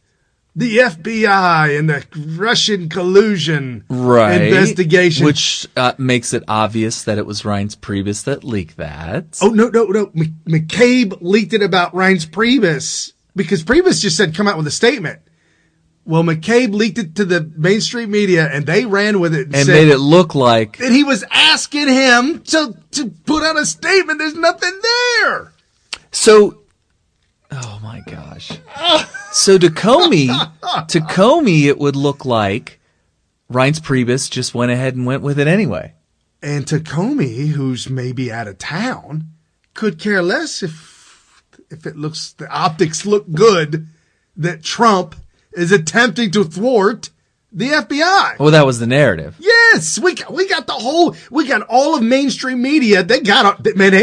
S2: the FBI and the Russian collusion investigation.
S3: Which makes it obvious that it was Reince Priebus that leaked that.
S2: Oh, no. McCabe leaked it about Reince Priebus because Priebus just said come out with a statement. Well, McCabe leaked it to the mainstream media, and they ran with it and said,
S3: made it look like
S2: that he was asking him to put out a statement. There's nothing there.
S3: So, oh my gosh. So to Comey, it would look like Reince Priebus just went ahead and went with it anyway.
S2: And to Comey, who's maybe out of town, could care less if it looks, the optics look good that Trump is attempting to thwart the FBI.
S3: Well, that was the narrative.
S2: Yes, we got all of mainstream media. They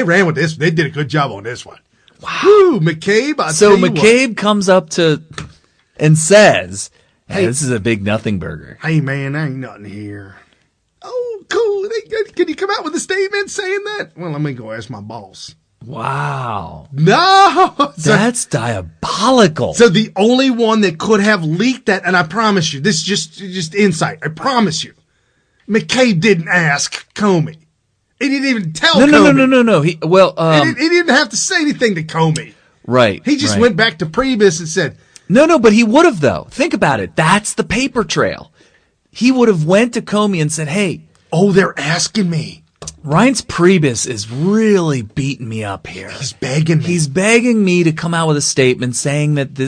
S2: ran with this. They did a good job on this one. Wow, woo, McCabe.
S3: So McCabe comes up to and says, "Hey, this is a big nothing burger."
S2: Hey, man, there ain't nothing here. Oh, cool. Can you come out with a statement saying that? Well, let me go ask my boss.
S3: Wow.
S2: No.
S3: That's diabolical.
S2: So the only one that could have leaked that, and I promise you, this is just insight. I promise you, McCabe didn't ask Comey. He didn't even tell Comey.
S3: No. He
S2: didn't have to say anything to Comey.
S3: Right.
S2: He just went back to Priebus and said,
S3: No, but he would have, though. Think about it. That's the paper trail. He would have went to Comey and said, hey,
S2: Oh, they're asking me.
S3: Reince Priebus is really beating me up here.
S2: He's begging me.
S3: He's begging me to come out with a statement saying that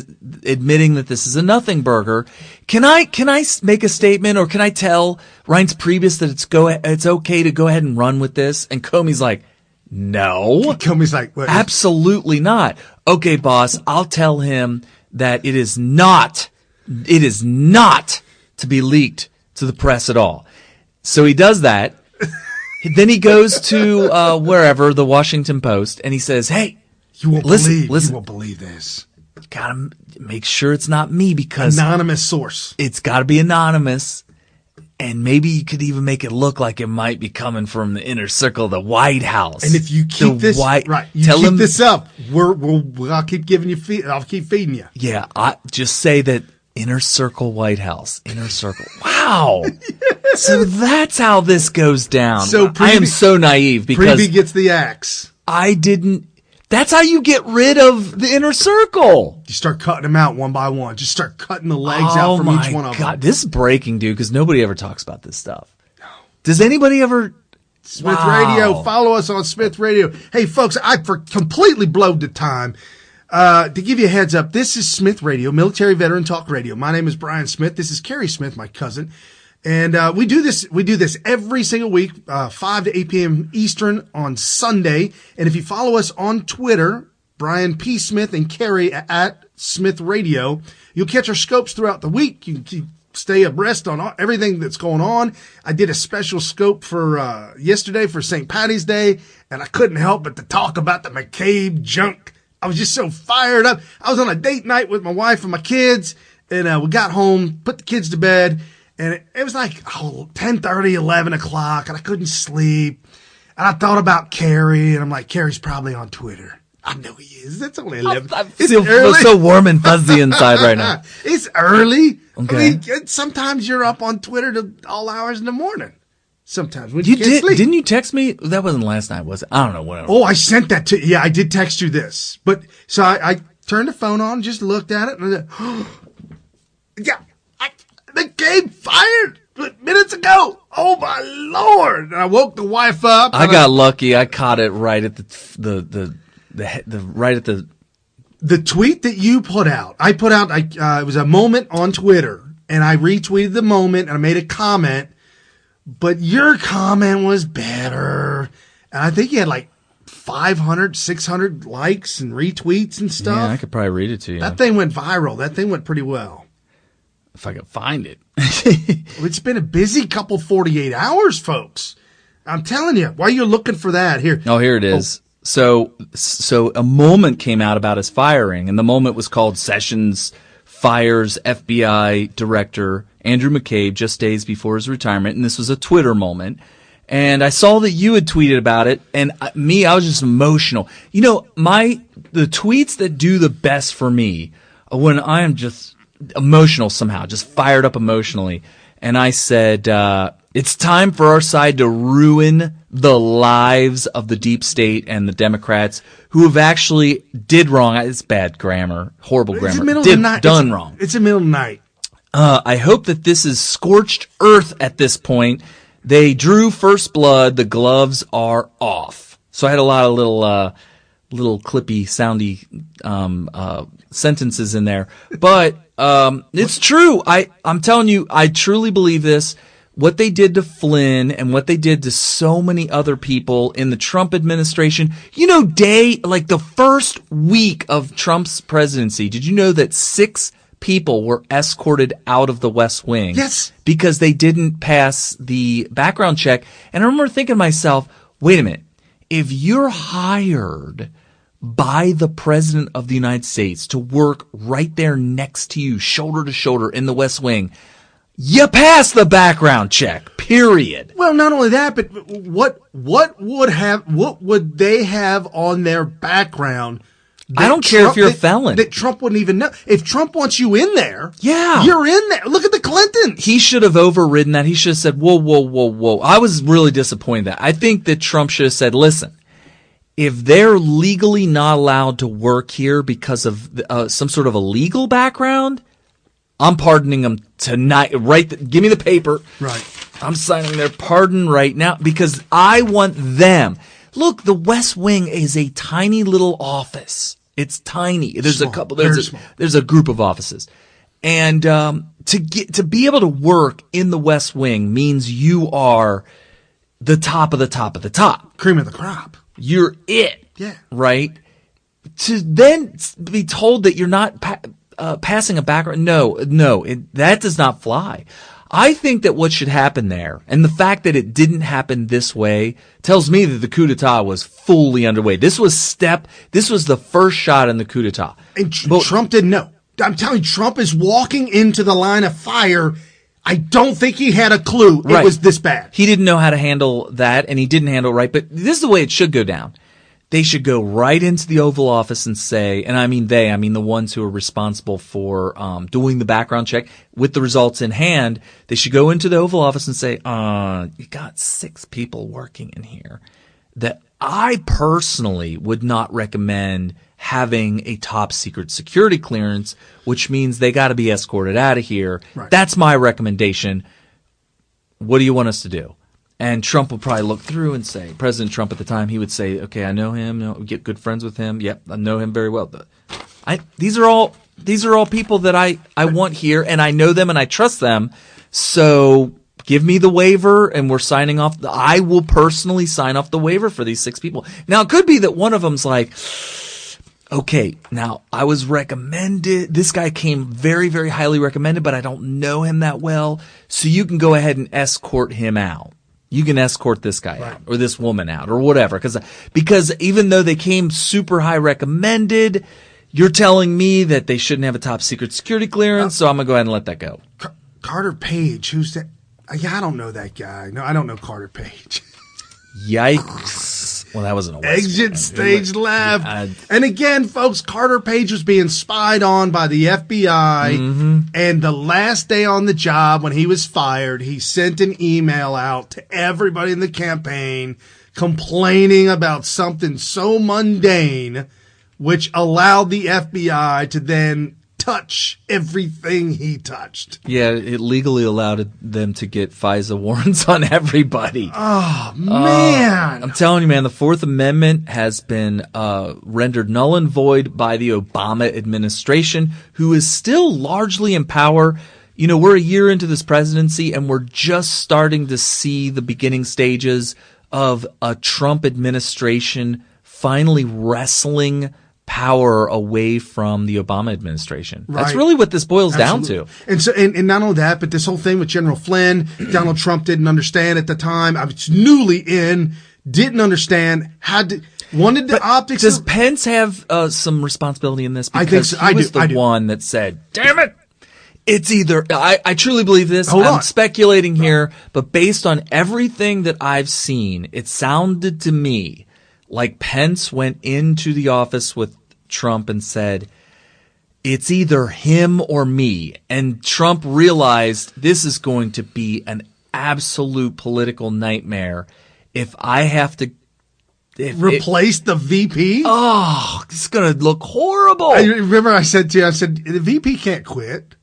S3: admitting that this is a nothing burger. Can I make a statement, or can I tell Reince Priebus that it's okay to go ahead and run with this? And Comey's like, no.
S2: Comey's like, what?
S3: Absolutely not. Okay, boss, I'll tell him that it is not to be leaked to the press at all. So he does that. Then he goes to wherever, the Washington Post, and he says, "Hey,
S2: you won't
S3: listen.
S2: You won't believe this.
S3: Gotta make sure it's not me, because
S2: anonymous source.
S3: It's got to be anonymous, and maybe you could even make it look like it might be coming from the inner circle of the White House.
S2: And if you keep this up, I'll keep giving you I'll keep feeding you.
S3: Yeah, just say that inner circle White House, inner circle. Wow." Yes. So that's how this goes down.
S2: So
S3: I am so naive because
S2: Priebe gets the axe.
S3: That's how you get rid of the inner circle.
S2: You start cutting them out one by one. Just start cutting the legs out from each one of them.
S3: God, this is breaking, dude, because nobody ever talks about this stuff. No. Does anybody ever?
S2: Smith Radio. Follow us on Smith Radio. Hey, folks, I completely blowed the time. To give you a heads up, this is Smith Radio, Military Veteran Talk Radio. My name is Brian Smith. This is Kerry Smith, my cousin. And we do this every single week, 5 to 8 p.m. Eastern on Sunday. And if you follow us on Twitter, Brian P. Smith and Kerry at Smith Radio, you'll catch our scopes throughout the week. You can stay abreast on everything that's going on. I did a special scope for yesterday for St. Patty's Day, and I couldn't help but to talk about the McCabe junk. I was just so fired up. I was on a date night with my wife and my kids, and we got home, put the kids to bed. And it was like 10:30, 11 o'clock, and I couldn't sleep. And I thought about Kerry, and I'm like, Kerry's probably on Twitter. I know he is. It's only 11.
S3: I feel so warm and fuzzy inside right now.
S2: It's early.
S3: Okay.
S2: I mean, sometimes you're up on Twitter to all hours in the morning. Sometimes when
S3: you
S2: can't
S3: did.
S2: sleep.
S3: Didn't you text me? That wasn't last night, was it? I don't know. Whatever.
S2: Oh, I sent that to you. Yeah, I did text you this. But so I turned the phone on, just looked at it, and I said, yeah. McCabe fired minutes ago. Oh my Lord! And I woke the wife up.
S3: I got lucky. I caught it right at the
S2: tweet that you put out. I put out. It was a moment on Twitter, and I retweeted the moment and I made a comment. But your comment was better, and I think you had like 500, 600 likes and retweets and stuff.
S3: Yeah, I could probably read it to you.
S2: That thing went viral. That thing went pretty well.
S3: If I could find it.
S2: It's been a busy couple 48 hours, folks. I'm telling you. While you're looking for that, here.
S3: Oh, here it is. So a moment came out about his firing, and the moment was called Sessions Fires FBI Director Andrew McCabe just days before his retirement, and this was a Twitter moment. And I saw that you had tweeted about it, and I was just emotional. You know, the tweets that do the best for me are when I am just emotional somehow, just fired up emotionally. And I said, it's time for our side to ruin the lives of the deep state and the Democrats who have actually did wrong. It's bad grammar, horrible grammar.
S2: It's the middle of the night.
S3: Done wrong.
S2: It's the middle of the night.
S3: I hope that this is scorched earth at this point. They drew first blood. The gloves are off. So I had a lot of little clippy, soundy sentences in there. But it's true. I'm telling you, I truly believe this. What they did to Flynn and what they did to so many other people in the Trump administration. You know, like the first week of Trump's presidency, did you know that 6 people were escorted out of the West Wing?
S2: Yes.
S3: Because they didn't pass the background check. And I remember thinking to myself, wait a minute. If you're hired by the President of the United States to work right there next to you, shoulder to shoulder in the West Wing, you pass the background check, period.
S2: Well, not only that, but what would they have on their background?
S3: I don't care if you're a felon.
S2: That Trump wouldn't even know. If Trump wants you in there,
S3: yeah,
S2: you're in there. Look at the Clintons.
S3: He should have overridden that. He should have said, whoa, whoa, whoa, whoa. I was really disappointed that. I think that Trump should have said, listen, if they're legally not allowed to work here because of some sort of a legal background, I'm pardoning them tonight. Give me the paper.
S2: Right.
S3: I'm signing their pardon right now because I want them. Look, the West Wing is a tiny little office. It's tiny. There's
S2: small,
S3: a couple.
S2: there's
S3: a group of offices, and to be able to work in the West Wing means you are the top of the top of the top,
S2: cream of the crop.
S3: You're it.
S2: Yeah.
S3: Right. To then be told that you're not passing a background. No, that does not fly. I think that what should happen there, and the fact that it didn't happen this way, tells me that the coup d'etat was fully underway. This was the first shot in the coup d'etat.
S2: And Trump didn't know. I'm telling you, Trump is walking into the line of fire. I don't think he had a clue it was this bad.
S3: He didn't know how to handle that, and he didn't handle it right. But this is the way it should go down. They should go right into the Oval Office and say, and I mean the ones who are responsible for doing the background check with the results in hand, they should go into the Oval Office and say, you got 6 people working in here that I personally would not recommend having a top secret security clearance, which means they got to be escorted out of here.
S2: Right.
S3: That's my recommendation. What do you want us to do? And Trump will probably look through and say, President Trump at the time, he would say, okay, I know him, get good friends with him. Yep, I know him very well. These are all people that I want here, and I know them and I trust them. So give me the waiver, and we're signing off. I will personally sign off the waiver for these 6 people. Now, it could be that one of them's like, okay, now I was recommended. This guy came very, very highly recommended, but I don't know him that well. So you can go ahead and escort him out. You can escort this guy out or this woman out or whatever. Because even though they came super high recommended, you're telling me that they shouldn't have a top secret security clearance. So I'm going to go ahead and let that go.
S2: Carter Page, who's that? Yeah, I don't know that guy. No, I don't know Carter Page.
S3: Yikes. Well, that wasn't a
S2: exit stage left. And again, folks, Carter Page was being spied on by the FBI. Mm-hmm. And the last day on the job, when he was fired, he sent an email out to everybody in the campaign complaining about something so mundane, which allowed the FBI to then touch everything he touched.
S3: Yeah, it legally allowed them to get FISA warrants on everybody.
S2: Oh, man.
S3: I'm telling you, man, the Fourth Amendment has been rendered null and void by the Obama administration, who is still largely in power. You know, we're a year into this presidency, and we're just starting to see the beginning stages of a Trump administration finally wrestling power away from the Obama administration. Right. That's really what this boils down to.
S2: And so, and not only that, but this whole thing with General Flynn, Donald Trump didn't understand at the time. I was newly in, didn't understand, wanted the optics.
S3: Does Pence have some responsibility in this? Because
S2: I think so.
S3: He was the one that said, damn it. It's either, I truly believe this. I'm speculating here, but based on everything that I've seen, it sounded to me like Pence went into the office with Trump and said, it's either him or me. And Trump realized this is going to be an absolute political nightmare if I have to
S2: replace the VP.
S3: Oh, it's going to look horrible.
S2: Remember I said to you, the VP can't quit.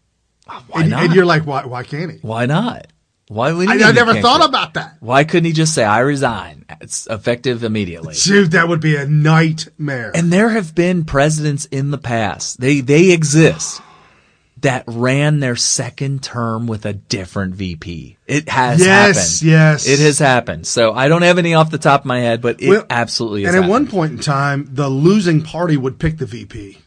S3: Why not?
S2: And you're like, why can't he?
S3: Why not? Why would he?
S2: I never thought about that.
S3: Why couldn't he just say, I resign? It's effective immediately.
S2: Dude, that would be a nightmare.
S3: And there have been presidents in the past, they exist, that ran their second term with a different VP. It has happened.
S2: Yes.
S3: It has happened. So I don't have any off the top of my head, but it absolutely has happened.
S2: And at one point in time, the losing party would pick the VP.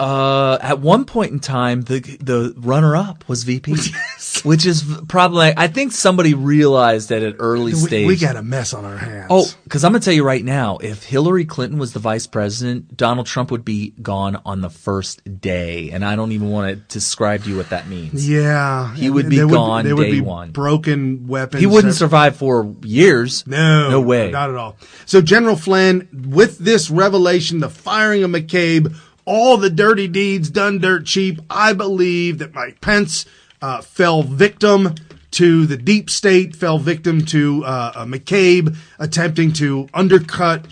S3: At one point in time, the runner-up was VP, which is probably, I think somebody realized at an early stage.
S2: We got a mess on our hands.
S3: Oh, because I'm going to tell you right now, if Hillary Clinton was the vice president, Donald Trump would be gone on the first day. And I don't even want to describe to you what that means.
S2: Yeah.
S3: He would be gone day one.
S2: Broken weapons.
S3: He wouldn't survive 4 years.
S2: No
S3: way.
S2: Not at all. So General Flynn, with this revelation, the firing of McCabe, all the dirty deeds done dirt cheap, I believe that Mike Pence fell victim to the deep state, fell victim to McCabe attempting to undercut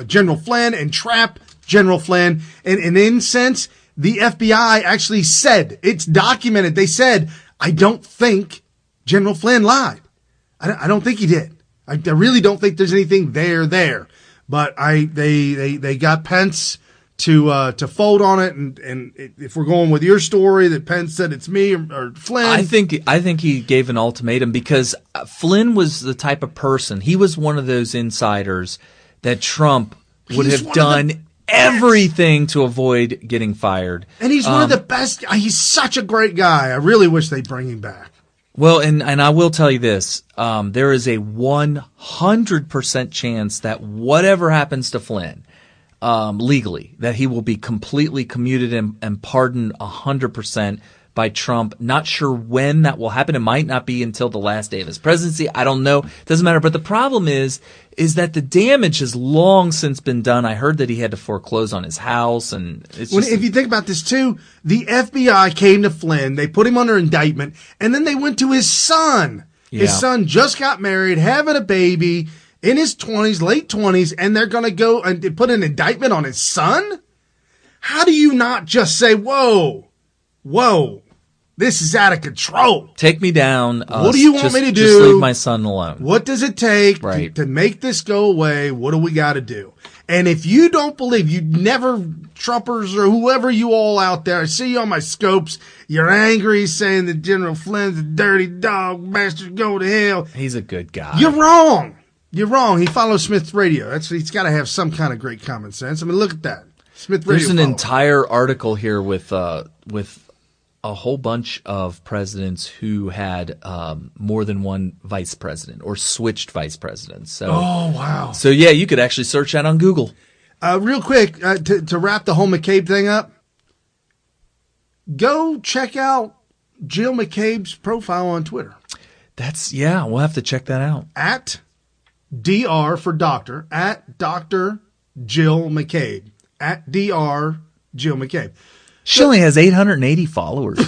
S2: General Flynn and trap General Flynn. And in a sense, the FBI actually said, it's documented, they said, I don't think General Flynn lied. I don't think he did. I really don't think there's anything there. But they got Pence to fold on it, and if we're going with your story that Pence said it's me or Flynn,
S3: I think he gave an ultimatum because Flynn was the type of person. He was one of those insiders that Trump would have done everything to avoid getting fired.
S2: And he's one of the best. He's such a great guy. I really wish they'd bring him back.
S3: Well, and I will tell you this, there is a 100% chance that whatever happens to Flynn, legally, that he will be completely commuted and pardoned 100% by Trump. Not sure when that will happen. It might not be until the last day of his presidency. I don't know. Doesn't matter. But the problem is that the damage has long since been done. I heard that he had to foreclose on his house, and it's just,
S2: if you think about this too, the FBI came to Flynn, they put him under indictment, and then they went to his son.
S3: Yeah.
S2: His son just got married, having a baby in his 20s, late 20s, and they're going to go and put an indictment on his son? How do you not just say, whoa, this is out of control?
S3: Take me down.
S2: What do you want me to do?
S3: Just leave my son alone.
S2: What does it take to make this go away? What do we got to do? And if you don't believe, you never, Trumpers or whoever you all out there, I see you on my scopes, you're angry saying that General Flynn's a dirty dog, bastard, go to hell.
S3: He's a good guy.
S2: You're wrong. You're wrong. He follows Smith Radio. He's got to have some kind of great common sense. I mean, look at that. Smith Radio.
S3: There's an entire article here with a whole bunch of presidents who had more than one vice president or switched vice presidents. So,
S2: oh, wow.
S3: So, yeah, you could actually search that on Google.
S2: Real quick, to wrap the whole McCabe thing up, go check out Jill McCabe's profile on Twitter.
S3: We'll have to check that out.
S2: At DR for doctor, at Dr. Jill McCabe, at DR Jill McCabe.
S3: She only has 880 followers.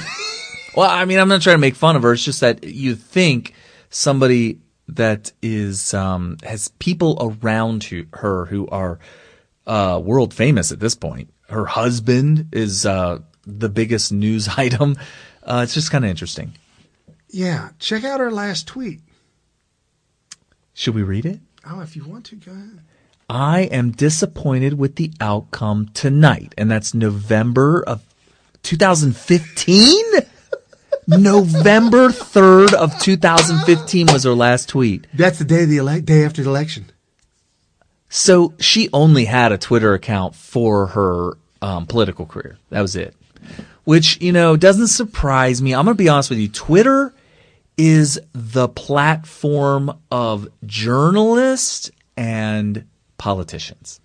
S3: Well, I mean, I'm not trying to make fun of her. It's just that you think somebody that is has people around her who are world famous at this point. Her husband is the biggest news item. It's just kind of interesting.
S2: Yeah, check out her last tweet.
S3: Should we read it?
S2: Oh, if you want to, go ahead.
S3: I am disappointed with the outcome tonight. And that's November of 2015? November 3rd of 2015 was her last tweet.
S2: That's the day of day after the election.
S3: So she only had a Twitter account for her political career. That was it. Which, doesn't surprise me. I'm going to be honest with you. Twitter is the platform of journalists and politicians.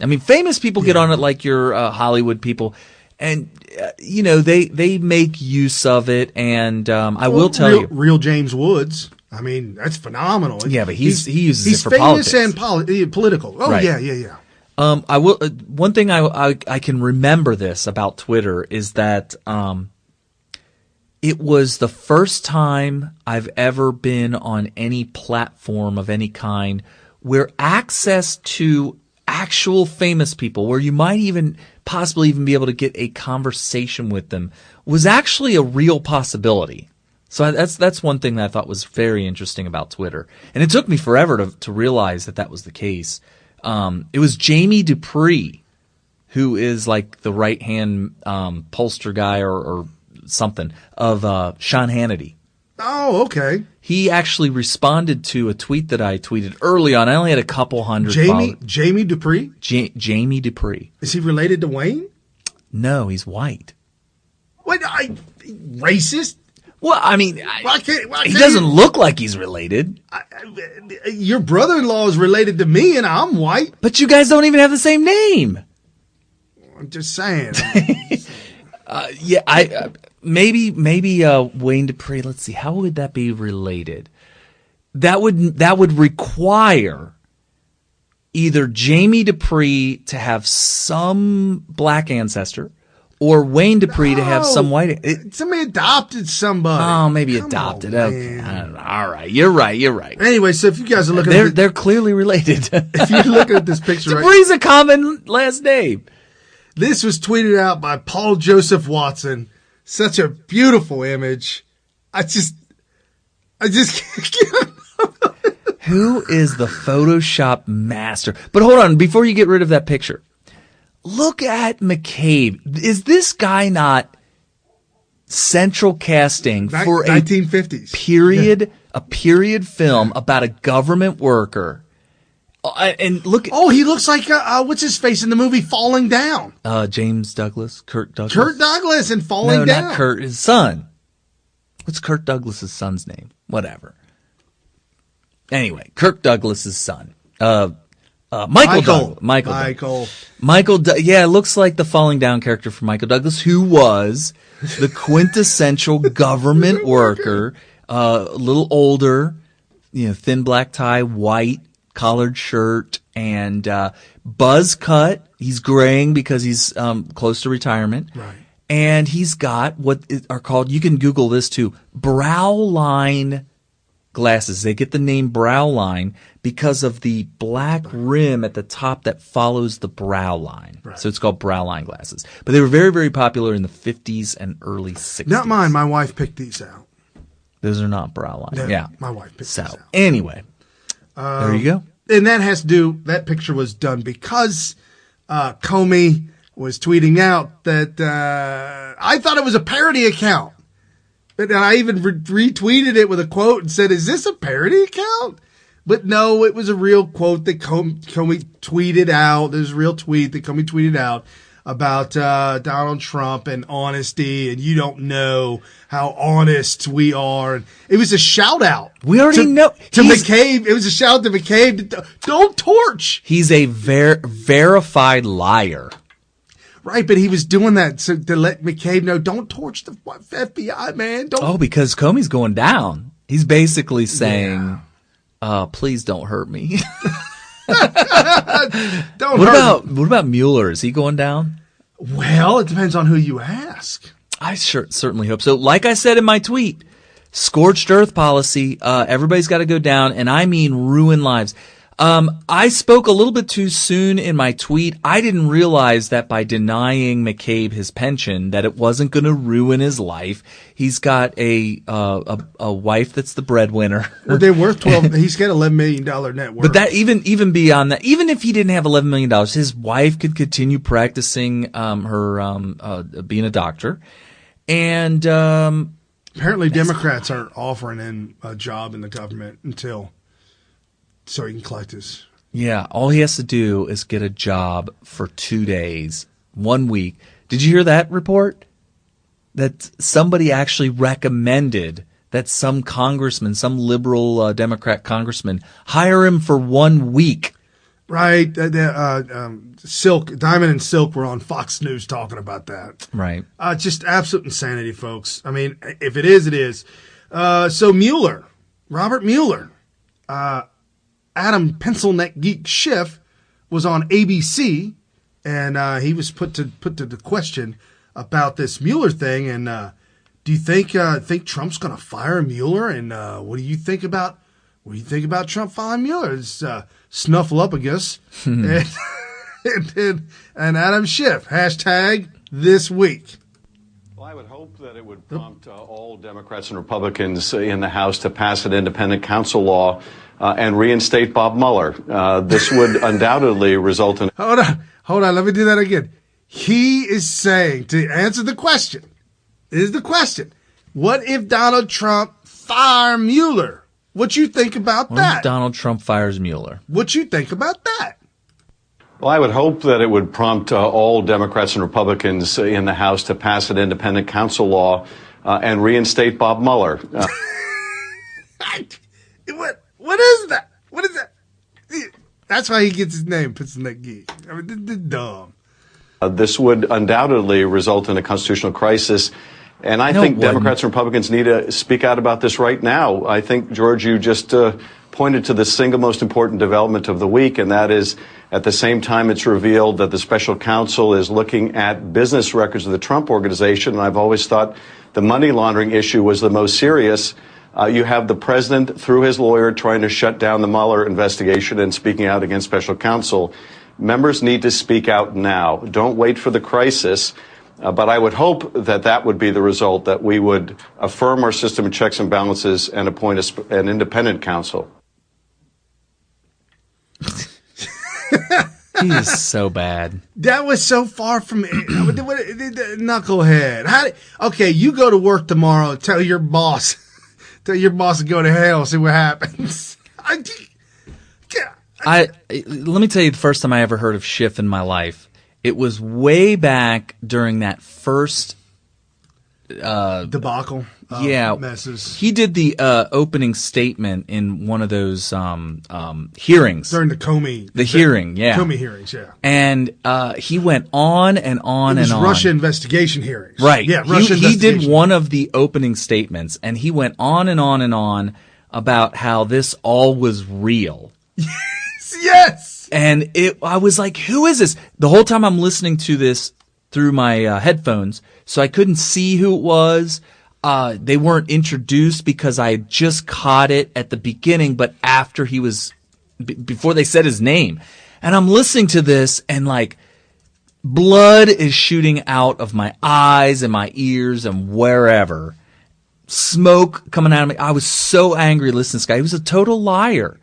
S3: I mean, famous people get on it like your Hollywood people, and they make use of it. And I will tell you,
S2: real James Woods. I mean, that's phenomenal.
S3: Yeah, but he uses it for
S2: politics.
S3: He's
S2: famous and political. Oh, right. Yeah.
S3: I will. One thing I can remember this about Twitter is that it was the first time I've ever been on any platform of any kind where access to actual famous people, where you might even possibly even be able to get a conversation with them, was actually a real possibility. So that's one thing that I thought was very interesting about Twitter. And it took me forever to realize that was the case. It was Jamie Dupree, who is like the right-hand pollster guy or something of Sean Hannity.
S2: Oh, okay.
S3: He actually responded to a tweet that I tweeted early on. I only had a couple hundred followers.
S2: Jamie Dupree?
S3: Jamie Dupree.
S2: Is he related to Wayne?
S3: No, he's white.
S2: What? Racist?
S3: Well, I mean, he doesn't look like he's related.
S2: Your brother-in-law is related to me, and I'm white.
S3: But you guys don't even have the same name.
S2: I'm just saying.
S3: Maybe Wayne Dupree. Let's see, how would that be related? That would require either Jamie Dupree to have some black ancestor, or Wayne Dupree to have some white.
S2: Somebody adopted somebody.
S3: Oh, maybe adopted. Okay, I don't know. All right, you're right.
S2: Anyway, so if you guys are looking,
S3: they're clearly related.
S2: If you're looking at this picture,
S3: Dupree's a common last name.
S2: This was tweeted out by Paul Joseph Watson. Such a beautiful image. I just can't.
S3: Who is the Photoshop master? But hold on, before you get rid of that picture, look at McCabe. Is this guy not central casting for
S2: 1950s
S3: a period film about a government worker? And look,
S2: he looks like what's his face in the movie Falling Down?
S3: James Douglas, Kirk Douglas.
S2: Kurt Douglas in Falling Down.
S3: No, not Kurt. His son. What's Kirk Douglas's son's name? Whatever. Anyway, Kirk Douglas's son. Michael. Yeah, it looks like the Falling Down character from Michael Douglas, who was the quintessential government worker, a little older, thin black tie, white collared shirt, and buzz cut. He's graying because he's close to retirement.
S2: Right.
S3: And he's got what are called, you can Google this too, brow line glasses. They get the name brow line because of the black rim at the top that follows the brow line. Right. So it's called brow line glasses. But they were very, very popular in the 50s and early 60s.
S2: Not mine. My wife picked these out.
S3: Those are not brow line.
S2: No,
S3: yeah.
S2: My wife picked these out.
S3: Anyway, there you go.
S2: And that has to do, that picture was done because Comey was tweeting out that I thought it was a parody account. And I even retweeted it with a quote and said, is this a parody account? But no, it was a real quote that Comey tweeted out. There's a real tweet that Comey tweeted out about Donald Trump and honesty, and you don't know how honest we are. And it was a shout out.
S3: We already know
S2: to McCabe. It was a shout out to McCabe. Don't torch.
S3: He's a verified liar.
S2: Right, but he was doing that to let McCabe know, don't torch the FBI, man. Don't.
S3: Because Comey's going down. He's basically saying, please don't hurt me. What about Mueller? Is he going down?
S2: Well, it depends on who you ask.
S3: I certainly hope so. Like I said in my tweet, scorched earth policy, everybody's got to go down, and I mean ruin lives. I spoke a little bit too soon in my tweet. I didn't realize that by denying McCabe his pension, that it wasn't going to ruin his life. He's got a wife that's the breadwinner.
S2: Well, they're worth he's got $11 million net worth.
S3: But that even beyond that, even if he didn't have $11 million, his wife could continue practicing her being a doctor, and
S2: apparently Democrats aren't offering him a job in the government so he can collect his.
S3: Yeah, all he has to do is get a job for 2 days, 1 week. Did you hear that report? That somebody actually recommended that some congressman, some liberal Democrat congressman, hire him for 1 week.
S2: Right. Silk, Diamond and Silk were on Fox News talking about that.
S3: Right.
S2: Just absolute insanity, folks. I mean, if it is, it is. So Mueller, Robert Mueller, Adam Pencil-Neck Geek Schiff was on ABC, and he was put to the question about this Mueller thing. And do you think Trump's going to fire Mueller? And what do you think about Trump firing Mueller? It's Snuffleupagus and Adam Schiff #this week.
S10: Well, I would hope that it would prompt all Democrats and Republicans in the House to pass an independent counsel law and reinstate Bob Mueller. This would undoubtedly result in...
S2: Hold on. Let me do that again. He is saying, to answer the question, what if Donald Trump fire Mueller? What you think about that?
S3: What if Donald Trump fires Mueller?
S2: What you think about that?
S10: Well, I would hope that it would prompt all Democrats and Republicans in the House to pass an independent counsel law and reinstate Bob Mueller.
S2: What is that? What is that? That's why he gets his name, Pencil-Neck Geek. I mean, this is dumb.
S10: This would undoubtedly result in a constitutional crisis. And I think Democrats and Republicans need to speak out about this right now. I think, George, you just pointed to the single most important development of the week, and that is at the same time it's revealed that the special counsel is looking at business records of the Trump organization. And I've always thought the money laundering issue was the most serious. You have the president, through his lawyer, trying to shut down the Mueller investigation and speaking out against special counsel. Members need to speak out now. Don't wait for the crisis. But I would hope that that would be the result, that we would affirm our system of checks and balances and appoint an independent counsel.
S3: He is so bad.
S2: That was so far from knucklehead. Okay, you go to work tomorrow. Tell your boss to go to hell. See what happens.
S3: Let me tell you the first time I ever heard of Schiff in my life. It was way back during that first
S2: debacle. Messes.
S3: He did the opening statement in one of those hearings
S2: during the Comey.
S3: The hearing, yeah.
S2: Comey hearings, yeah.
S3: And he went on and on and on.
S2: Russia investigation hearings.
S3: Right.
S2: Yeah, Russia
S3: he did one of the opening statements, and he went on and on and on about how this all was real.
S2: Yes!
S3: And I was like, who is this? The whole time I'm listening to this through my headphones, so I couldn't see who it was. They weren't introduced because I had just caught it at the beginning, but after he was, before they said his name. And I'm listening to this and like blood is shooting out of my eyes and my ears and wherever. Smoke coming out of me. I was so angry listening to this guy. He was a total liar.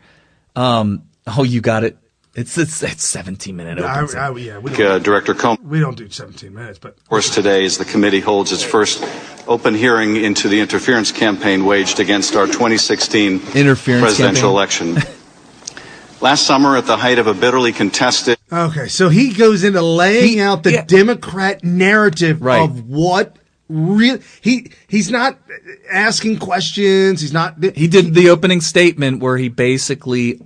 S3: You got it. It's 17-minute open.
S10: Director Comey.
S2: We don't do 17 minutes, but.
S10: Of course, today as the committee holds its first open hearing into the interference campaign waged against our 2016 presidential election. Last summer, at the height of a bitterly contested.
S2: Okay, so he goes into laying out the Democrat narrative of what real. He's not asking questions.
S3: He did the opening statement where he basically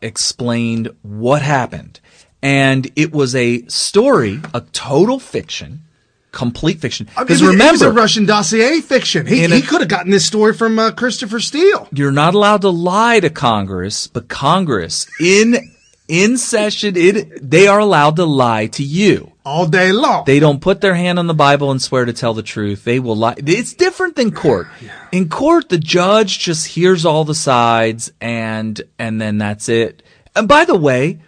S3: explained what happened, and it was a story, a total fiction. Complete fiction. Because remember,
S2: it was a Russian dossier fiction. He could have gotten this story from Christopher Steele.
S3: You're not allowed to lie to Congress, but Congress in session, they are allowed to lie to you
S2: all day long.
S3: They don't put their hand on the Bible and swear to tell the truth. They will lie. It's different than court. In court, the judge just hears all the sides and then that's it. And by the way,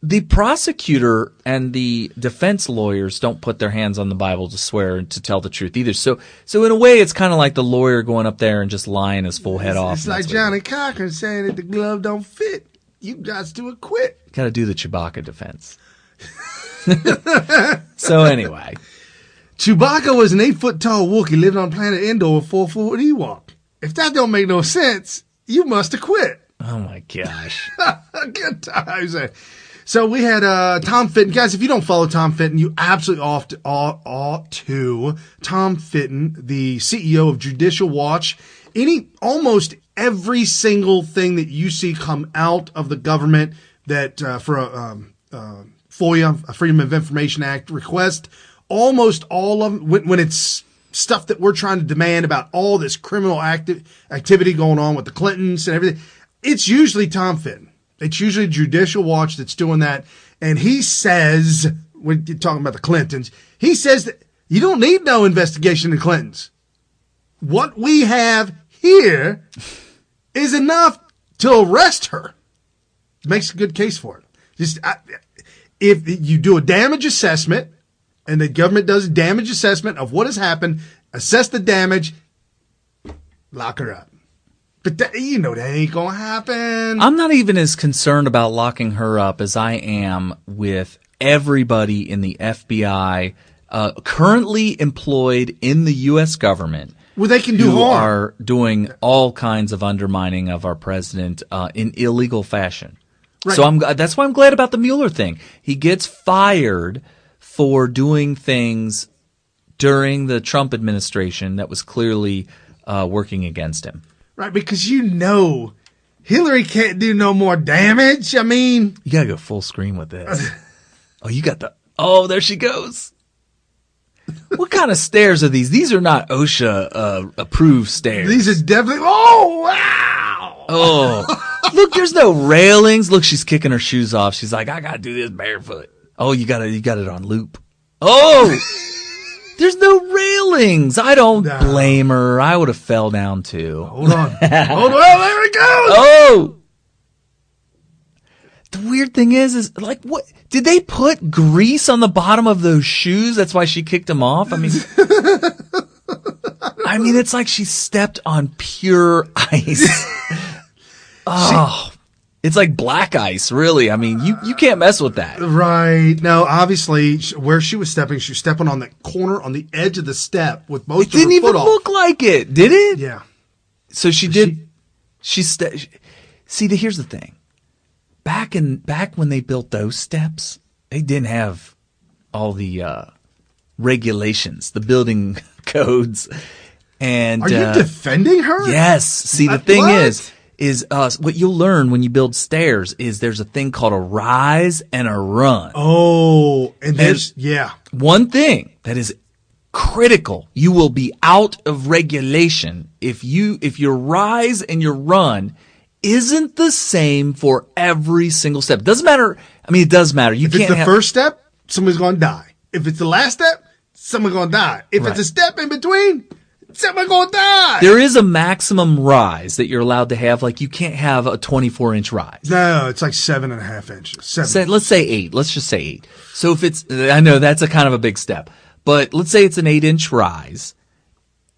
S3: the prosecutor and the defense lawyers don't put their hands on the Bible to swear to tell the truth either. So in a way, it's kind of like the lawyer going up there and just lying his full head off.
S2: It's like Johnny Cochran saying that the glove don't fit. You got to acquit.
S3: Got to do the Chewbacca defense. So anyway.
S2: Chewbacca was an 8-foot-tall Wookiee living on planet Endor with 4-foot Ewok. If that don't make no sense, you must acquit.
S3: Oh, my gosh.
S2: Good times. So we had Tom Fitton. Guys, if you don't follow Tom Fitton, you absolutely ought to. Tom Fitton, the CEO of Judicial Watch. Almost every single thing that you see come out of the government that for a FOIA, a Freedom of Information Act request, almost all of them, when it's stuff that we're trying to demand about all this criminal activity going on with the Clintons and everything, it's usually Tom Fitton. It's usually Judicial Watch that's doing that. And he says, when you're talking about the Clintons, he says that you don't need no investigation into Clintons. What we have here is enough to arrest her. Makes a good case for it. If you do a damage assessment and the government does a damage assessment of what has happened, assess the damage, lock her up. But that ain't going to happen.
S3: I'm not even as concerned about locking her up as I am with everybody in the FBI currently employed in the U.S. government.
S2: Well, they can do
S3: who
S2: harm.
S3: Are doing all kinds of undermining of our president in illegal fashion. Right. So that's why I'm glad about the Mueller thing. He gets fired for doing things during the Trump administration that was clearly working against him.
S2: Right, because Hillary can't do no more damage. I mean,
S3: you gotta go full screen with this. There she goes. What kind of stairs are these? These are not OSHA approved stairs.
S2: These are definitely. Oh wow!
S3: Oh, look, there's no railings. Look, she's kicking her shoes off. She's like, I gotta do this barefoot. Oh, you got it on loop. Oh. There's no railings. I don't blame her. I would have fell down too.
S2: Hold on. There it goes.
S3: Oh. The weird thing is like, what did they put grease on the bottom of those shoes? That's why she kicked him off. I mean, it's like she stepped on pure ice. It's like black ice, really. I mean, you can't mess with that.
S2: Right. No, obviously, where she was stepping on the corner, on the edge of the step with most of her foot off.
S3: It didn't even look like it, did it?
S2: Yeah.
S3: So she did. See, here's the thing. Back when they built those steps, they didn't have all the regulations, the building codes. And
S2: are you defending her?
S3: Yes. See, the thing is what you'll learn when you build stairs is there's a thing called a rise and a run.
S2: Oh, and there's
S3: one thing that is critical. You will be out of regulation if your rise and your run isn't the same for every single step. It doesn't matter. I mean, it does matter.
S2: If it's the first step, somebody's going to die. If it's the last step, someone's going to die. If it's a step in between, someone's going to die.
S3: There is a maximum rise that you're allowed to have. Like, you can't have a 24-inch rise.
S2: No, it's like 7.5 inches.
S3: Let's say 8. Let's just say 8. So if it's, I know that's a kind of a big step, but let's say it's an 8-inch rise.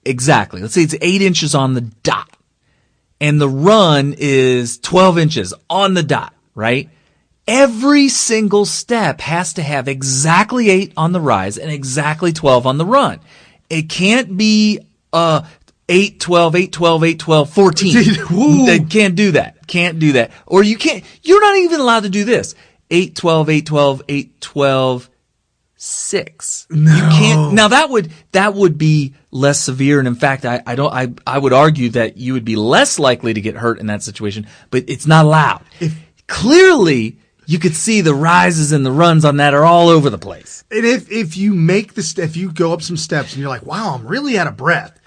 S3: Exactly. Let's say it's 8 inches on the dot. And the run is 12 inches on the dot, right? Every single step has to have exactly 8 on the rise and exactly 12 on the run. It can't be 8, 12, 8, 12, 8, 12, 14. They can't do that. Can't do that. Or you're not even allowed to do this. 8, 12, 8, 12, 8, 12, 6.
S2: No.
S3: You can't. Now that would be less severe, and in fact, I would argue that you would be less likely to get hurt in that situation, but it's not allowed. Clearly, you could see the rises and the runs on that are all over the place.
S2: And if you make if you go up some steps and you're like, wow, I'm really out of breath.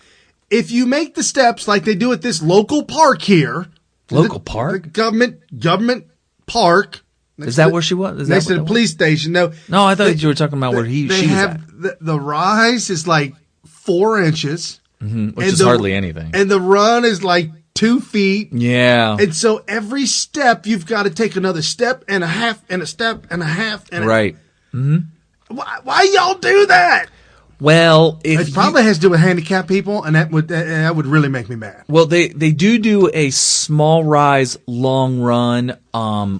S2: If you make the steps like they do at this local park here.
S3: Park?
S2: The government park.
S3: Is that where she was?
S2: Next to the police station. No,
S3: I thought you were talking about where she was at.
S2: The rise is like 4 inches.
S3: Which is hardly anything.
S2: And the run is like 2 feet.
S3: Yeah.
S2: And so every step, you've got to take another step and a half and a step and a half.
S3: Right.
S2: Why y'all do that?
S3: Well,
S2: it probably has to do with handicapped people, and that would really make me mad.
S3: Well, they do a small rise, long run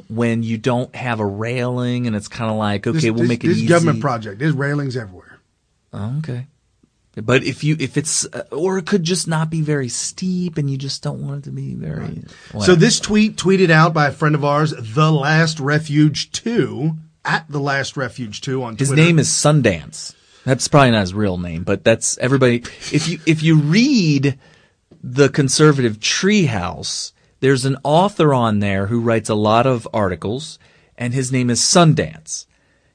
S3: when you don't have a railing, and it's kind of like, okay, we'll make it easy.
S2: This government project. There's railings everywhere.
S3: Oh, okay. But if it's or it could just not be very steep, and you just don't want it to be very. Right.
S2: So this tweeted out by a friend of ours, The Last Refuge 2 at The Last Refuge 2 on Twitter.
S3: His name is Sundance. That's probably not his real name, but that's everybody. If you read the Conservative Treehouse, there's an author on there who writes a lot of articles, and his name is Sundance.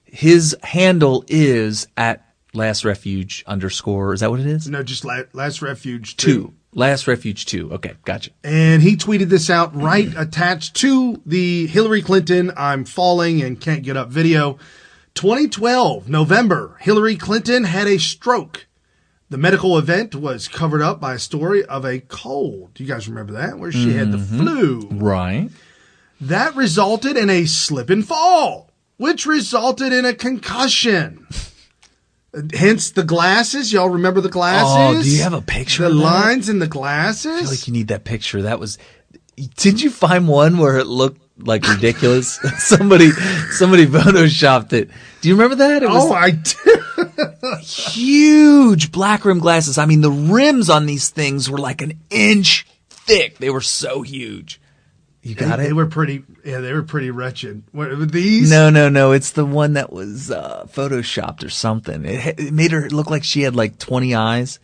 S3: His handle is at Last Refuge _ is that what it is?
S2: No, just Last Refuge 2.
S3: Last Refuge 2. Okay, gotcha.
S2: And he tweeted this out right attached to the Hillary Clinton I'm falling and can't get up video. 2012, November, Hillary Clinton had a stroke. The medical event was covered up by a story of a cold. Do you guys remember that? Where she had the flu.
S3: Right.
S2: That resulted in a slip and fall, which resulted in a concussion. Hence the glasses. Y'all remember the glasses?
S3: Oh, do you have a picture
S2: of
S3: that?
S2: lines in the glasses?
S3: I feel like you need that picture. Did you find one where it looked like ridiculous? Somebody photoshopped it. Do you remember that?
S2: I do.
S3: Huge black rim glasses. I mean, the rims on these things were like an inch thick. They were so huge. You got it?
S2: They were pretty wretched. What were these?
S3: No. It's the one that was photoshopped or something. It made her look like she had like 20 eyes.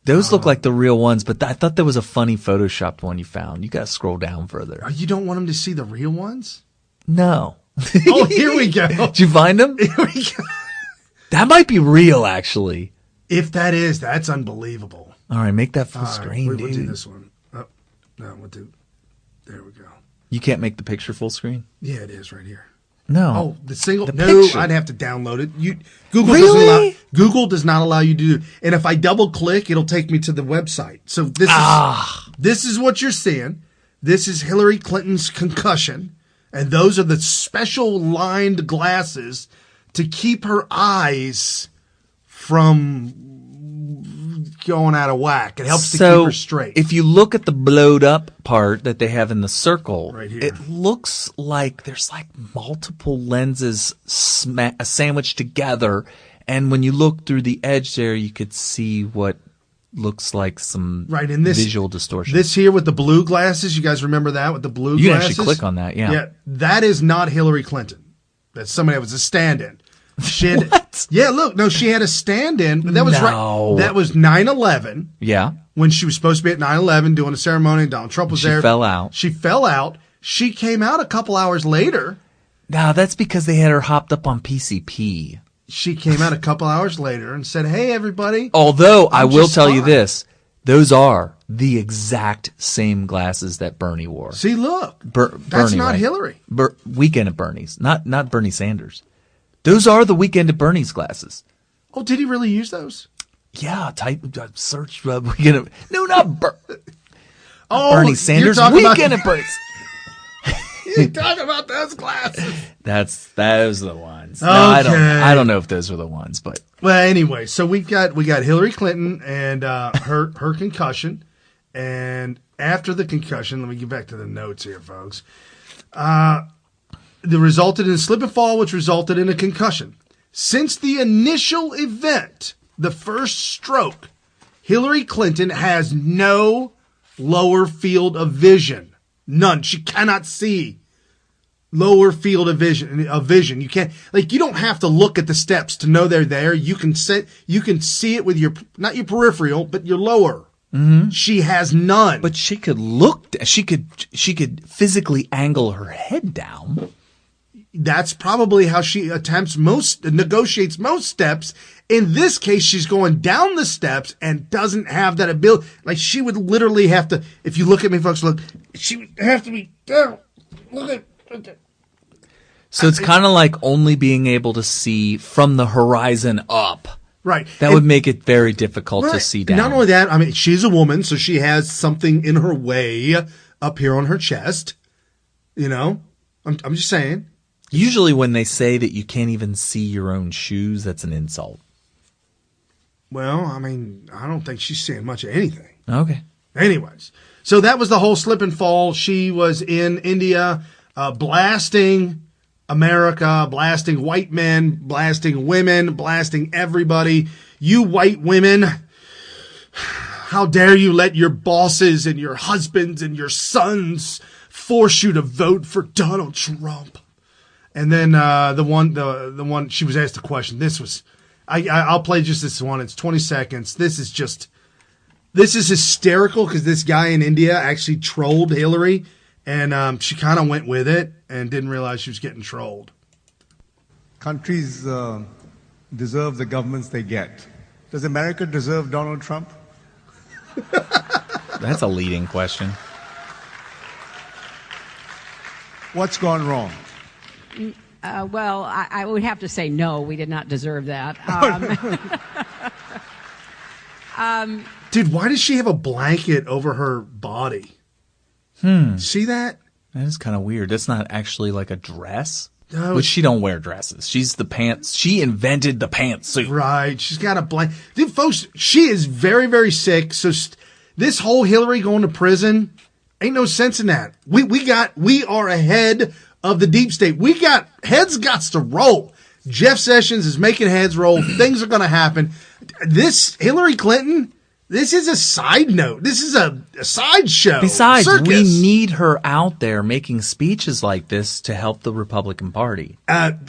S3: Those look like the real ones, but I thought there was a funny photoshopped one you found. You got to scroll down further.
S2: You don't want them to see the real ones?
S3: No.
S2: Oh, here we go.
S3: Did you find them?
S2: Here we go.
S3: That might be real, actually.
S2: If that is, that's unbelievable.
S3: All right, make that full screen, dude.
S2: We'll do this one. Oh, no, we'll do. There we go.
S3: You can't make the picture full screen?
S2: Yeah, it is right here.
S3: No.
S2: Oh, the single.
S3: The
S2: no,
S3: picture.
S2: I'd have to download it. Google does not allow you to do. And if I double click, it'll take me to the website. So this is what you're seeing. This is Hillary Clinton's concussion. And those are the special lined glasses to keep her eyes from going out of whack. It helps to keep her straight.
S3: If you look at the blowed up part that they have in the circle,
S2: right here,
S3: it looks like there's like multiple lenses sandwiched together. And when you look through the edge there, you could see what looks like some visual distortion.
S2: This here with the blue glasses, you guys remember that with the blue glasses?
S3: You can actually click on that, yeah.
S2: Yeah, that is not Hillary Clinton. That's somebody that was a stand-in.
S3: What?
S2: Yeah, look, no, she had a stand-in. But that was right. That was 9/11.
S3: Yeah.
S2: When she was supposed to be at 9/11 doing a ceremony, and Donald Trump was there.
S3: She fell out.
S2: She fell out. She came out a couple hours later.
S3: No, that's because they had her hopped up on PCP.
S2: She came out a couple hours later and said, "Hey, everybody."
S3: Although I will tell you this, those are the exact same glasses that Bernie wore.
S2: See, look, that's
S3: Bernie,
S2: not
S3: right?
S2: Hillary.
S3: Weekend at Bernie's, not Bernie Sanders. Those are the Weekend at Bernie's glasses.
S2: Oh, did he really use those?
S3: Yeah, search Weekend at, no, not
S2: Bernie
S3: Sanders. Weekend at Bernie's.
S2: You're talking about those glasses.
S3: Those are the ones.
S2: Okay.
S3: No, I don't know if those were the ones, but
S2: well, anyway, so we got Hillary Clinton and her concussion, and after the concussion, let me get back to the notes here, folks. That resulted in a slip and fall, which resulted in a concussion. Since the initial event, the first stroke, Hillary Clinton has no lower field of vision. None. She cannot see lower field of vision. You can't, like, you don't have to look at the steps to know they're there. You can see it with your, not your peripheral, but your lower. Mm-hmm. She has none.
S3: But she could look, she could physically angle her head down.
S2: That's probably how she negotiates most steps. In this case, she's going down the steps and doesn't have that ability. Like, she would literally have to, if you look at me, folks, look, she would have to be down. Look at.
S3: So it's kind of like only being able to see from the horizon up.
S2: Right.
S3: That would make it very difficult to see down.
S2: Not only that, I mean, she's a woman, so she has something in her way up here on her chest. You know? I'm just saying.
S3: Usually when they say that you can't even see your own shoes, that's an insult.
S2: Well, I mean, I don't think she's saying much of anything.
S3: Okay.
S2: Anyways, so that was the whole slip and fall. She was in India blasting America, blasting white men, blasting women, blasting everybody. You white women, how dare you let your bosses and your husbands and your sons force you to vote for Donald Trump? And then the one she was asked a question. This was, I'll play just this one. It's 20 seconds. This is hysterical because this guy in India actually trolled Hillary, and she kind of went with it and didn't realize she was getting trolled.
S11: Countries deserve the governments they get. Does America deserve Donald Trump?
S3: That's a leading question.
S11: What's gone wrong?
S9: Well, I would have to say no, we did not deserve that.
S2: Dude, why does she have a blanket over her body? See that?
S3: That is kind of weird. That's not actually like a dress.
S2: No.
S3: Which she don't wear dresses. She's the pants. She invented the pantsuit.
S2: Right. She's got a blanket. Dude, folks, she is very, very sick. So this whole Hillary going to prison, ain't no sense in that. We are ahead of the deep state. Heads got to roll. Jeff Sessions is making heads roll. Things are going to happen. This Hillary Clinton, this is a side note. This is a sideshow.
S3: Besides,
S2: circus.
S3: we need her out there making speeches like this to help the Republican Party.
S2: And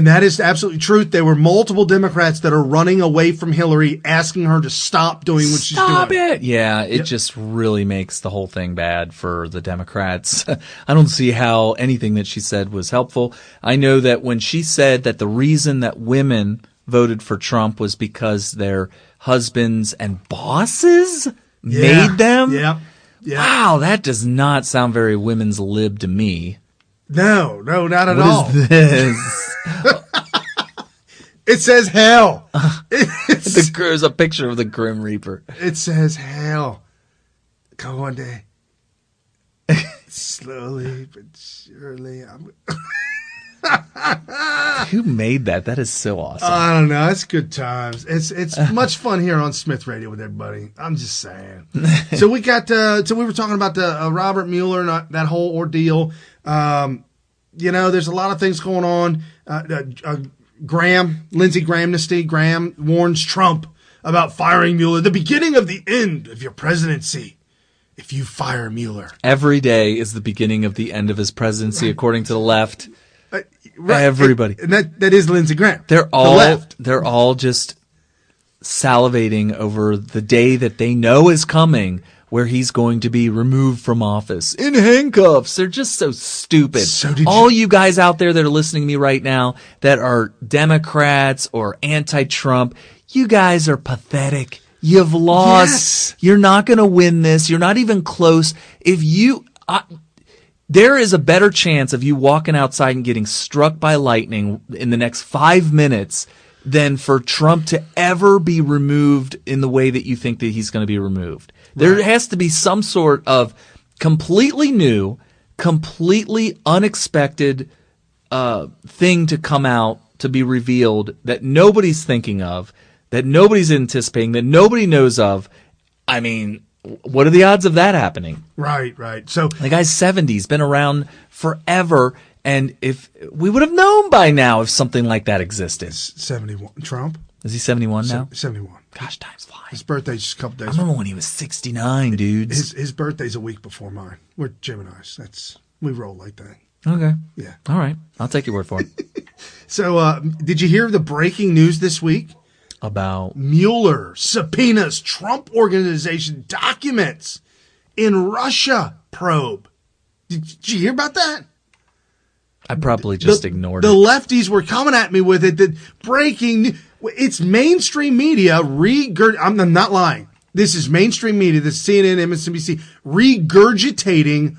S2: that is absolutely true. There were multiple Democrats that are running away from Hillary, asking her to stop doing what she's doing.
S3: Stop it! Yeah, it just really makes the whole thing bad for the Democrats. I don't see how anything that she said was helpful. I know that when she said that the reason that women voted for Trump was because their husbands and bosses made them.
S2: Yeah.
S3: Wow, that does not sound very women's lib to me.
S2: No, not at all.
S3: What is this?
S2: It says hell.
S3: There's a picture of the Grim Reaper.
S2: It says hell. Come on, day. Slowly but surely.
S3: Who made that? That is so awesome.
S2: I don't know. It's good times. It's much fun here on Smith Radio with everybody. I'm just saying. So we got. So we were talking about the Robert Mueller and that whole ordeal. There's a lot of things going on. Lindsey Graham warns Trump about firing Mueller. The beginning of the end of your presidency if you fire Mueller.
S3: Every day is the beginning of the end of his presidency, according to the left.
S2: Right.
S3: Everybody.
S2: And that is Lindsey Graham.
S3: They're all just salivating over the day that they know is coming where he's going to be removed from office in handcuffs. They're just so stupid. All you guys out there that are listening to me right now that are Democrats or anti-Trump, you guys are pathetic. You've lost. Yes. You're not going to win this. You're not even close. There is a better chance of you walking outside and getting struck by lightning in the next 5 minutes than for Trump to ever be removed in the way that you think that he's going to be removed. Right. There has to be some sort of completely new, completely unexpected thing to come out, to be revealed that nobody's thinking of, that nobody's anticipating, that nobody knows of. I mean, what are the odds of that happening?
S2: Right. So
S3: the guy's 70. He's been around forever. And if we would have known by now if something like that existed.
S2: 71. Trump?
S3: Is he 71 now?
S2: 71.
S3: Gosh, time's flying.
S2: His birthday's just a couple days.
S3: I remember when he was 69, dudes.
S2: His birthday's a week before mine. We're Geminis. We roll like that.
S3: Okay.
S2: Yeah.
S3: All right. I'll take your word for it.
S2: So, did you hear the breaking news this week?
S3: About
S2: Mueller subpoenas Trump Organization documents in Russia probe. Did you hear about that?
S3: I probably just ignored
S2: it.
S3: The
S2: lefties were coming at me with it. The breaking. It's mainstream media. I'm not lying. This is mainstream media. This is CNN, MSNBC regurgitating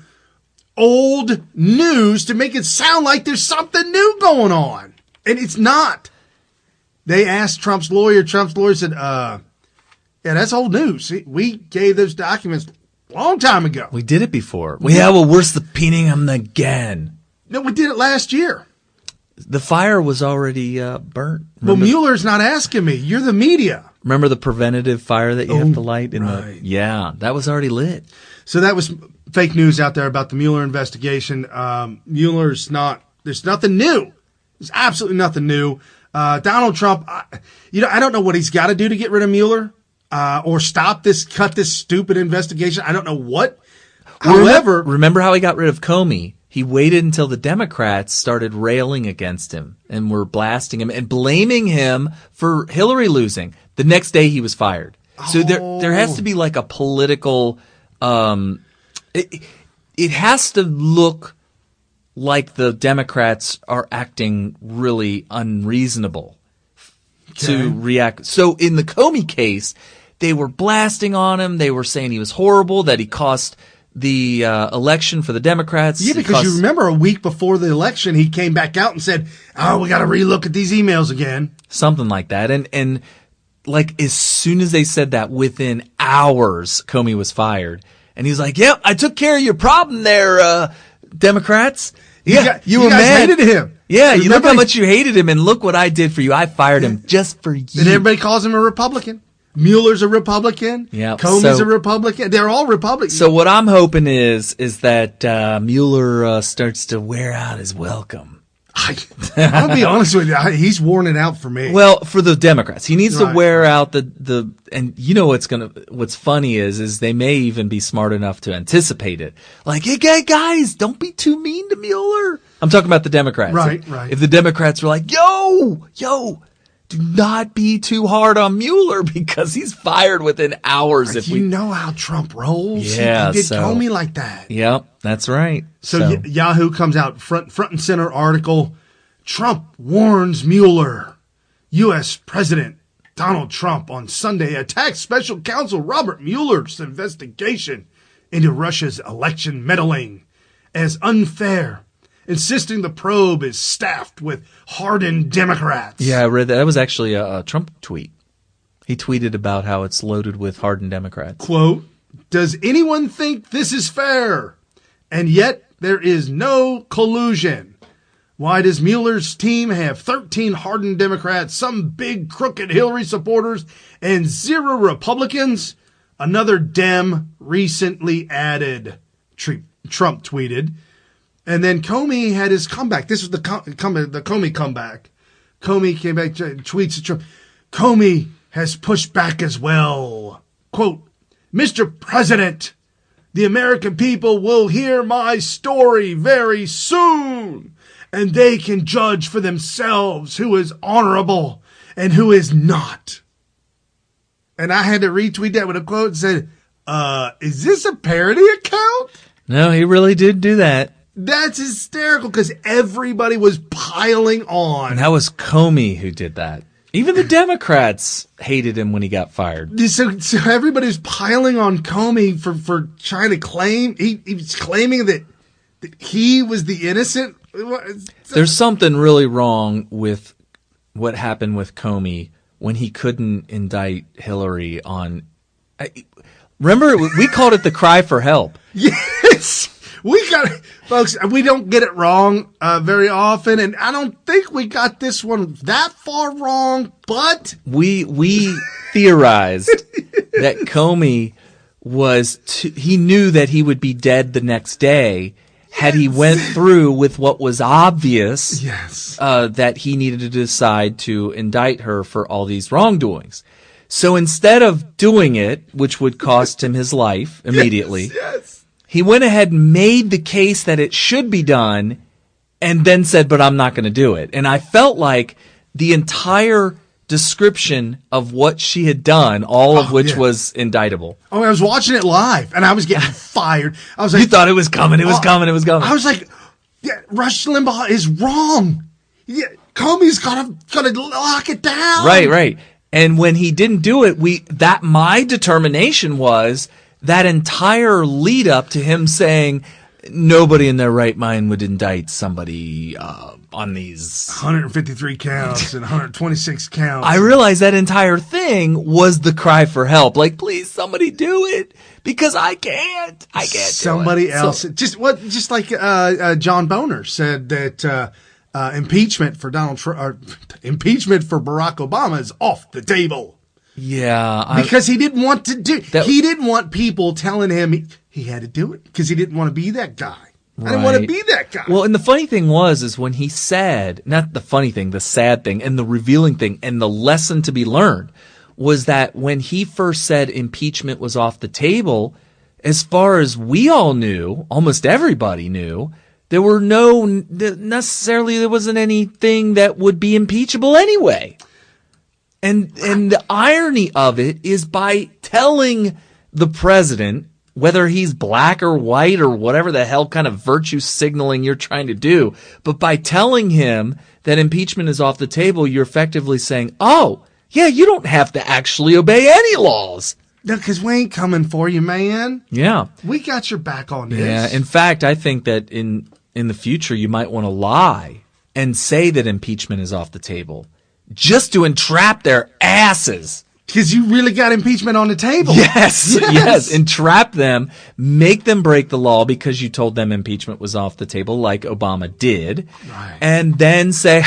S2: old news to make it sound like there's something new going on, and it's not. They asked Trump's lawyer. Trump's lawyer said, yeah, that's old news. We gave those documents a long time ago.
S3: We did it before. We're subpoenaing them again.
S2: No, we did it last year.
S3: The fire was already burnt.
S2: Well, Mueller's not asking me. You're the media.
S3: Remember the preventative fire that you have to light? Yeah, that was already lit.
S2: So that was fake news out there about the Mueller investigation. Mueller's not, there's nothing new. There's absolutely nothing new. Donald Trump, I don't know what he's got to do to get rid of Mueller, or cut this stupid investigation. I don't know what. However,
S3: remember how he got rid of Comey? He waited until the Democrats started railing against him and were blasting him and blaming him for Hillary losing. The next day he was fired. So there has to be like a political, it has to look like the Democrats are acting really unreasonable to react. So in the Comey case, they were blasting on him. They were saying he was horrible, that he cost the election for the Democrats.
S2: Yeah, because you remember a week before the election, he came back out and said, we got to relook at these emails again.
S3: Something like that. And like as soon as they said that, within hours, Comey was fired. And he was like, yep, I took care of your problem there, Democrats. Yeah, you were mad.
S2: Hated him.
S3: Yeah, you look how much you hated him, and look what I did for you. I fired him just for you.
S2: And everybody calls him a Republican. Mueller's a Republican.
S3: Yeah,
S2: Comey's a Republican. They're all Republicans.
S3: So what I'm hoping is that Mueller starts to wear out his welcome.
S2: I'll be honest with you. He's worn it out for me.
S3: Well, for the Democrats, he needs to wear out the. And you know what's funny is they may even be smart enough to anticipate it. Like, hey guys, don't be too mean to Mueller. I'm talking about the Democrats.
S2: Right.
S3: If the Democrats were like, yo, do not be too hard on Mueller because he's fired within hours.
S2: You know how Trump rolls.
S3: Yeah,
S2: he did Comey like that.
S3: Yep, that's right.
S2: So Yahoo comes out front and center article. Trump warns Mueller. U.S. President Donald Trump on Sunday attacked special counsel Robert Mueller's investigation into Russia's election meddling as unfair, insisting the probe is staffed with hardened Democrats.
S3: Yeah, I read that. That was actually a Trump tweet. He tweeted about how it's loaded with hardened Democrats.
S2: Quote, does anyone think this is fair? And yet there is no collusion. Why does Mueller's team have 13 hardened Democrats, some big crooked Hillary supporters, and 0 Republicans? Another Dem recently added, Trump tweeted. And then Comey had his comeback. This was the Comey comeback. Comey came back, tweets to Trump. Comey has pushed back as well. Quote, Mr. President, the American people will hear my story very soon, and they can judge for themselves who is honorable and who is not. And I had to retweet that with a quote and said, is this a parody account?
S3: No, he really did do that.
S2: That's hysterical because everybody was piling on.
S3: And that was Comey who did that. Even the Democrats hated him when he got fired.
S2: So everybody was piling on Comey for trying to claim, he was claiming that he was the innocent.
S3: There's something really wrong with what happened with Comey when he couldn't indict Hillary on. Remember, we called it the cry for help.
S2: Yes. Folks, we don't get it wrong very often, and I don't think we got this one that far wrong, but
S3: we theorized that Comey he knew that he would be dead the next day had he went through with what was obvious, that he needed to decide to indict her for all these wrongdoings. So instead of doing it, which would cost him his life immediately, he went ahead and made the case that it should be done and then said, but I'm not going to do it. And I felt like the entire description of what she had done, all of which was indictable.
S2: Oh, I was watching it live and I was getting fired. I was like,
S3: you thought it was coming. It was coming. It was coming.
S2: I was like, yeah, Rush Limbaugh is wrong. Yeah, Comey's gotta lock it down.
S3: Right. And when he didn't do it, my determination was that entire lead up to him saying nobody in their right mind would indict somebody on these
S2: 153 counts and 126 counts.
S3: I realized that entire thing was the cry for help. Like, please, somebody do it because I can't.
S2: Somebody else. Just like John Boehner said that impeachment for Donald Trump, impeachment for Barack Obama is off the table.
S3: Yeah.
S2: Because he didn't want to do it. He didn't want people telling him he had to do it because he didn't want to be that guy. Right. I didn't want to be that guy.
S3: Well, and the funny thing was when he said, not the funny thing, the sad thing and the revealing thing and the lesson to be learned was that when he first said impeachment was off the table, as far as we all knew, almost everybody knew, there wasn't anything that would be impeachable anyway. And the irony of it is by telling the president, whether he's black or white or whatever the hell kind of virtue signaling you're trying to do, but by telling him that impeachment is off the table, you're effectively saying, oh, yeah, you don't have to actually obey any laws.
S2: No, because we ain't coming for you, man.
S3: Yeah.
S2: We got your back on this.
S3: Yeah. In fact, I think that in the future, you might want to lie and say that impeachment is off the table. Just to entrap their asses.
S2: Because you really got impeachment on the table.
S3: Yes. Entrap them, make them break the law because you told them impeachment was off the table like Obama did. Right. And then say,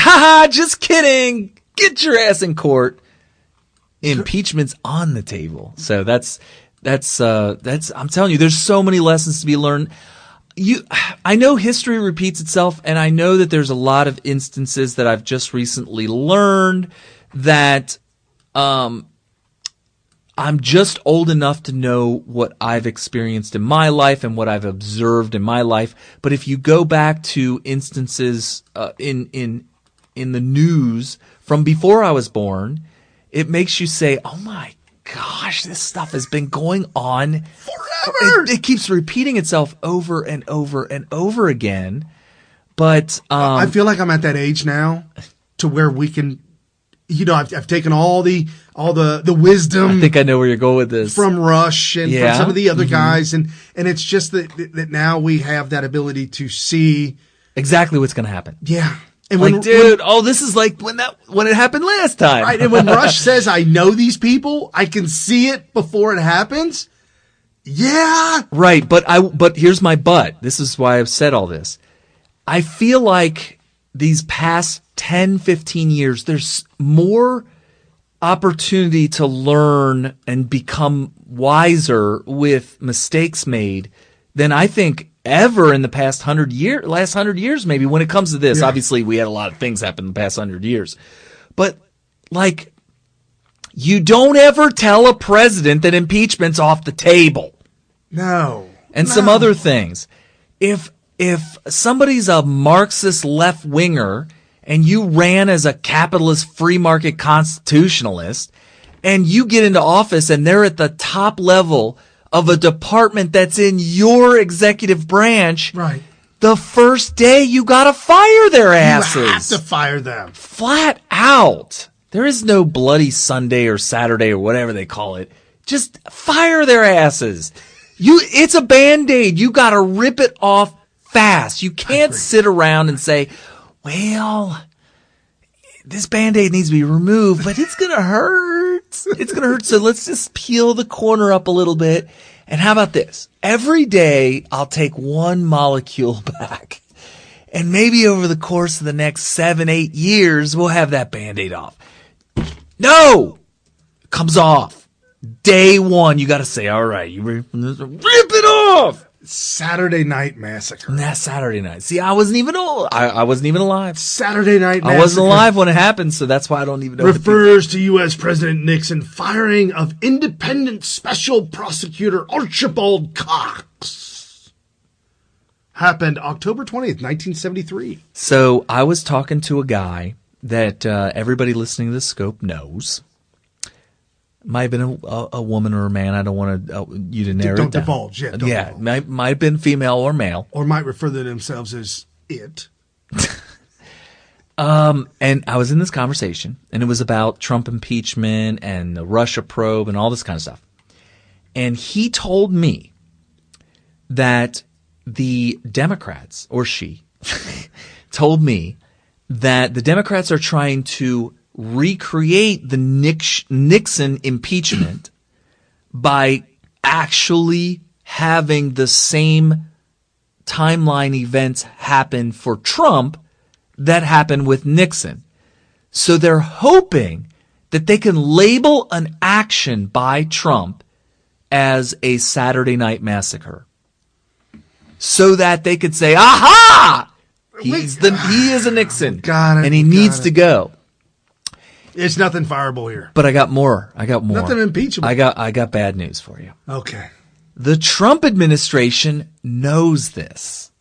S3: just kidding. Get your ass in court. Impeachment's on the table. So that's I'm telling you, there's so many lessons to be learned. I know history repeats itself, and I know that there's a lot of instances that I've just recently learned that I'm just old enough to know what I've experienced in my life and what I've observed in my life. But if you go back to instances in the news from before I was born, it makes you say, oh my gosh, this stuff has been going on forever. It keeps repeating itself over and over and over again. But
S2: I feel like I'm at that age now to where we can, I've taken all the wisdom.
S3: I think I know where you're going with this
S2: from Rush and from some of the other guys, and it's just that now we have that ability to see
S3: exactly what's going to happen.
S2: Yeah.
S3: And this is like when it happened last time.
S2: Right. And when Rush says, I know these people, I can see it before it happens. Yeah.
S3: Right, but here's my but. This is why I've said all this. I feel like these past 10, 15 years, there's more opportunity to learn and become wiser with mistakes made than I think ever in the last 100 years maybe, when it comes to this. Yeah. Obviously, we had a lot of things happen in the past 100 years. But, like, you don't ever tell a president that impeachment's off the table.
S2: No.
S3: And some other things. If somebody's a Marxist left-winger and you ran as a capitalist free market constitutionalist and you get into office and they're at the top level of a department that's in your executive branch,
S2: right,
S3: the first day you gotta fire their asses.
S2: You have to fire them.
S3: Flat out. There is no bloody Sunday or Saturday or whatever they call it. Just fire their asses. It's a Band-Aid. You gotta rip it off fast. You can't sit around and say, well, this Band-Aid needs to be removed, but it's gonna hurt. It's gonna hurt. So let's just peel the corner up a little bit. And how about this? Every day I'll take one molecule back. And maybe over the course of the next 7, 8 years, we'll have that Band-Aid off. No! It comes off. Day one, you gotta say, all right, you rip it off!
S2: Saturday Night Massacre.
S3: That's Saturday night. See, I wasn't even old. I wasn't even alive.
S2: Saturday Night Massacre.
S3: I wasn't alive when it happened, so that's why I don't even know.
S2: Refers to U.S. President Nixon firing of independent special prosecutor Archibald Cox. Happened October 20th, 1973.
S3: So I was talking to a guy that everybody listening to the Scope knows. Might have been a woman or a man. I don't want you to narrow it down.
S2: Don't divulge. Yeah, don't divulge.
S3: Might have been female or male.
S2: Or might refer to themselves as it.
S3: And I was in this conversation, and it was about Trump impeachment and the Russia probe and all this kind of stuff. And he told me that the Democrats, or she, told me that the Democrats are trying to recreate the Nixon impeachment by actually having the same timeline events happen for Trump that happened with Nixon. So they're hoping that they can label an action by Trump as a Saturday Night Massacre, so that they could say, aha! He is a Nixon. And he needs to go.
S2: It's nothing fireable here.
S3: But I got more.
S2: Nothing impeachable.
S3: I got bad news for you.
S2: Okay.
S3: The Trump administration knows this.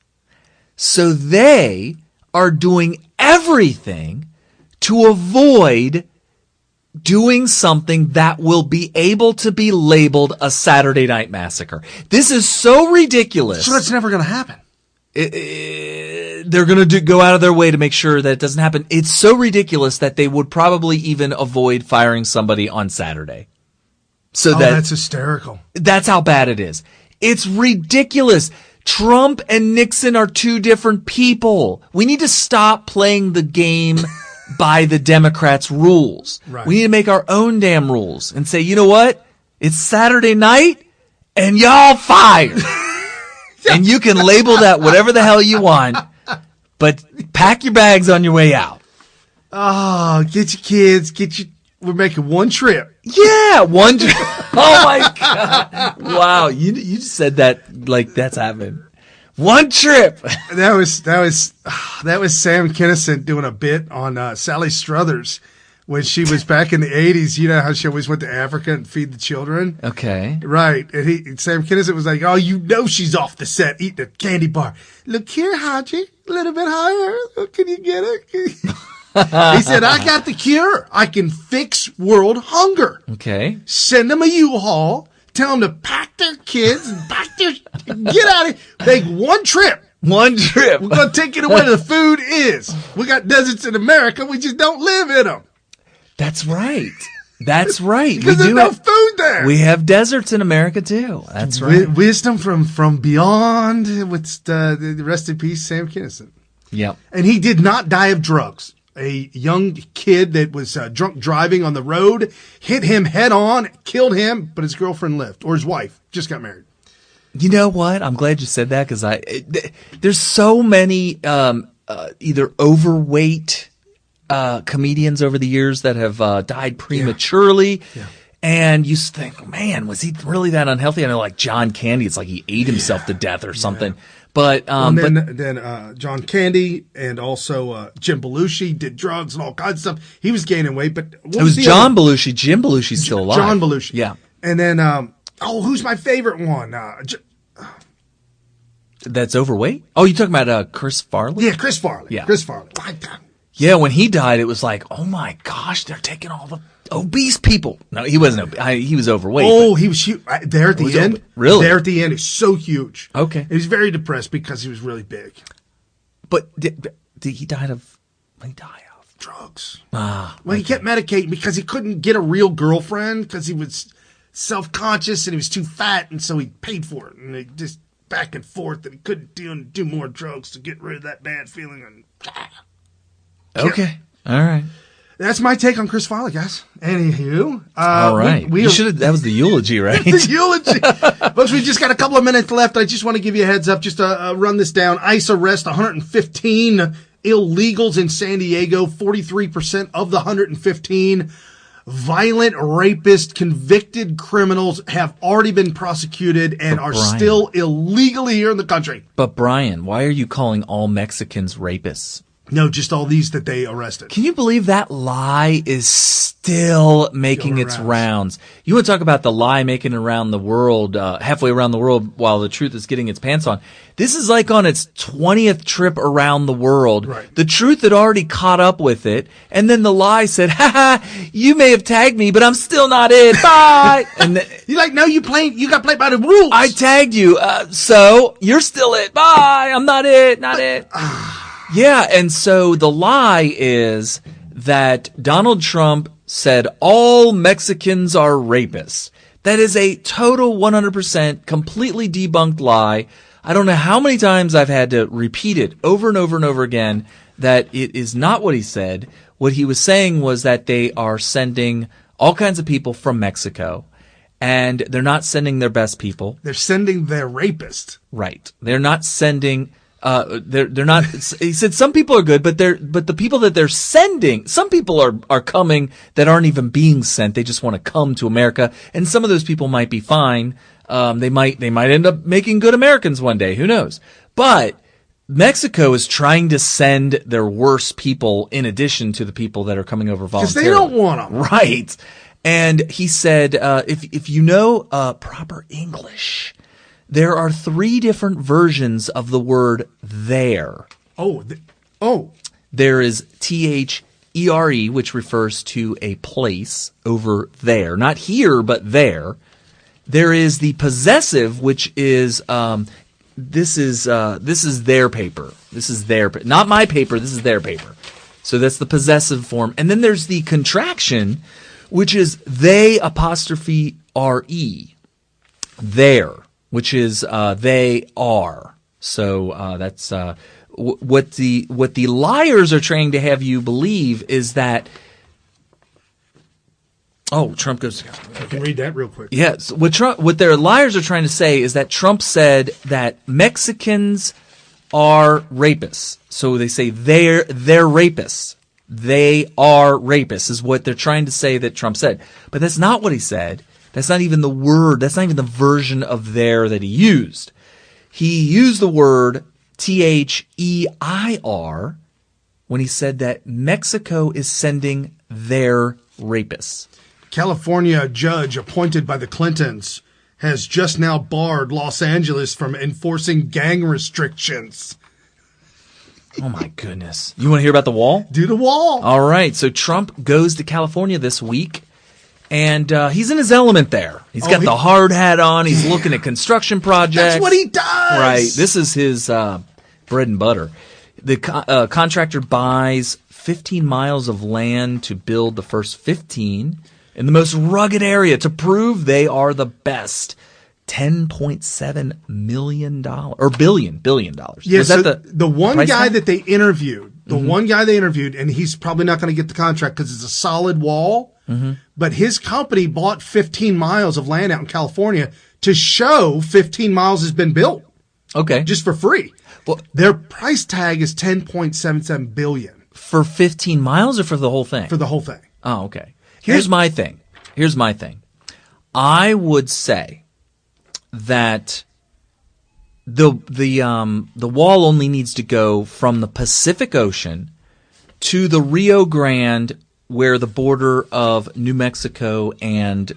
S3: So they are doing everything to avoid doing something that will be able to be labeled a Saturday Night Massacre. This is so ridiculous.
S2: So that's never going to happen.
S3: They're going to go out of their way to make sure that it doesn't happen. It's so ridiculous that they would probably even avoid firing somebody on Saturday.
S2: That's hysterical.
S3: That's how bad it is. It's ridiculous. Trump and Nixon are two different people. We need to stop playing the game by the Democrats' rules.
S2: Right.
S3: We need to make our own damn rules and say, you know what? It's Saturday night and y'all fired. And you can label that whatever the hell you want, but pack your bags on your way out.
S2: Oh, get your kids, we're making one trip.
S3: Yeah, one trip. Oh my God. Wow. You just said that like that's happened. One trip.
S2: That was Sam Kinison doing a bit on Sally Struthers when she was back in the 80s. You know how she always went to Africa and feed the children?
S3: Okay.
S2: Right. And Sam Kinison was like, oh, she's off the set eating a candy bar. Look here, Haji, a little bit higher. Can you get it? He said, I got the cure. I can fix world hunger.
S3: Okay.
S2: Send them a U-Haul. Tell them to pack their kids and get out of here. Take one trip.
S3: One trip.
S2: We're going to take it where the food is. We got deserts in America. We just don't live in them.
S3: That's right. That's right.
S2: Because there's no food there.
S3: We have deserts in America too. That's right.
S2: Wisdom from beyond. With the rest in peace, Sam Kinison.
S3: Yep.
S2: And he did not die of drugs. A young kid that was drunk driving on the road hit him head on, killed him, but his girlfriend lived, or his wife just got married.
S3: You know what? I'm glad you said that because there's so many either overweight comedians over the years that have died prematurely. Yeah. And you think, man, was he really that unhealthy? I know, like John Candy, it's like he ate himself to death or something. But
S2: then John Candy and also Jim Belushi did drugs and all kinds of stuff. He was gaining weight, but
S3: it was John Belushi. Jim Belushi's still alive.
S2: John Belushi,
S3: yeah.
S2: And then who's my favorite one?
S3: That's overweight? Oh, you talking about Chris Farley?
S2: Yeah, Chris Farley.
S3: Yeah,
S2: Chris Farley.
S3: Yeah, when he died, it was like, oh my gosh, they're taking all the obese people. No, he wasn't. He was overweight.
S2: Oh, he was huge. There at the end.
S3: Really?
S2: There at the end, he's so huge.
S3: Okay.
S2: He was very depressed because he was really big.
S3: But did he die of? What did he die of?
S2: Drugs.
S3: Well,
S2: he kept medicating because he couldn't get a real girlfriend because he was self-conscious and he was too fat, and so he paid for it, and they just back and forth, and he couldn't do more drugs to get rid of that bad feeling.
S3: Okay. All right.
S2: That's my take on Chris Farley, guys. Anywho.
S3: All right. That was the eulogy, right?
S2: The eulogy. Folks, we just got a couple of minutes left. I just want to give you a heads up, just to run this down. ICE arrest 115 illegals in San Diego. 43% of the 115 violent rapist convicted criminals have already been prosecuted and are still illegally here in the country.
S3: But Brian, why are you calling all Mexicans rapists?
S2: No, just all these that they arrested.
S3: Can you believe that lie is still making its rounds? You want to talk about the lie making it around the world, halfway around the world while the truth is getting its pants on. This is like on its 20th trip around the world. Right. The truth had already caught up with it, and then the lie said, ha, you may have tagged me, but I'm still not it. Bye. And
S2: you're like, no, you got played by the rules.
S3: I tagged you, so you're still it. Bye. I'm not it. Not it. Yeah, and so the lie is that Donald Trump said all Mexicans are rapists. That is a total 100% completely debunked lie. I don't know how many times I've had to repeat it over and over and over again that it is not what he said. What he was saying was that they are sending all kinds of people from Mexico, and they're not sending their best people.
S2: They're sending their rapists.
S3: Right. They're not sending... they're not. He said some people are good, but the people that they're sending, some people are coming that aren't even being sent. They just want to come to America, and some of those people might be fine. They might end up making good Americans one day. Who knows? But Mexico is trying to send their worst people in addition to the people that are coming over voluntarily.
S2: Because they don't want them,
S3: right? And he said, if you know proper English. There are 3 different versions of the word there. There is THERE, which refers to a place over there. Not here, but there. There is the possessive, which is this is their paper. This is their not my paper, this is their paper. So that's the possessive form. And then there's the contraction, which is they apostrophe RE. There. Which is they are. So that's what the liars are trying to have you believe is that. Oh, Trump goes.
S2: I can read that real quick.
S3: Yes, what their liars are trying to say is that Trump said that Mexicans are rapists. So they say they're rapists. They are rapists is what they're trying to say that Trump said. But that's not what he said. That's not even the word. That's not even the version of there that he used. He used the word THEIR when he said that Mexico is sending their rapists.
S2: California judge appointed by the Clintons has just now barred Los Angeles from enforcing gang restrictions.
S3: Oh, my goodness. You want to hear about the wall?
S2: Do the wall.
S3: All right. So Trump goes to California this week. And he's in his element there. He's got the hard hat on. He's looking at construction projects.
S2: That's what he does.
S3: Right. This is his bread and butter. The contractor buys 15 miles of land to build the first 15 in the most rugged area to prove they are the best. $10.7 million or billion dollars.
S2: Yes, yeah, so the one guy that they interviewed, and he's probably not going to get the contract because it's a solid wall. But his company bought 15 miles of land out in California to show 15 miles has been built.
S3: Okay.
S2: Just for free.
S3: Well,
S2: their price tag is $10.77 billion.
S3: For 15 miles or for the whole thing?
S2: For the whole thing.
S3: Oh, okay. Here's my thing. I would say that the wall only needs to go from the Pacific Ocean to the Rio Grande, where the border of New Mexico and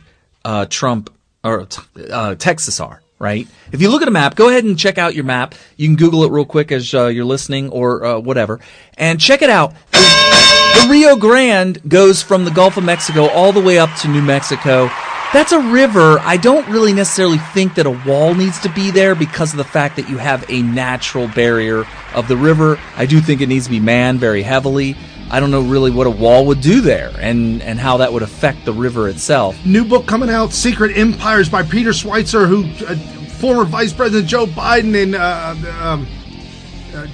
S3: Texas are. Right? If you look at a map, go ahead and check out your map. You can Google it real quick as you're listening or whatever. And check it out. The Rio Grande goes from the Gulf of Mexico all the way up to New Mexico. That's a river. I don't really necessarily think that a wall needs to be there because of the fact that you have a natural barrier of the river. I do think it needs to be manned very heavily. I don't know really what a wall would do there and how that would affect the river itself.
S2: New book coming out, Secret Empires by Peter Schweitzer, who former Vice President Joe Biden and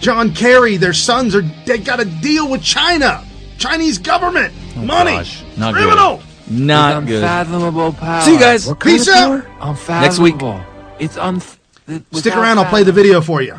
S2: John Kerry, their sons, they got a deal with China. Chinese government. Money.
S3: Gosh, not
S2: criminal.
S3: Good. Not good.
S12: Unfathomable power.
S3: See you guys.
S2: Peace out.
S12: Unfathomable.
S3: Next week.
S12: It's
S2: Stick around. I'll play the video for you.